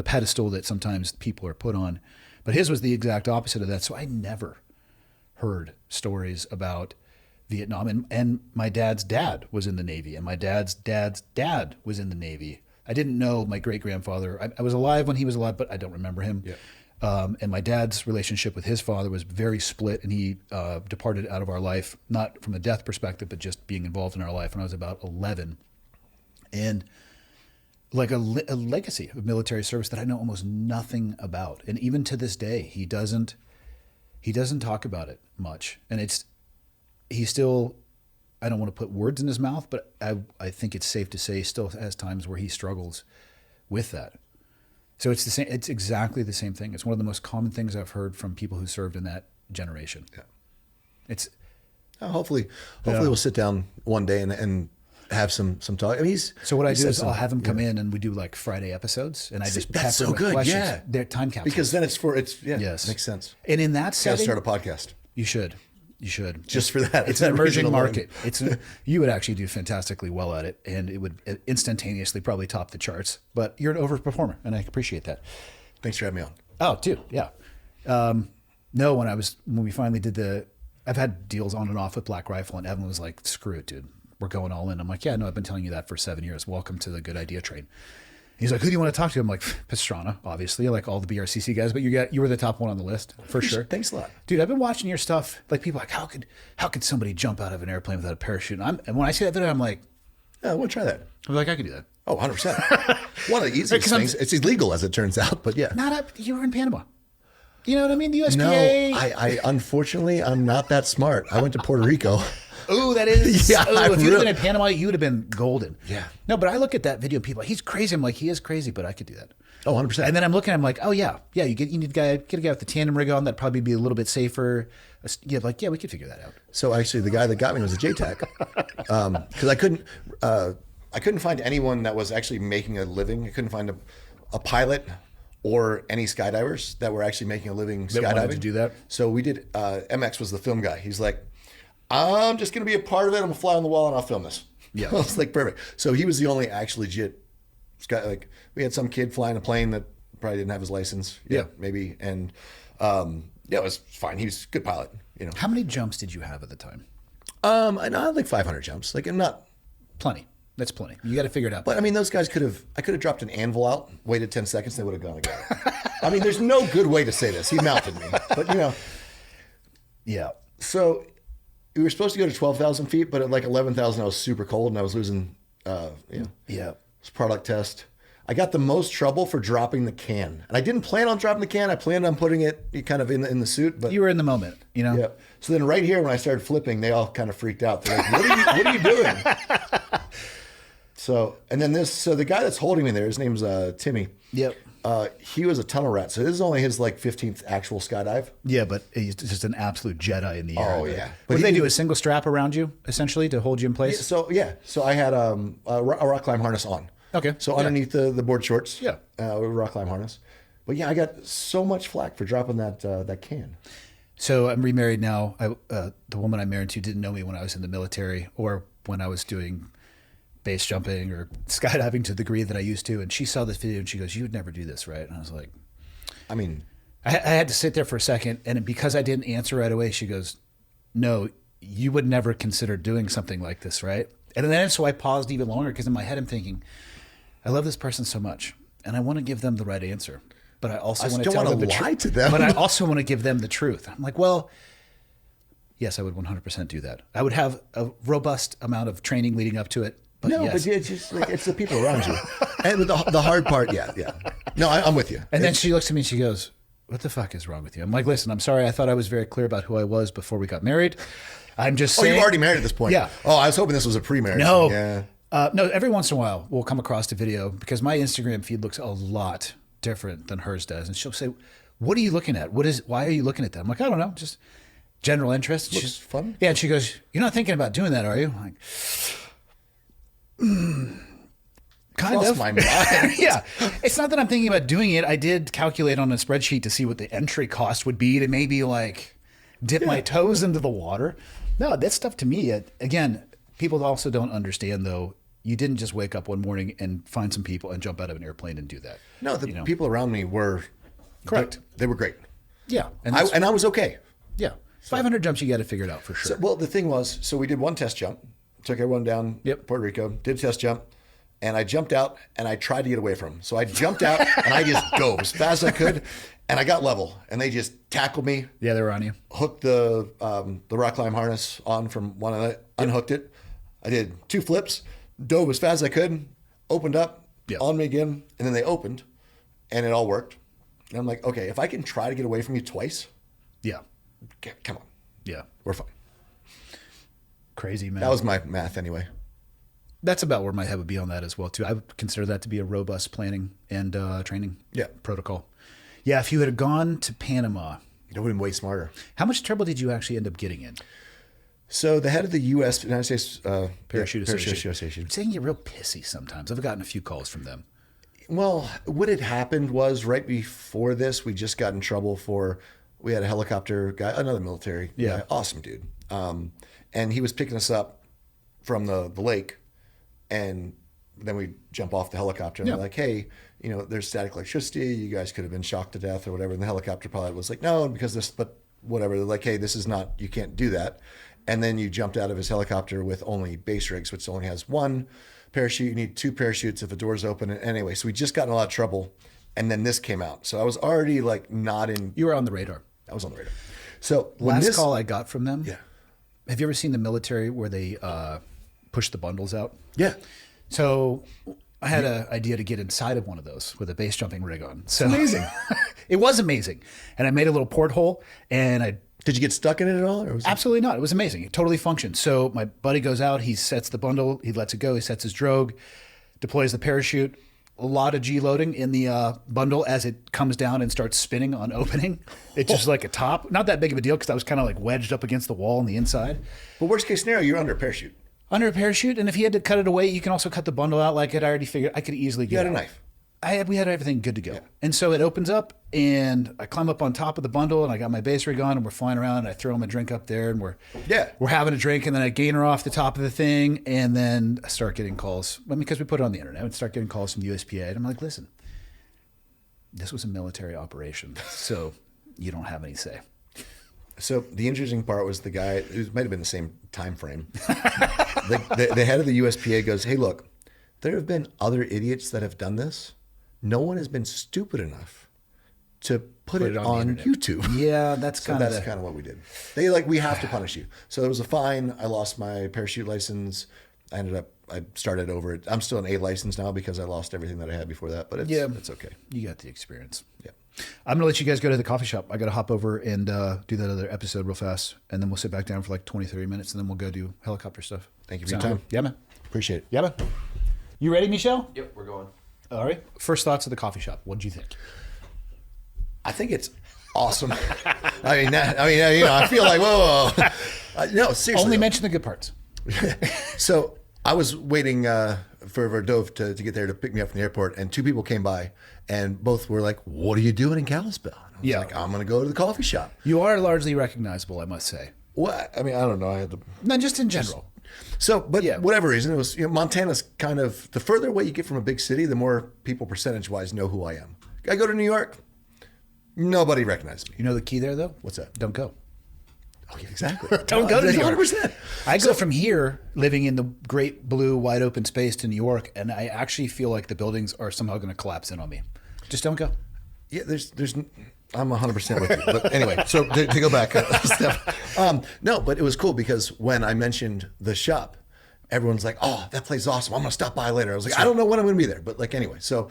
pedestal that sometimes people are put on. But his was the exact opposite of that. So I never heard stories about Vietnam, and my dad's dad was in the Navy, and my dad's dad was in the Navy. I didn't know my great-grandfather. I was alive when he was alive, but I don't remember him. Yeah. And my dad's relationship with his father was very split, and he departed out of our life, not from a death perspective, but just being involved in our life when I was about 11. And like a legacy of military service that I know almost nothing about. And even to this day, he doesn't talk about it much. And he still, I don't want to put words in his mouth, but I think it's safe to say he still has times where he struggles with that. So it's the same. It's exactly the same thing. It's one of the most common things I've heard from people who served in that generation. Yeah. It's hopefully we'll sit down one day and have some talk. I mean, so what I do is I'll have him come in and we do like Friday episodes, and I just that's pepper so with good. questions. Yeah, They're time capsules because then yes, makes sense. And in that Got to setting, start a podcast. You should. Just for that. It's an emerging market. You would actually do fantastically well at it, and it would instantaneously probably top the charts. But you're an overperformer, and I appreciate that. Thanks for having me on. Oh, dude, yeah. No, when we finally did I've had deals on and off with Black Rifle, and Evan was like, "Screw it, dude, we're going all in." I'm like, "Yeah, no, I've been telling you that for 7 years. Welcome to the good idea train." He's like, "Who do you want to talk to?" I'm like, "Pastrana, obviously, like all the BRCC guys, but you were the top one on the list for sure." Thanks a lot, dude. I've been watching your stuff. Like people are like, how could somebody jump out of an airplane without a parachute? And when I see that video, I'm like, yeah, we'll try that. I'm like, I could do that. Oh, 100%. One of the easiest things. It's illegal as it turns out, but yeah. You were in Panama. You know what I mean? The USPA. No, I unfortunately, I'm not that smart. I went to Puerto Rico. Oh, that is. Yeah, if you'd have been in Panama, you would have been golden. Yeah. No, but I look at that video, people, he's crazy. I'm like, he is crazy, but I could do that. Oh, 100%. And then I'm looking, I'm like, oh yeah. You need get a guy with the tandem rig on. That'd probably be a little bit safer. Yeah, we could figure that out. So actually, the guy that got me was a JTAC. Because I couldn't find anyone that was actually making a living. I couldn't find a pilot or any skydivers that were actually making a living skydiving. That wanted to do that. So we did, MX was the film guy. He's like, I'm just going to be a part of it. I'm going to fly on the wall and I'll film this. Yeah. I was like, perfect. So he was the only actually legit like we had some kid flying a plane that probably didn't have his license. Yeah. Maybe. And it was fine. He was a good pilot, How many jumps did you have at the time? I had like 500 jumps. Like, I'm not. Plenty. That's plenty. You got to figure it out. But I mean, those guys I could have dropped an anvil out, waited 10 seconds, they would have gone and got it. I mean, there's no good way to say this. He mounted me, but Yeah. So we were supposed to go to 12,000 feet, but at like 11,000, I was super cold and I was losing, Yeah. It's product test. I got the most trouble for dropping the can. And I didn't plan on dropping the can. I planned on putting it kind of in the suit, but you were in the moment, Yeah. So then right here, when I started flipping, they all kind of freaked out. They're like, what are you doing? So the guy that's holding me there, his name's Timmy. Yep. He was a tunnel rat. So this is only his like 15th actual skydive. Yeah, but he's just an absolute Jedi in the air. Oh, yeah. What did they do? A single strap around you, essentially, to hold you in place? So I had a rock climb harness on. Okay. So underneath the board shorts. Yeah. Rock climb harness. But yeah, I got so much flack for dropping that can. So I'm remarried now. The woman I married to didn't know me when I was in the military or when I was doing base jumping or skydiving to the degree that I used to. And she saw this video and she goes, "You would never do this, right?" And I was like, I mean, I had to sit there for a second. And because I didn't answer right away, she goes, "No, you would never consider doing something like this, right?" And then so I paused even longer because in my head I'm thinking, I love this person so much and I want to give them the right answer. But I also want to tell them the truth. To them. But I also want to give them the truth. I'm like, well, yes, I would 100% do that. I would have a robust amount of training leading up to it. But no, yes. but it's just like it's the people around you, and the hard part, yeah. No, I'm with you. And then she looks at me and she goes, "What the fuck is wrong with you?" I'm like, "Listen, I'm sorry. I thought I was very clear about who I was before we got married. I'm just saying." Oh, you're already married at this point. Yeah. Oh, I was hoping this was a pre-marriage. No. Yeah. No, every once in a while we'll come across a video because my Instagram feed looks a lot different than hers does. And she'll say, "What are you looking at? Why are you looking at that?" I'm like, "I don't know, just general interest." Looks fun. Yeah. And she goes, "You're not thinking about doing that, are you?" I'm like, kind Lost of. my mind. Yeah. It's not that I'm thinking about doing it. I did calculate on a spreadsheet to see what the entry cost would be to maybe like dip my toes into the water. No, that stuff to me, again, people also don't understand though. You didn't just wake up one morning and find some people and jump out of an airplane and do that. No, the people around me were correct. They were great. Yeah. And I was okay. Yeah. 500 jumps you got to figure it out for sure. So, well, the thing was, so we did one test jump, took everyone down Puerto Rico, did a test jump, and I jumped out and I tried to get away from them. So I jumped out and I just dove as fast as I could, and I got level, and they just tackled me. Yeah, they were on you. Hooked the rock climb harness on from one of it, unhooked it. I did 2 flips, dove as fast as I could, opened up on me again, and then they opened, and it all worked. And I'm like, okay, if I can try to get away from you twice, come on. Yeah. We're fine. Crazy, man. That was my math anyway. That's about where my head would be on that as well, too. I would consider that to be a robust planning and training protocol. Yeah, if you had gone to Panama. It would have been way smarter. How much trouble did you actually end up getting in? So the head of the United States Parachute Association. Saying you're real pissy sometimes. I've gotten a few calls from them. Well, what had happened was right before this, we just got in trouble we had a helicopter guy, another military guy, awesome dude. And he was picking us up from the lake, and then we jump off the helicopter and they're like, "Hey, there's static electricity. You guys could have been shocked to death or whatever." And the helicopter pilot was like, "No, because this," but whatever. They're like, "Hey, this is not, you can't do that." And then you jumped out of his helicopter with only base rigs, which only has 1 parachute. You need 2 parachutes if a door's open. And anyway, so we just got in a lot of trouble. And then this came out. So I was already like not in. You were on the radar. I was on the radar. So last call I got from them. Yeah. Have you ever seen the military where they push the bundles out? Yeah. So I had an idea to get inside of one of those with a base jumping rig on. So amazing. It was amazing. And I made a little porthole and I. Did you get stuck in it at all? Or was Absolutely not. It was amazing. It totally functioned. So my buddy goes out, he sets the bundle, he lets it go, he sets his drogue, deploys the parachute. A lot of G loading in the bundle as it comes down and starts spinning on opening. It's just like a top. Not that big of a deal because I was kind of like wedged up against the wall on the inside. But worst case scenario, you're under a parachute. Under a parachute, and if he had to cut it away, you can also cut the bundle out. Like I'd already figured, I could easily get You had out. a knife. We had everything good to go. Yeah. And so it opens up, and I climb up on top of the bundle, and I got my base rig on, and we're flying around, and I throw him a drink up there, and we're having a drink, and then I gain her off the top of the thing, and then I start getting calls. Because we put it on the internet, I would start getting calls from the USPA, and I'm like, listen, this was a military operation, so you don't have any say. So the interesting part was the guy, it might have been the same time frame. the head of the USPA goes, "Hey, look, there have been other idiots that have done this. No one has been stupid enough to put it on YouTube." Yeah, that's kind of what we did. We have to punish you. So there was a fine. I lost my parachute license. I started over it. I'm still an A license now because I lost everything that I had before that, but it's okay. You got the experience. Yeah. I'm going to let you guys go to the coffee shop. I got to hop over and do that other episode real fast, and then we'll sit back down for like 20, 30 minutes, and then we'll go do helicopter stuff. Thank you for your time. Yeah, man. Appreciate it. Yeah, man. You ready, Michelle? Yep, we're going. All right. First thoughts of the coffee shop. What did you think? I think it's awesome. I feel like, whoa. No, seriously. Only mention the good parts. So I was waiting for Dove to get there to pick me up from the airport, and 2 people came by, and both were like, "What are you doing in Kalispell?" And I was like, "I'm going to go to the coffee shop." You are largely recognizable, I must say. Well, I don't know. I had to. No, just in general. So, but whatever reason, it was, Montana's kind of, the further away you get from a big city, the more people percentage-wise know who I am. I go to New York, nobody recognizes me. You know the key there, though? What's that? Don't go. Oh, yeah, exactly. Don't go to New York. 100%. I go from here, living in the great blue, wide open space, to New York, and I actually feel like the buildings are somehow going to collapse in on me. Just don't go. Yeah, I'm 100% with you. But anyway, so to go back, Steph, no, but it was cool because when I mentioned the shop, everyone's like, "Oh, that place is awesome. I'm gonna stop by later." I was like, "I don't know when I'm gonna be there," but like anyway. So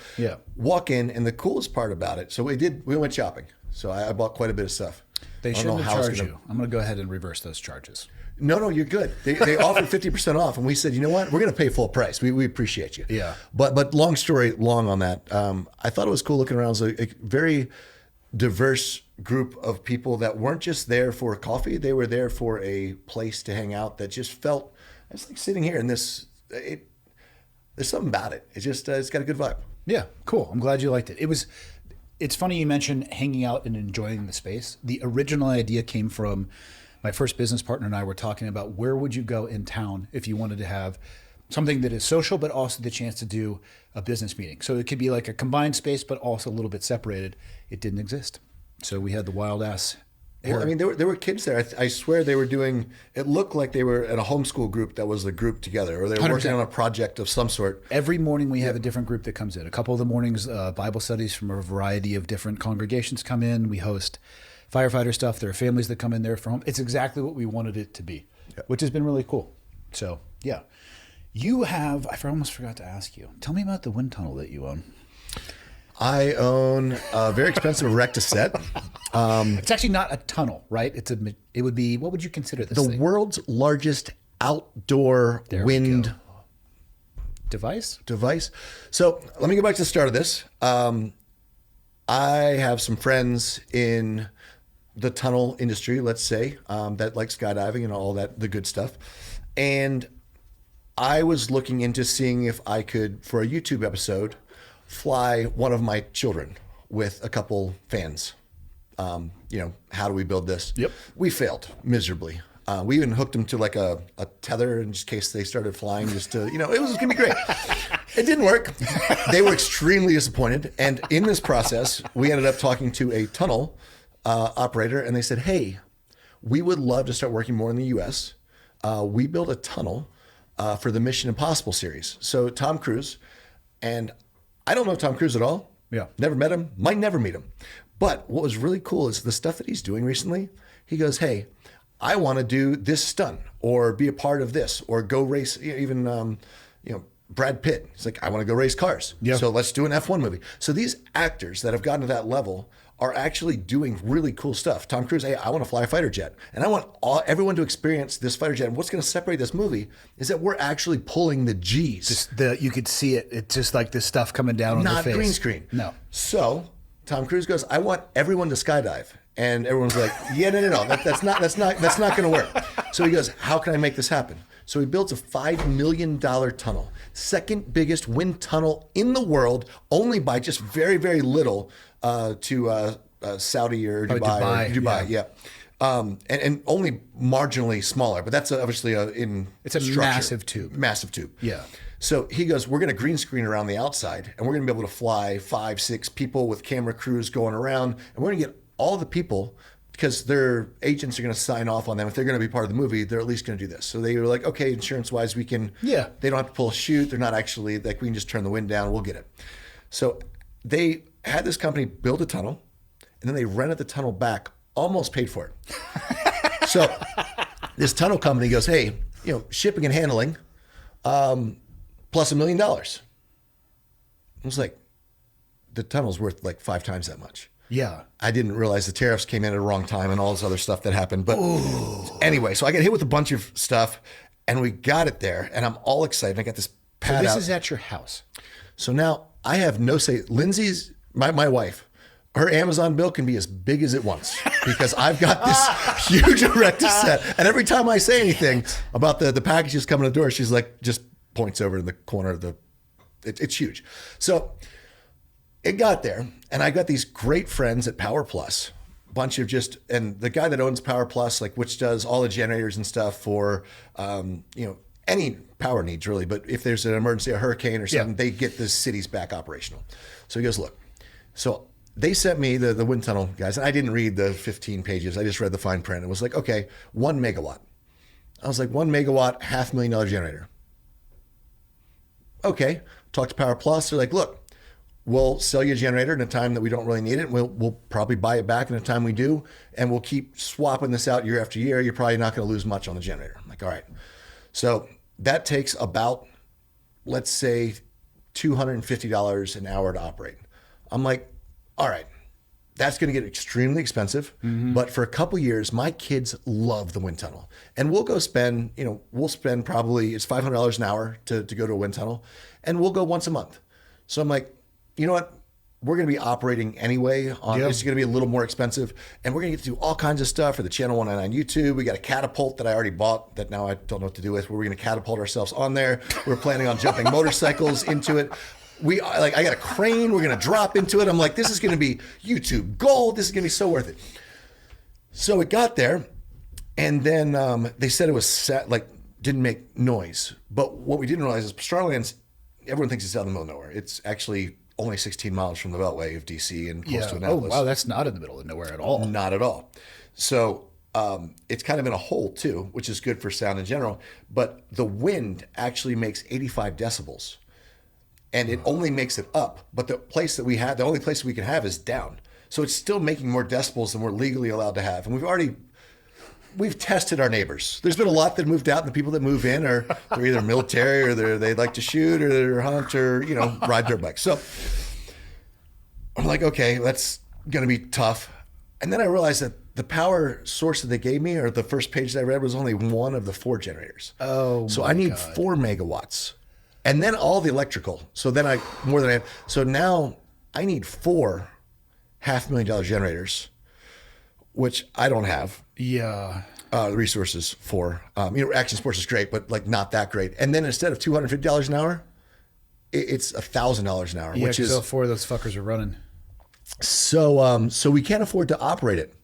walk in, and the coolest part about it. So we went shopping. So I bought quite a bit of stuff. They shouldn't have charged you. I'm gonna go ahead and reverse those charges. No, you're good. They offered 50% off, and we said, you know what? We're going to pay full price. We appreciate you. Yeah. But long story long on that. I thought it was cool looking around. It was a very diverse group of people that weren't just there for coffee. They were there for a place to hang out that just felt, it's like sitting here in this. There's something about it. It's just it's got a good vibe. Yeah, cool. I'm glad you liked it. It's funny you mentioned hanging out and enjoying the space. The original idea came from my first business partner and I were talking about where would you go in town if you wanted to have something that is social, but also the chance to do a business meeting. So it could be like a combined space, but also a little bit separated. It didn't exist. So we had the wild ass. Well, I mean, there were kids there. I swear they were doing, it looked like they were at a homeschool group that was the group together, or they were 100%. Working on a project of some sort. Every morning we have a different group that comes in. A couple of the mornings, Bible studies from a variety of different congregations come in. We host firefighter stuff. There are families that come in there from home. It's exactly what we wanted it to be, which has been really cool. So, yeah. You have, I almost forgot to ask you, tell me about the wind tunnel that you own. I own a very expensive Erecta set. It's actually not a tunnel, right? It would be, what would you consider this thing? The world's largest outdoor wind device. So let me go back to the start of this. I have some friends in the tunnel industry, let's say, that like skydiving and all that, the good stuff. And I was looking into seeing if I could, for a YouTube episode, fly one of my children with a couple fans. How do we build this? Yep. We failed miserably. We even hooked them to like a tether in case they started flying just to, it was going to be great. It didn't work. They were extremely disappointed. And in this process, we ended up talking to a tunnel operator, and they said, hey, we would love to start working more in the U.S. We built a tunnel for the Mission Impossible series. So Tom Cruise, and I don't know Tom Cruise at all. Yeah. Never met him, might never meet him. But what was really cool is the stuff that he's doing recently. He goes, hey, I want to do this stunt or be a part of this or go race, even, Brad Pitt. He's like, I want to go race cars. Yeah. So let's do an F1 movie. So these actors that have gotten to that level are actually doing really cool stuff. Tom Cruise, hey, I want to fly a fighter jet. And I want everyone to experience this fighter jet. And what's going to separate this movie is that we're actually pulling the G's. You could see it. It's just like this stuff coming down on the face. Not green screen. No. So Tom Cruise goes, I want everyone to skydive. And everyone's like, yeah, no. That's not going to work. So he goes, how can I make this happen? So he builds a $5 million tunnel, second biggest wind tunnel in the world, only by just very, very little to Saudi or Dubai. Yeah. And only marginally smaller, but that's obviously it's a structure. Massive tube. Yeah. So he goes, we're going to green screen around the outside, and we're going to be able to fly 5-6 people with camera crews going around, and we're going to get all the people, because their agents are going to sign off on them. If they're going to be part of the movie, they're at least going to do this. So they were like, okay, insurance-wise, we can. Yeah. They don't have to pull a chute. They're not actually like, we can just turn the wind down. We'll get it. So they had this company build a tunnel, and then they rented the tunnel back, almost paid for it. So this tunnel company goes, hey, shipping and handling, plus $1 million. It was like, the tunnel's worth like 5 times that much. Yeah. I didn't realize the tariffs came in at the wrong time and all this other stuff that happened. But anyway, so I got hit with a bunch of stuff, and we got it there, and I'm all excited. I got this pad So this out. is at your house. So now I have no say. Lindsay's, my wife, her Amazon bill can be as big as it wants because I've got this huge Erecta set. And every time I say anything about the packages coming to the door, she's like, just points over in the corner of it's huge. So it got there, and I got these great friends at Power Plus, bunch of and the guy that owns Power Plus, like which does all the generators and stuff for, any power needs really, but if there's an emergency, a hurricane or something, they get the cities back operational. So he goes, look, so they sent me the wind tunnel guys, and I didn't read the 15 pages. I just read the fine print. It was like, okay, 1 megawatt. I was like, 1 megawatt, $500,000 generator. Okay, talk to Power Plus. They're like, look, we'll sell you a generator in a time that we don't really need it. We'll probably buy it back in a time we do, and we'll keep swapping this out year after year. You're probably not going to lose much on the generator. I'm like, all right. So that takes about, let's say, $250 an hour to operate. I'm like, all right, that's going to get extremely expensive. But for a couple years, my kids love the wind tunnel. And we'll go spend, we'll spend probably, it's $500 an hour to go to a wind tunnel. And we'll go once a month. So I'm like, you know what? We're going to be operating anyway. It's going to be a little more expensive. And we're going to get to do all kinds of stuff for the Channel 199 YouTube. We got a catapult that I already bought that now I don't know what to do with. We're going to catapult ourselves on there. We're planning on jumping motorcycles into it. I got a crane. We're going to drop into it. I'm like, this is going to be YouTube gold. This is going to be so worth it. So it got there. And then they said it was set, didn't make noise. But what we didn't realize is Pastrana, everyone thinks it's out in the middle of nowhere. It's actually only 16 miles from the Beltway of DC and close to Annapolis. Oh, wow. That's not in the middle of nowhere at all. Not at all. So it's kind of in a hole too, which is good for sound in general. But the wind actually makes 85 decibels. And it only makes it up. But the only place we can have is down. So it's still making more decibels than we're legally allowed to have. And we've tested our neighbors. There's been a lot that moved out, and the people that move in they're either military or they like to shoot or they're hunt or ride dirt bikes. So I'm like, okay, that's going to be tough. And then I realized that the power source that they gave me, or the first page that I read, was only one of the 4 generators. Oh, so I need 4 megawatts, and then all the electrical. So then So now I need 4 $500,000 generators, which I don't have. Yeah. Resources for. Action Sports is great, but not that great. And then instead of $250 an hour, it's $1,000 an hour, which is all 4 of those fuckers are running. So we can't afford to operate it.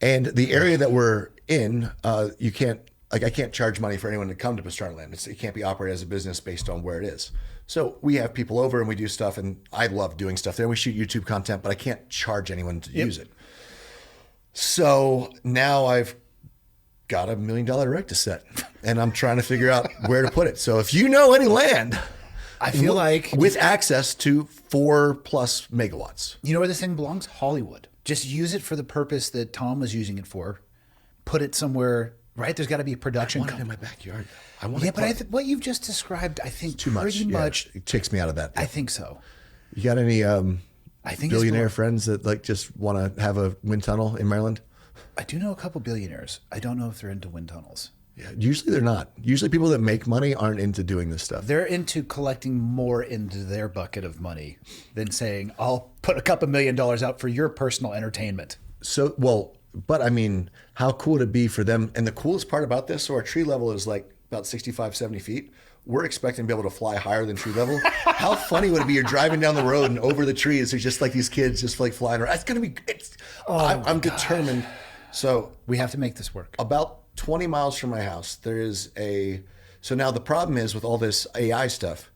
And the area that we're in, you can't. I can't charge money for anyone to come to Pastrana Land. It can't be operated as a business based on where it is. So we have people over and we do stuff, and I love doing stuff there. We shoot YouTube content, but I can't charge anyone to use it. So now I've got $1 million erect to set, and I'm trying to figure out where to put it. So if you know any land, I feel like with access to 4+ megawatts, you know where this thing belongs? Hollywood. Just use it for the purpose that Tom was using it for. Put it somewhere. Right, there's got to be a production. I want it in my backyard. But what you've just described, I think too much. It takes me out of that. I think so. You got any I think billionaire friends that just want to have a wind tunnel in Maryland? I do know a couple billionaires. I don't know if they're into wind tunnels. Yeah, usually they're not. Usually people that make money aren't into doing this stuff. They're into collecting more into their bucket of money than saying, I'll put a couple $1 million out for your personal entertainment. But I mean, how cool would it be for them? And the coolest part about this, so our tree level is about 65, 70 feet. We're expecting to be able to fly higher than tree level. How funny would it be? You're driving down the road and over the trees, there's just these kids just flying around. It's going to be, I'm determined. So we have to make this work. About 20 miles from my house, there is so now the problem is with all this AI stuff,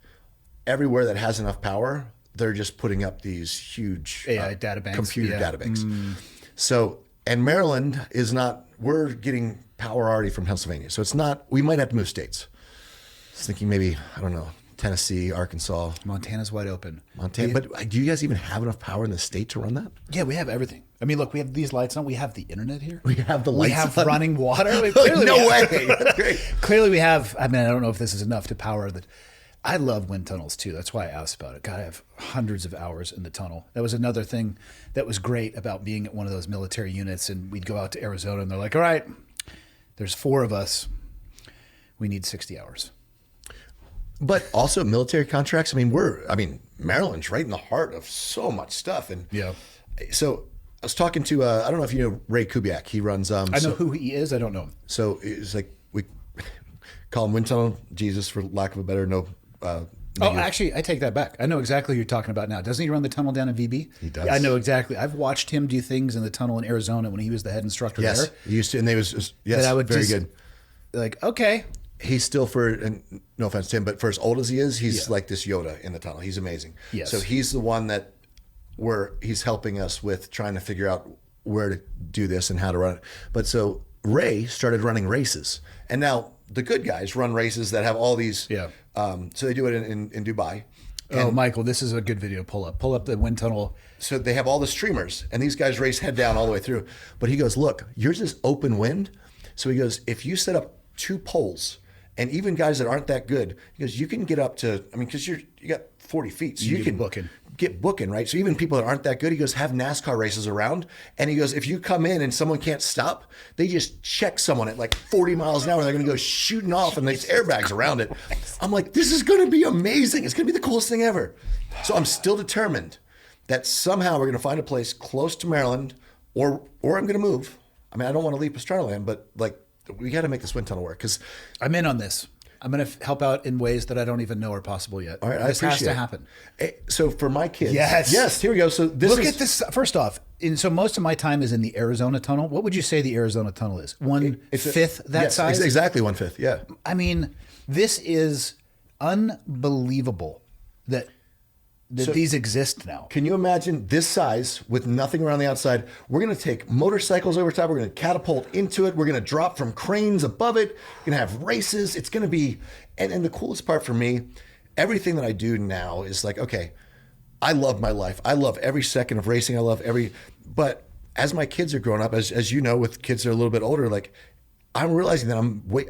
everywhere that has enough power, they're just putting up these huge AI databanks, computer databanks. So, and Maryland is not, we're getting power already from Pennsylvania. So it's not, we might have to move states. I was thinking maybe, I don't know, Tennessee, Arkansas. Montana's wide open. But do you guys even have enough power in the state to run that? Yeah, we have everything. I mean, look, we have these lights on. We have the internet here. We have the lights We have on. running water. No way. That's great. Clearly we have, I mean, I don't know if this is enough to power the, I love wind tunnels too. That's why I asked about it. God, I have hundreds of hours in the tunnel. That was another thing that was great about being at one of those military units. And we'd go out to Arizona and they're like, all right, there's 4 of us. We need 60 hours. But also military contracts. I mean, Maryland's right in the heart of so much stuff. And yeah. So I was talking to, I don't know if you know Ray Kubiak. He runs. I know who he is. I don't know him. So it's like, we call him Wind Tunnel Jesus, for lack of a better Actually, I take that back. I know exactly who you're talking about now. Doesn't he run the tunnel down in VB? He does. Yeah, I know exactly. I've watched him do things in the tunnel in Arizona when he was the head instructor there. Yes, he used to, and they was, yes, that I would very just, good. Like, okay, he's still and no offense to him, but for as old as he is, he's like this Yoda in the tunnel. He's amazing. Yes. So he's the one that he's helping us with trying to figure out where to do this and how to run it. But so Ray started running races, and now the good guys run races that have all these. Yeah. So they do it in Dubai. Oh, Michael, this is a good video. Pull up the wind tunnel. So they have all the streamers, and these guys race head down all the way through. But he goes, look, yours is open wind. So he goes, if you set up 2 poles, and even guys that aren't that good, he goes, you can get up to, I mean, because you got 40 feet, so you can get booking, right? So even people that aren't that good, he goes, have NASCAR races around. And he goes, if you come in and someone can't stop, they just check someone at like 40 miles an hour. They're going to go shooting off, and there's airbags around it. I'm like, this is going to be amazing. It's going to be the coolest thing ever. So I'm still determined that somehow we're going to find a place close to Maryland, or I'm going to move. I mean, I don't want to leave Pastrana land, but like, we got to make this wind tunnel work, because I'm in on this. I'm going to help out in ways that I don't even know are possible yet. All right, this has to happen. So for my kids, yes, here we go. So look at this. First off, so most of my time is in the Arizona tunnel. What would you say the Arizona tunnel is? 1/5 that size? Exactly 1/5. Yeah. I mean, this is unbelievable that these exist now. Can you imagine this size with nothing around the outside? We're going to take motorcycles over top. We're going to catapult into it. We're going to drop from cranes above it. We're going to have races. It's going to be, and the coolest part for me, everything that I do now is like, okay, I love my life. I love every second of racing. I love but as my kids are growing up, as you know, with kids that are a little bit older, like I'm realizing that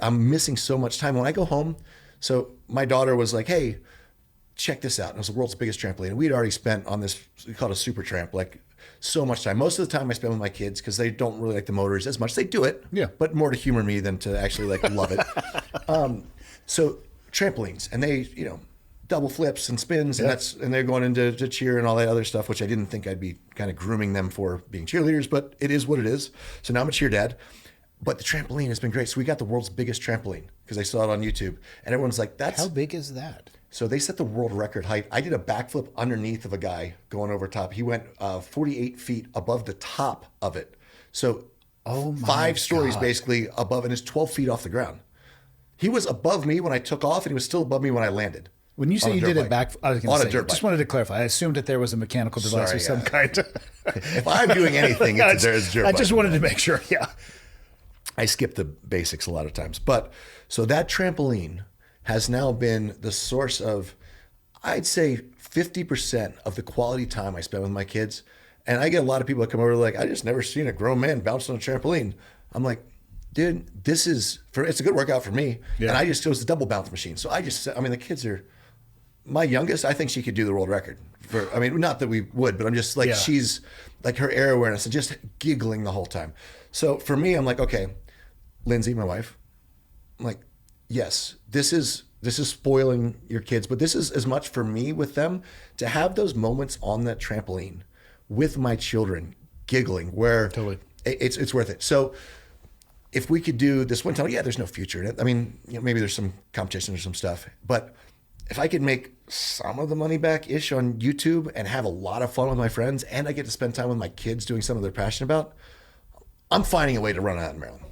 I'm missing so much time when I go home. So my daughter was like, hey, check this out. And it was the world's biggest trampoline. And we'd already spent on this, we call it a super tramp, like so much time. Most of the time I spend with my kids, because they don't really like the motors as much. They do it, but more to humor me than to actually like love it. So trampolines, and they, double flips and spins, and they're going into cheer and all that other stuff, which I didn't think I'd be kind of grooming them for being cheerleaders, but it is what it is. So now I'm a cheer dad. But the trampoline has been great. So we got the world's biggest trampoline, because I saw it on YouTube, and everyone's like, "That's how big is that?" So they set the world record height. I did a backflip underneath of a guy going over top. He went 48 feet above the top of it. So 5 stories basically above, and it's 12 feet off the ground. He was above me when I took off, and he was still above me when I landed. When you say you did it back, I was going to say, just wanted to clarify. I assumed that there was a mechanical device of some kind. If I'm doing anything, there's dirt bike. I just wanted to make sure, I skip the basics a lot of times. But so that trampoline has now been the source of, I'd say, 50% of the quality time I spend with my kids. And I get a lot of people that come over like, I just never seen a grown man bounce on a trampoline. I'm like, dude, it's a good workout for me. Yeah. And it was a double bounce machine. So the kids are, my youngest, I think she could do the world record. Not that we would, but I'm just like, she's like, her air awareness and just giggling the whole time. So for me, I'm like, okay, Lindsay, my wife, I'm like, yes, this is spoiling your kids, but this is as much for me with them to have those moments on that trampoline with my children giggling, where totally it's worth it. So if we could do this one tunnel, there's no future in it. I mean, maybe there's some competition or some stuff, but if I could make some of the money back-ish on YouTube and have a lot of fun with my friends, and I get to spend time with my kids doing something they're passionate about, I'm finding a way to run out in Maryland.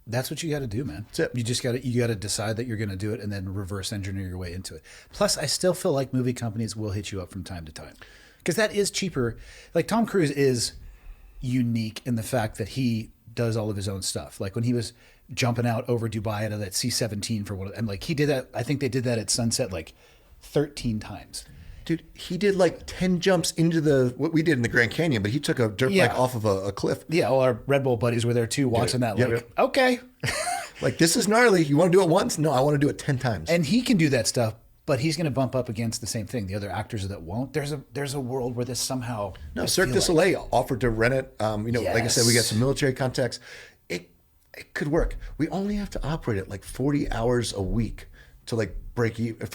That's what you got to do, man. That's it. You just got to decide that you're going to do it, and then reverse engineer your way into it. Plus, I still feel like movie companies will hit you up from time to time, because that is cheaper. Like Tom Cruise is unique in the fact that he does all of his own stuff. Like when he was jumping out over Dubai out of that C-17 for and like he did that. I think they did that at sunset like 13 times. Dude, he did like 10 jumps into what we did in the Grand Canyon, but he took a dirt bike off of a cliff. Yeah, all our Red Bull buddies were there too, watching that. Okay. Like, this is gnarly. You want to do it once? No, I want to do it 10 times. And he can do that stuff, but he's going to bump up against the same thing. The other actors that won't. There's a world where this somehow. No, Cirque du Soleil offered to rent it. Like I said, we got some military contacts. It could work. We only have to operate it like 40 hours a week to like break even.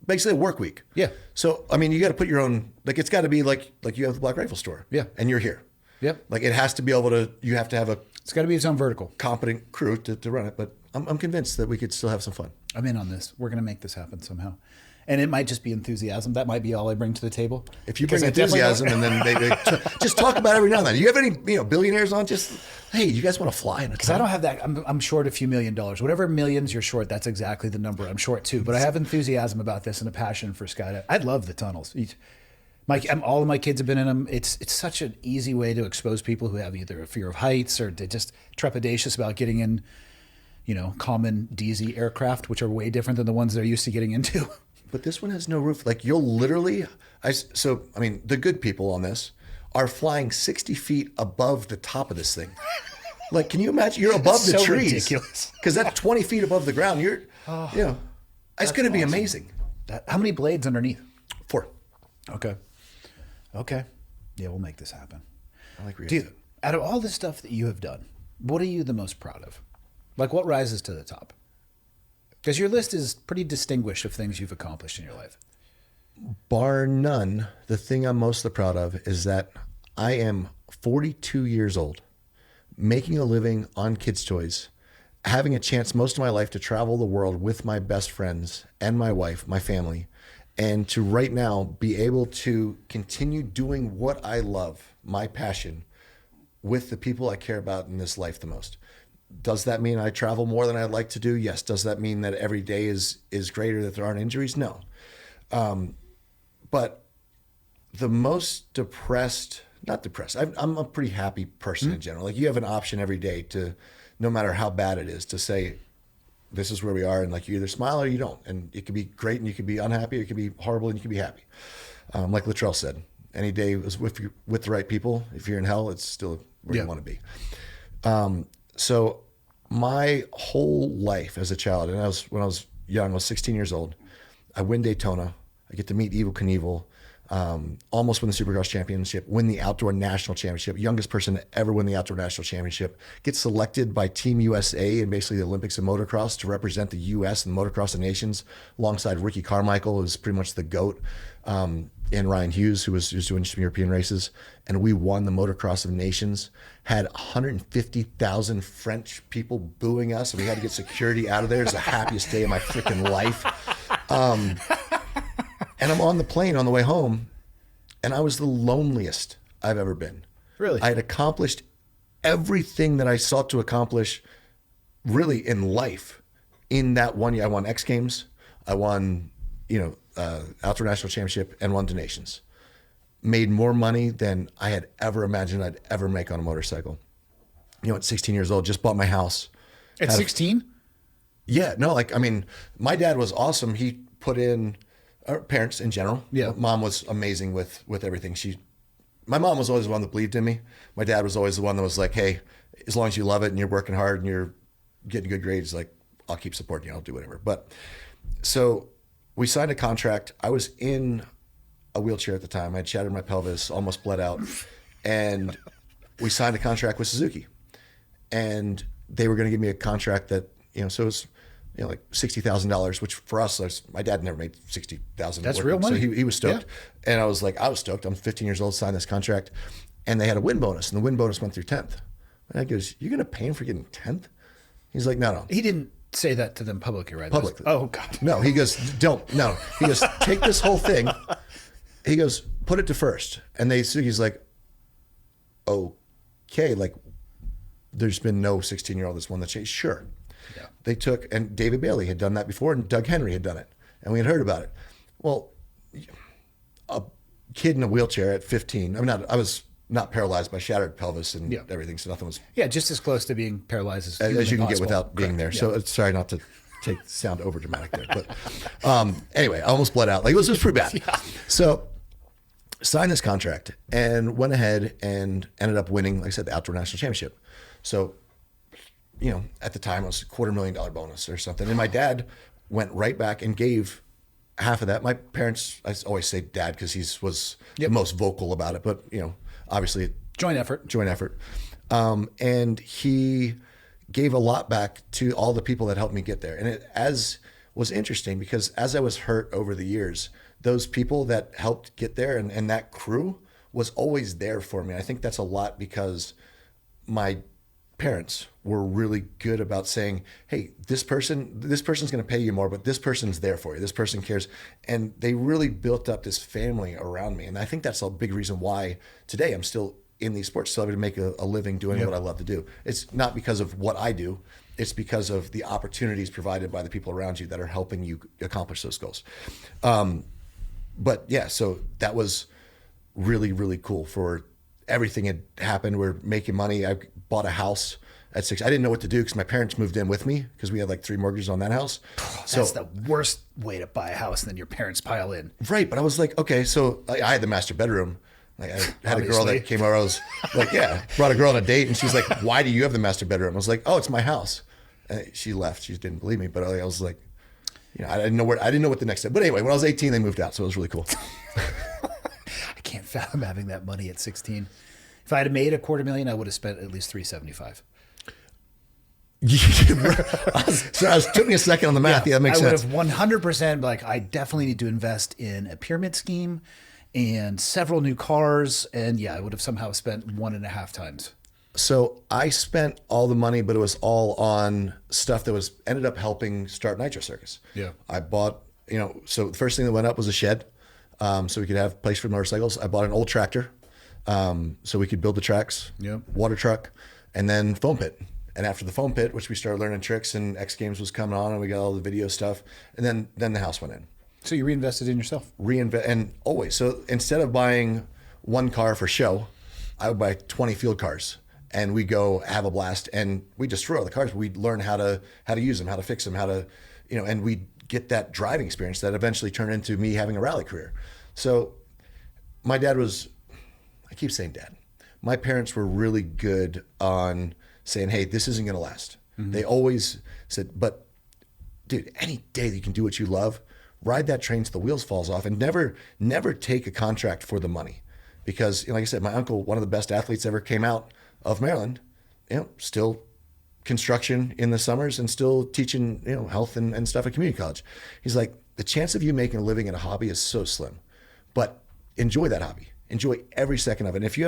Basically a work week. Yeah. So, you got to put your own, like, it's got to be like you have the Black Rifle store. Yeah. And you're here. Yep. Like, it has to be able to, you have to have it's got to be its own vertical. Competent crew to run it. But I'm convinced that we could still have some fun. I'm in on this. We're going to make this happen somehow. And it might just be enthusiasm. That might be all I bring to the table. If you Because bring I definitely enthusiasm and then they just talk about it every now and then. Do you have any billionaires on? Just, hey, you guys want to fly? Because I don't have that. I'm short a few $1 million. Whatever millions you're short, that's exactly the number I'm short too. But I have enthusiasm about this and a passion for skydiving. I love the tunnels. All of my kids have been in them. It's such an easy way to expose people who have either a fear of heights or they're just trepidatious about getting in, common DZ aircraft, which are way different than the ones they're used to getting into. But this one has no roof. Like you'll literally, the good people on this are flying 60 feet above the top of this thing. Like, can you imagine? You're above the so trees. ridiculous. Because that's 20 feet above the ground. It's going to be amazing. How many blades underneath? 4. Okay. Yeah, we'll make this happen. I like Dude, out of all the stuff that you have done, what are you the most proud of? Like, what rises to the top? Because your list is pretty distinguished of things you've accomplished in your life. Bar none, the thing I'm most proud of is that I am 42 years old, making a living on kids' toys, having a chance most of my life to travel the world with my best friends and my wife, my family, and to right now be able to continue doing what I love, my passion, with the people I care about in this life the most. Does that mean I travel more than I'd like to do? Yes. Does that mean that every day is greater, that there aren't injuries? No. But the most not depressed. I'm a pretty happy person in general. Like you have an option every day to, no matter how bad it is, to say, this is where we are. And like you either smile or you don't. And it could be great and you could be unhappy. Or it could be horrible and you could be happy. Like Luttrell said, any day is with the right people. If you're in hell, it's still where you want to be. So my whole life as a child, and when I was young, I was 16 years old. I win Daytona. I get to meet Evel Knievel. Almost win the Supercross championship, win the Outdoor National Championship, youngest person to ever win the Outdoor National Championship, get selected by Team USA in basically the Olympics of motocross to represent the U.S. and the motocross of nations alongside Ricky Carmichael, who's pretty much the GOAT, and Ryan Hughes, who was doing some European races. And we won the motocross of nations, had 150,000 French people booing us, and we had to get security out of there. It was the happiest day of my freaking life. And I'm on the plane on the way home, and I was the loneliest I've ever been. Really? I had accomplished everything that I sought to accomplish really in life in that one year. I won X Games. I won, Outdoor National Championship and won the nations. Made more money than I had ever imagined I'd ever make on a motorcycle. At 16 years old, just bought my house. At 16? Yeah, no, my dad was awesome. He put in, our parents in general. Yeah. Mom was amazing with everything. My mom was always the one that believed in me. My dad was always the one that was like, hey, as long as you love it and you're working hard and you're getting good grades, like, I'll keep supporting you. I'll do whatever. But so we signed a contract. I was in a wheelchair at the time. I had shattered my pelvis, almost bled out. And we signed a contract with Suzuki. And they were going to give me a contract that, so it was, like $60,000, which for us, my dad never made $60,000. That's real money. So he was stoked. Yeah. And I was stoked. I'm 15 years old, signed this contract. And they had a win bonus, and the win bonus went through 10th. And I goes, you're going to pay him for getting 10th? He's like, no. He didn't say that to them publicly, right? Publicly. Oh, God. No, he goes, don't. No. He goes, take this whole thing. He goes, put it to first. And Suzuki's like, okay, like, there's been no 16-year-old that's won the chase. Sure. Yeah. They took, and David Bailey had done that before, and Doug Henry had done it, and we had heard about it. Well, a kid in a wheelchair at 15, I was not paralyzed by shattered pelvis and everything, so nothing was. Yeah, just as close to being paralyzed as you can get without being Correct. there. So sorry not to sound over dramatic there, but anyway, I almost bled out. Like, it was just pretty bad. Yeah. So signed this contract and went ahead and ended up winning, like I said, the Outdoor National Championship. So, at the time it was a $250,000 bonus or something. And my dad went right back and gave half of that. My parents, I always say dad because he was the most vocal about it, but obviously joint effort. And he gave a lot back to all the people that helped me get there. And it was interesting because as I was hurt over the years, those people that helped get there and that crew was always there for me. I think that's a lot because my parents were really good about saying, hey, this person's going to pay you more, but this person's there for you. This person cares. And they really built up this family around me. And I think that's a big reason why today I'm still in these sports, still able to make a living doing what I love to do. It's not because of what I do. It's because of the opportunities provided by the people around you that are helping you accomplish those goals. But yeah, so that was really, really cool for everything had happened. We're making money. I bought a house at 6. I didn't know what to do because my parents moved in with me because we had like 3 mortgages on that house. That's the worst way to buy a house, and then your parents pile in. Right. But I was like, okay, so I had the master bedroom. Like I had a girl that came over. I was like, brought a girl on a date, and she's like, why do you have the master bedroom? I was like, oh, it's my house. And she left. She didn't believe me, but I was like, I didn't know what the next step. But anyway, when I was 18, they moved out, so it was really cool. I can't fathom having that money at 16. If I had made $250,000, I would have spent at least $375. So it took me a second on the math. Yeah, that makes sense. I would have 100% like, I definitely need to invest in a pyramid scheme and several new cars. And yeah, I would have somehow spent 1.5 times. So I spent all the money, but it was all on stuff that ended up helping start Nitro Circus. Yeah. I bought, so the first thing that went up was a shed, so we could have a place for motorcycles. I bought an old tractor, so we could build the tracks, water truck, and then foam pit. And after the foam pit, which we started learning tricks, and X Games was coming on, and we got all the video stuff, and then the house went in. So you reinvested in yourself? And always. So instead of buying one car for show, I would buy 20 field cars. And we go have a blast, and we destroy all the cars. We learn how to use them, how to fix them, how to, and we get that driving experience that eventually turned into me having a rally career. So my dad was, I keep saying dad, my parents were really good on saying, hey, this isn't going to last. Mm-hmm. They always said, but dude, any day that you can do what you love, ride that train till the wheels falls off, and never take a contract for the money. Because like I said, my uncle, one of the best athletes ever came out of Maryland, still construction in the summers and still teaching, health and stuff at community college. He's like, the chance of you making a living in a hobby is so slim, but enjoy that hobby. Enjoy every second of it. And if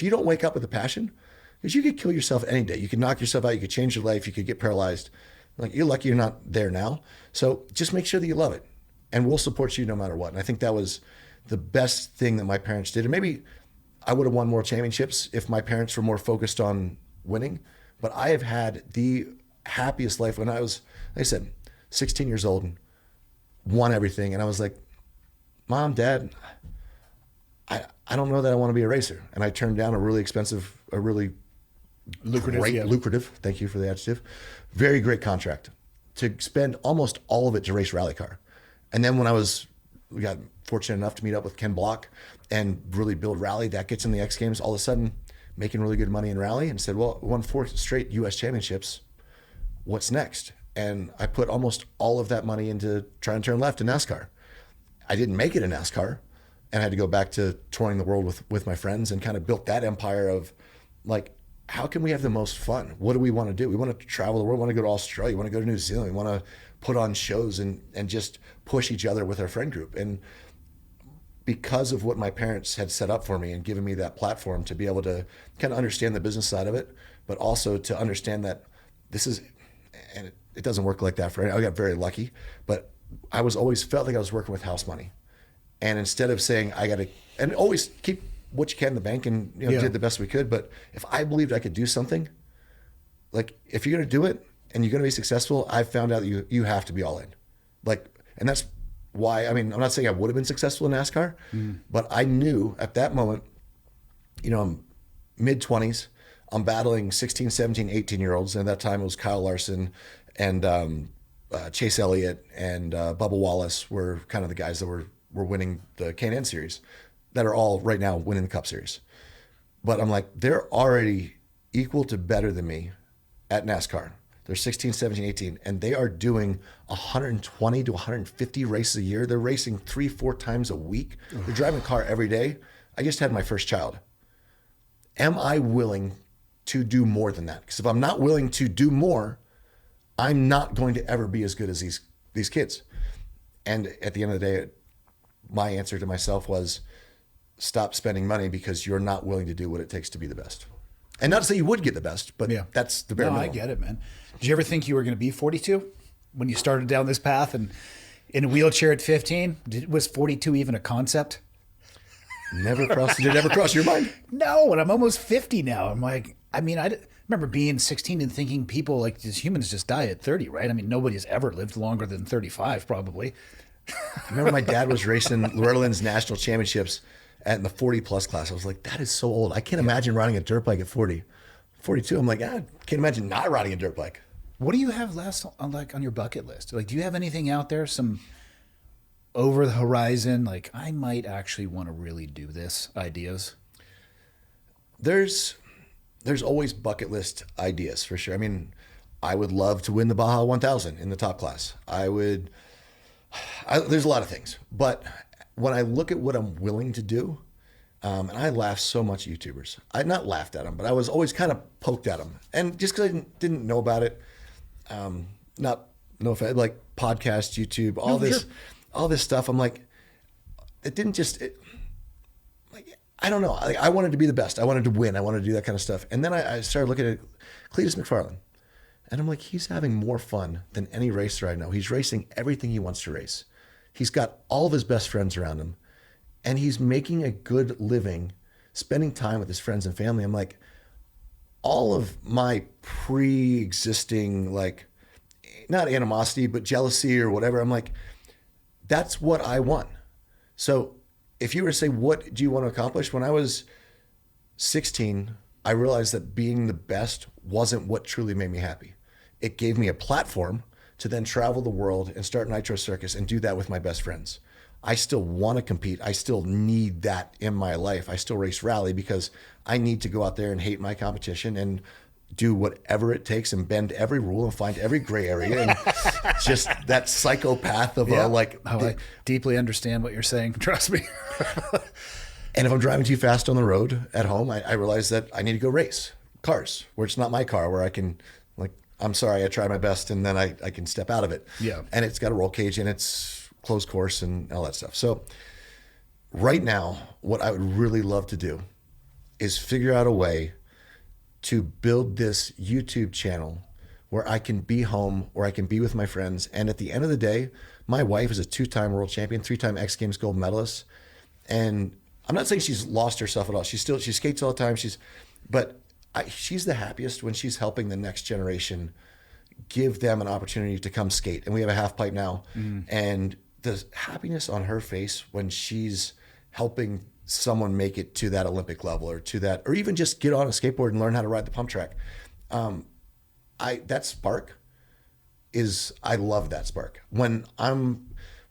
you don't wake up with a passion, because you could kill yourself any day. You could knock yourself out. You could change your life. You could get paralyzed. Like, you're lucky you're not there now. So just make sure that you love it, and we'll support you no matter what. And I think that was the best thing that my parents did. And maybe I would have won more championships if my parents were more focused on winning. But I have had the happiest life when I was, like I said, 16 years old and won everything. And I was like, Mom, Dad, I don't know that I want to be a racer. And I turned down a really expensive, a really lucrative, thank you for the adjective, very great contract to spend almost all of it to race rally car. And then when we got fortunate enough to meet up with Ken Block and really build rally, that gets in the X Games, all of a sudden making really good money in rally, and said, well, we won 4 straight US championships. What's next? And I put almost all of that money into trying to turn left in NASCAR. I didn't make it in NASCAR, and I had to go back to touring the world with my friends, and kind of built that empire of like, how can we have the most fun? What do we want to do? We want to travel the world. We want to go to Australia. We want to go to New Zealand. We want to put on shows and just push each other with our friend group. And because of what my parents had set up for me and given me that platform to be able to kind of understand the business side of it, but also to understand that this is, and it doesn't work like that for anyone. I got very lucky, but I was always felt like I was working with house money. And instead of saying I got to, and always keep what you can in the bank, and did the best we could. But if I believed I could do something, like if you're going to do it and you're going to be successful, I found out that you have to be all in. Like, and that's why, I mean, I'm not saying I would have been successful in NASCAR, but I knew at that moment, I'm mid-20s, I'm battling 16, 17, 18-year-olds. And at that time it was Kyle Larson and Chase Elliott and Bubba Wallace were kind of the guys that were winning the Can-Am series, that are all right now winning the Cup series. But I'm like, they're already equal to better than me at NASCAR. They're 16, 17, 18, and they are doing 120 to 150 races a year. They're racing 3-4 times a week. They're driving a car every day. I just had my first child. Am I willing to do more than that? Because if I'm not willing to do more, I'm not going to ever be as good as these kids. And at the end of the day, my answer to myself was, stop spending money because you're not willing to do what it takes to be the best. And not to say you would get the best, but that's the bare minimum. I get it, man. Did you ever think you were going to be 42 when you started down this path and in a wheelchair at 15? Was 42 even a concept? Did it ever cross your mind? No, and I'm almost 50 now. I'm like, I mean, I remember being 16 and thinking people like just humans just die at 30, right? I mean, nobody's ever lived longer than 35, probably. I remember my dad was racing Loretta Lynn's national championships in the 40 plus class. I was like, that is so old. I can't imagine riding a dirt bike at 40. 42, I'm like, I can't imagine not riding a dirt bike. What do you have last on your bucket list? Like, do you have anything out there? Some over the horizon, like I might actually want to really do this ideas? There's always bucket list ideas for sure. I mean, I would love to win the Baja 1000 in the top class. There's a lot of things, but when I look at what I'm willing to do, and I laugh so much at YouTubers. I not laughed at them, but I was always kind of poked at them. And just because I didn't know about it, no offense, like podcast, YouTube, all this stuff. I'm like, I don't know. I wanted to be the best. I wanted to win. I wanted to do that kind of stuff. And then I started looking at Cletus McFarlane. And I'm like, he's having more fun than any racer I know. He's racing everything he wants to race. He's got all of his best friends around him. And he's making a good living, spending time with his friends and family. I'm like, all of my pre-existing, like, not animosity, but jealousy or whatever, I'm like, that's what I want. So if you were to say, what do you want to accomplish? When I was 16, I realized that being the best wasn't what truly made me happy. It gave me a platform to then travel the world and start Nitro Circus and do that with my best friends. I still want to compete. I still need that in my life. I still race rally because I need to go out there and hate my competition and do whatever it takes and bend every rule and find every gray area and just that psychopath of I deeply understand what you're saying. Trust me. And if I'm driving too fast on the road at home, I realize that I need to go race cars where it's not my car, where I can, like, I'm sorry, I tried my best, and then I can step out of it. Yeah. And it's got a roll cage and it's closed course and all that stuff. So right now, what I would really love to do is figure out a way to build this YouTube channel where I can be home, where I can be with my friends. And at the end of the day, my wife is a 2-time world champion, 3-time X Games gold medalist. And I'm not saying she's lost herself at all. She skates all the time. She's the happiest when she's helping the next generation, give them an opportunity to come skate. And we have a half pipe now. And the happiness on her face when she's helping someone make it to that Olympic level or to that, or even just get on a skateboard and learn how to ride the pump track. That spark is, I love that spark. When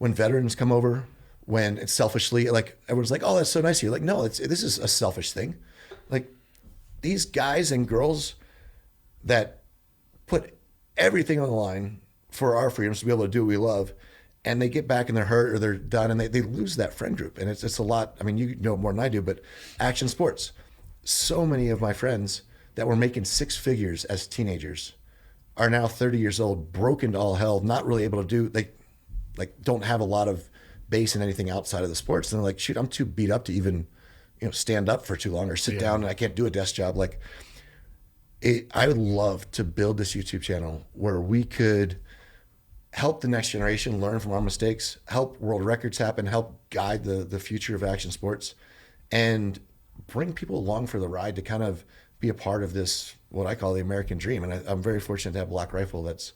veterans come over, when it's selfishly, like, everyone's like, oh, that's so nice of you. Like, no, this is a selfish thing. Like, these guys and girls that put everything on the line for our freedoms to be able to do what we love, and they get back and they're hurt or they're done and they lose that friend group. And it's a lot. I mean, you know more than I do, but action sports. So many of my friends that were making 6 figures as teenagers are now 30 years old, broken to all hell, not really able to do, they like don't have a lot of base in anything outside of the sports. And they're like, shoot, I'm too beat up to even, stand up for too long or sit down and I can't do a desk job. Like, I would love to build this YouTube channel where we could help the next generation learn from our mistakes, help world records happen, help guide the future of action sports, and bring people along for the ride to kind of be a part of this, what I call the American dream. And I'm very fortunate to have Black Rifle that's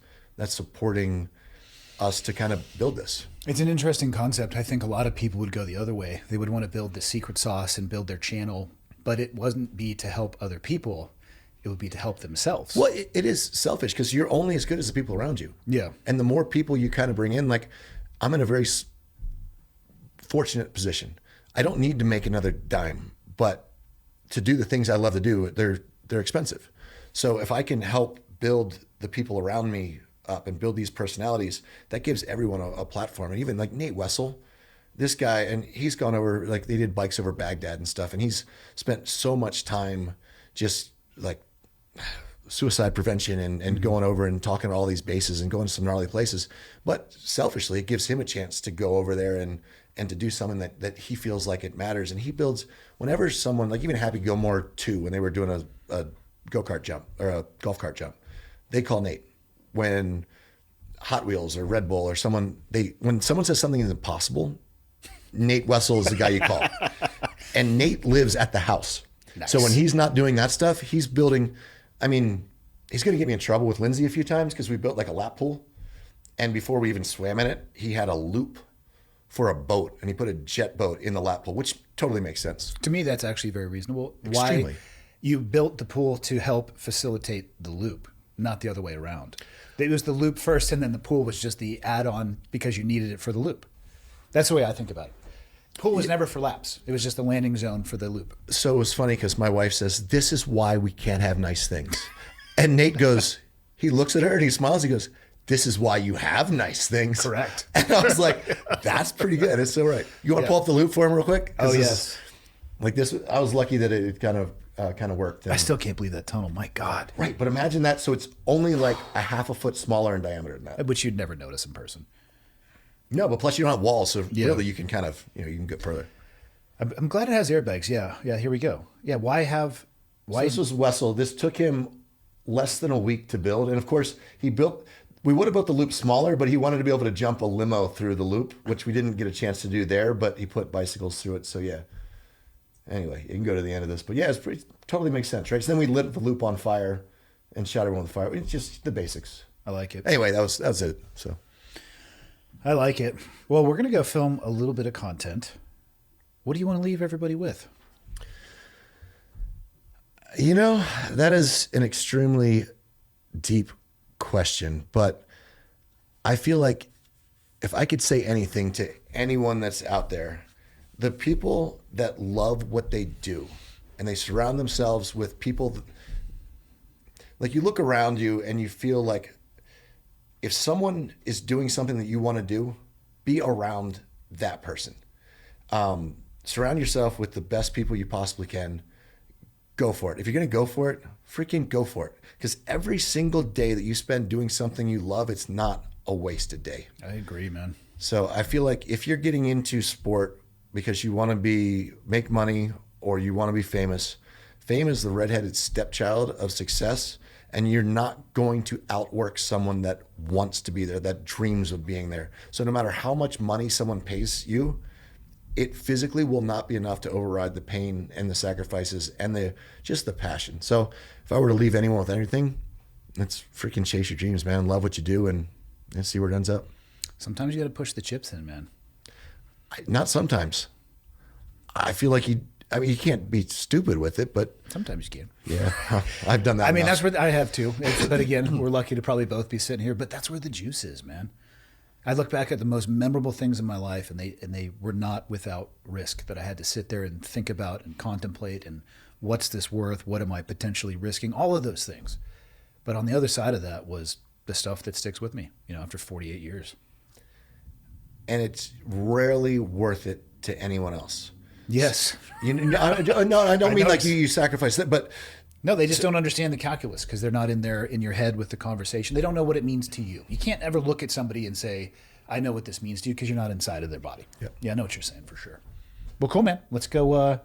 supporting us to kind of build this. It's an interesting concept. I think a lot of people would go the other way. They would want to build the secret sauce and build their channel, but it wouldn't be to help other people. It would be to help themselves. Well, it is selfish because you're only as good as the people around you. Yeah. And the more people you kind of bring in, like, I'm in a very fortunate position. I don't need to make another dime, but to do the things I love to do, they're expensive. So if I can help build the people around me up and build these personalities, that gives everyone a platform. And even like Nate Wessel, this guy, and he's gone over, like, they did bikes over Baghdad and stuff. And he's spent so much time just like suicide prevention and going over and talking to all these bases and going to some gnarly places. But selfishly, it gives him a chance to go over there and to do something that he feels like it matters. And he builds, whenever someone, like even Happy Gilmore 2, when they were doing a go-kart jump or a golf cart jump. They call Nate. When Hot Wheels or Red Bull or when someone says something is impossible, Nate Wessel is the guy you call. And Nate lives at the house. Nice. So when he's not doing that stuff, he's building, he's going to get me in trouble with Lindsay a few times because we built like a lap pool. And before we even swam in it, he had a loop for a boat and he put a jet boat in the lap pool, which totally makes sense. To me, that's actually very reasonable. Extremely. Why you built the pool to help facilitate the loop, not the other way around. It was the loop first, and then the pool was just the add-on because you needed it for the loop. That's the way I think about it. Pool was never for laps. It was just a landing zone for the loop. So it was funny because my wife says, this is why we can't have nice things. And Nate goes, he looks at her and he smiles. He goes, this is why you have nice things. Correct. And I was like, that's pretty good. It's so right. You want to pull up the loop for him real quick? Oh, yes. Like this, I was lucky that it kind of worked. I still can't believe that tunnel. My God. Right. But imagine that. So it's only like a half a foot smaller in diameter than that. Which you'd never notice in person. No, but plus you don't have walls. So really you can kind of, you can get further. I'm glad it has airbags. Yeah. Yeah. Here we go. Yeah. So this was Wessel. This took him less than a week to build. And of course we would have built the loop smaller, but he wanted to be able to jump a limo through the loop, which we didn't get a chance to do there, but he put bicycles through it. So yeah. Anyway, you can go to the end of this, but yeah, totally makes sense, right? So then we lit the loop on fire and shot everyone with fire. It's just the basics. I like it. Anyway, that was it. So I like it. Well, we're going to go film a little bit of content. What do you want to leave everybody with? That is an extremely deep question, but I feel like if I could say anything to anyone that's out there, the people that love what they do and they surround themselves with people like you look around you and you feel like if someone is doing something that you want to do, be around that person. Surround yourself with the best people you possibly can. Go for it. If you're going to go for it, freaking go for it. Because every single day that you spend doing something you love, it's not a wasted day. I agree, man. So I feel like if you're getting into sport because you want to make money or you want to be famous, fame is the redheaded stepchild of success. And you're not going to outwork someone that wants to be there, that dreams of being there. So no matter how much money someone pays you, it physically will not be enough to override the pain and the sacrifices and just the passion. So if I were to leave anyone with anything, it's freaking chase your dreams, man. Love what you do and see where it ends up. Sometimes you got to push the chips in, man. Not sometimes. I feel like you can't be stupid with it, but sometimes you can. Yeah, I've done that. That's where I have too. But again, we're lucky to probably both be sitting here. But that's where the juice is, man. I look back at the most memorable things in my life, and they were not without risk. That I had to sit there and think about and contemplate, and what's this worth? What am I potentially risking? All of those things. But on the other side of that was the stuff that sticks with me. After 48 years. And it's rarely worth it to anyone else. Yes. I don't mean like you sacrifice that, but no, they just don't understand the calculus because they're not in your head with the conversation. They don't know what it means to you. You can't ever look at somebody and say, I know what this means to you, because you're not inside of their body. Yeah, I know what you're saying for sure. Well, cool, man. Let's go. Let's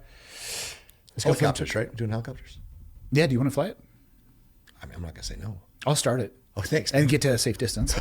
go. Helicopters, right? We're doing helicopters. Yeah. Do you want to fly it? I'm not gonna say no. I'll start it. Oh, thanks. And get to a safe distance.